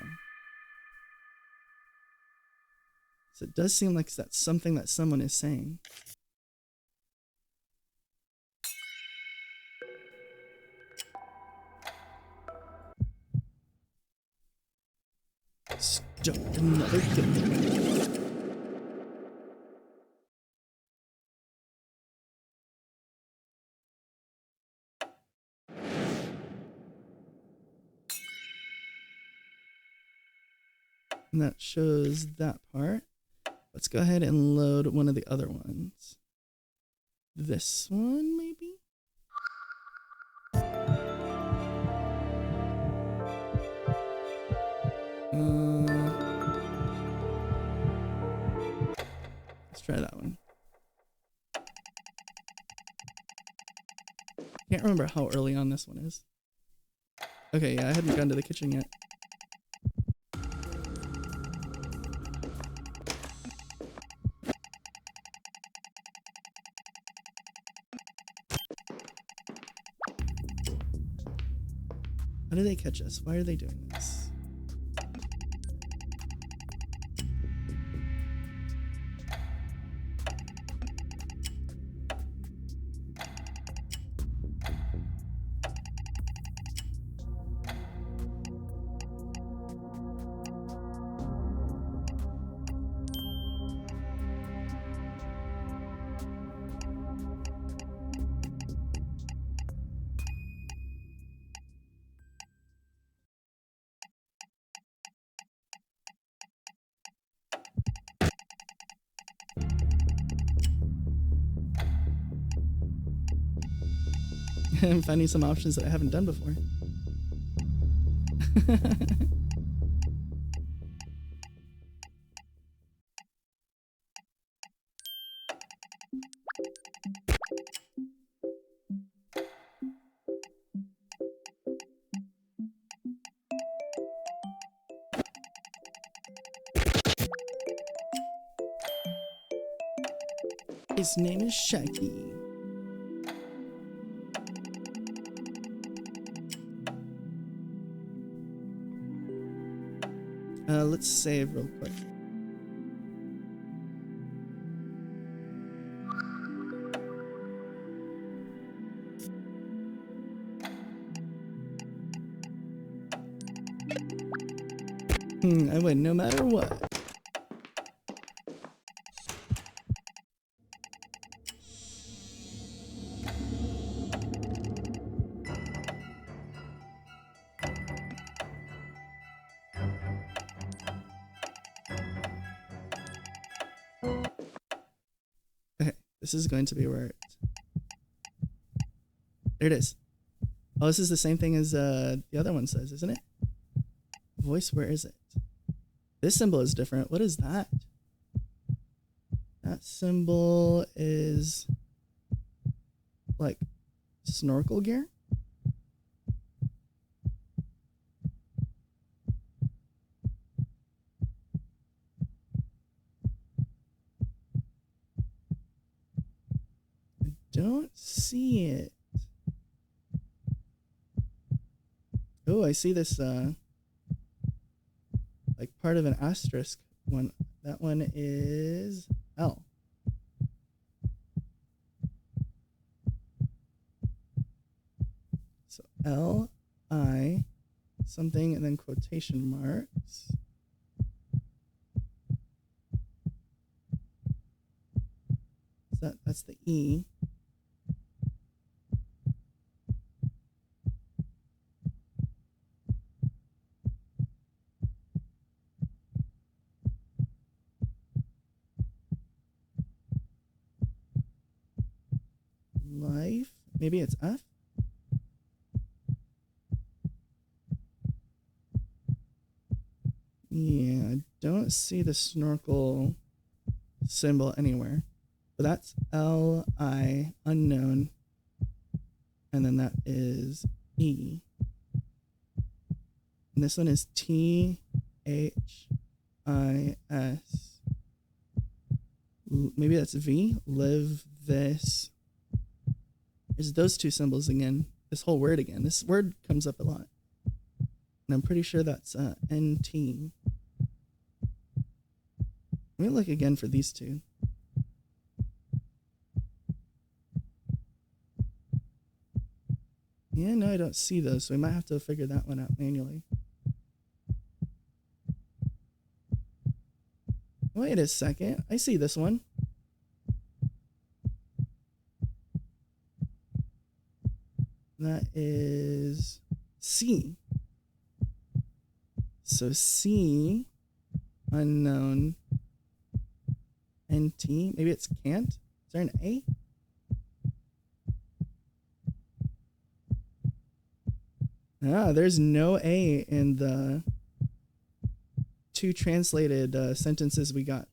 So it does seem like that's something that someone is saying. Start another game. And that shows that part. Let's go ahead and load one of the other ones. This one, maybe? Let's try that one. Can't remember how early on this one is. Okay, yeah, I hadn't gone to the kitchen yet. How do they catch us? Why are they doing this? I'm finding some options that I haven't done before. His name is Shaggy. Let's save real quick. I win no matter what. Okay, this is going to be where it... There it is. Oh, this is the same thing as the other one says, isn't it? Voice, where is it? This symbol is different. What is that? That symbol is like snorkel gear. I don't see it. Oh, I see this like part of an asterisk one. That one is L. So L, I, something, and then quotation marks. So that's the E. Life, maybe it's F. Yeah, I don't see the snorkel symbol anywhere. But that's L-I, unknown. And then that is E. And this one is T-H-I-S. Maybe that's V. Live this. There's those two symbols again. This whole word again. This word comes up a lot. And I'm pretty sure that's NT. Let me look again for these two. Yeah, no, I don't see those, so we might have to figure that one out manually. Wait a second. I see this one. That is C. So C, unknown, NT. Maybe it's can't. Is there an A? Ah, there's no A in the two translated sentences we got.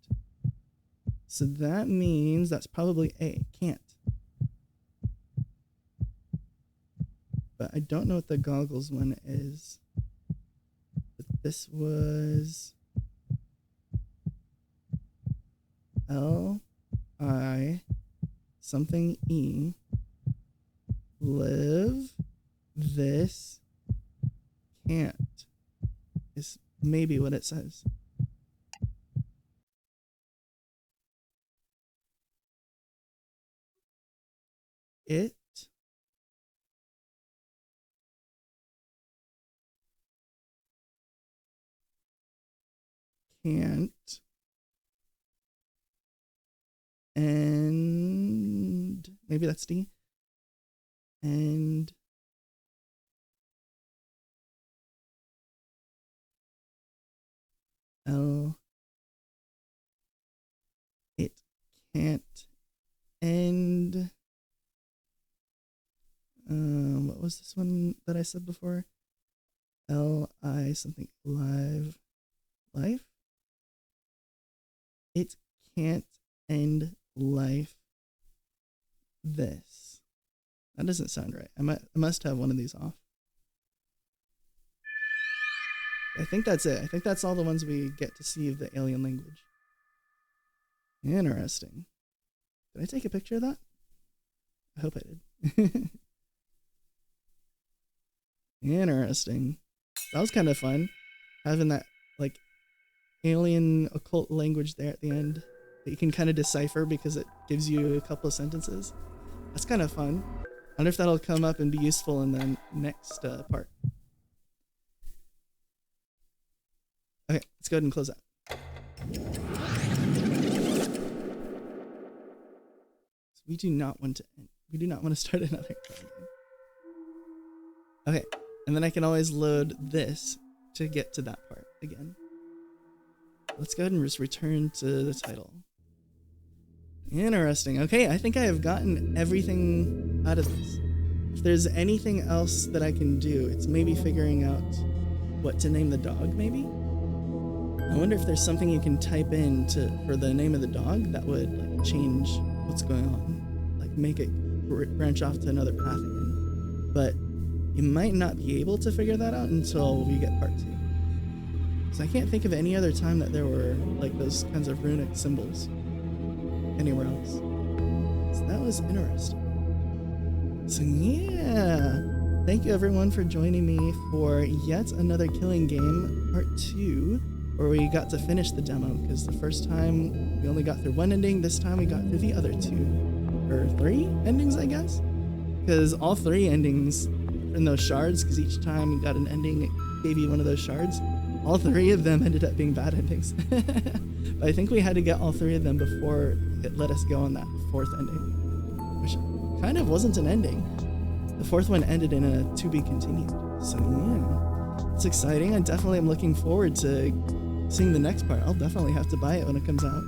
So that means that's probably A, can't. But I don't know what the goggles one is. But this was L-I something E. Live this can't is maybe what it says. It can't and maybe that's D and L. It can't end. What was this one that I said before? Li something life. It can't end life. This. That doesn't sound right. I must have one of these off. I think that's it. I think that's all the ones we get to see of the alien language. Interesting. Did I take a picture of that? I hope I did. Interesting. That was kind of fun. Having that, like, alien occult language there at the end that you can kind of decipher because it gives you a couple of sentences. That's kind of fun. I wonder if that'll come up and be useful in the next part. Okay, let's go ahead and close that. So we do not want to end. We do not want to start another game. Okay, and then I can always load this to get to that part again. Let's go ahead and just return to the title. Interesting. Okay, I think I have gotten everything out of this. If there's anything else that I can do, it's maybe figuring out what to name the dog, maybe? I wonder if there's something you can type in for the name of the dog that would like change what's going on, like make it branch off to another path again. But you might not be able to figure that out until we get part 2. Because I can't think of any other time that there were like those kinds of runic symbols anywhere else. So that was interesting. So yeah, thank you everyone for joining me for yet another Killing Game Part 2, where we got to finish the demo, because the first time we only got through one ending, this time we got through the other 2. Or 3 endings, I guess? Because all 3 endings in those shards, because each time you got an ending, it gave you one of those shards. All 3 of them ended up being bad endings. But I think we had to get all 3 of them before it let us go on that 4th ending, which kind of wasn't an ending. The 4th one ended in a to be continued. So yeah, it's exciting. I definitely am looking forward to seeing the next part. I'll definitely have to buy it when it comes out.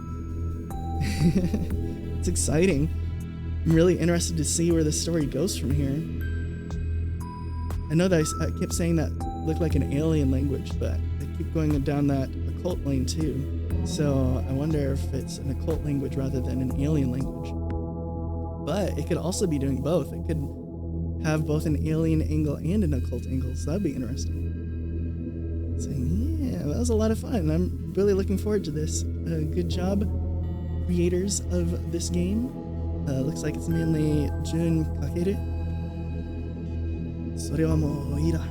It's exciting. I'm really interested to see where the story goes from here. I know that I kept saying that looked like an alien language, but I keep going down that occult lane too. So I wonder if it's an occult language rather than an alien language. But it could also be doing both. It could have both an alien angle and an occult angle, so that'd be interesting. So yeah, that was a lot of fun. I'm really looking forward to this. Good job, creators of this game. Looks like it's mainly Jun Kakeru. Sorewa mo ira.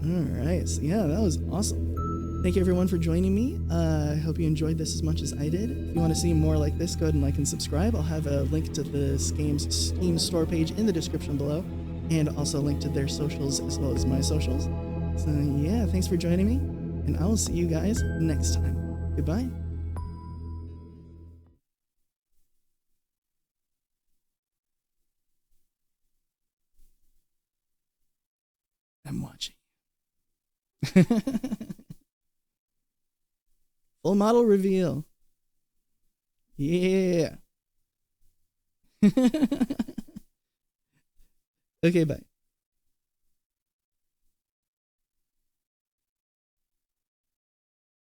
Alright, so yeah, that was awesome. Thank you everyone for joining me. I hope you enjoyed this as much as I did. If you want to see more like this, go ahead and like and subscribe. I'll have a link to this game's Steam store page in the description below, and also a link to their socials as well as my socials. So yeah, thanks for joining me, and I will see you guys next time. Goodbye. I'm watching. Full model reveal. Yeah. Okay, bye.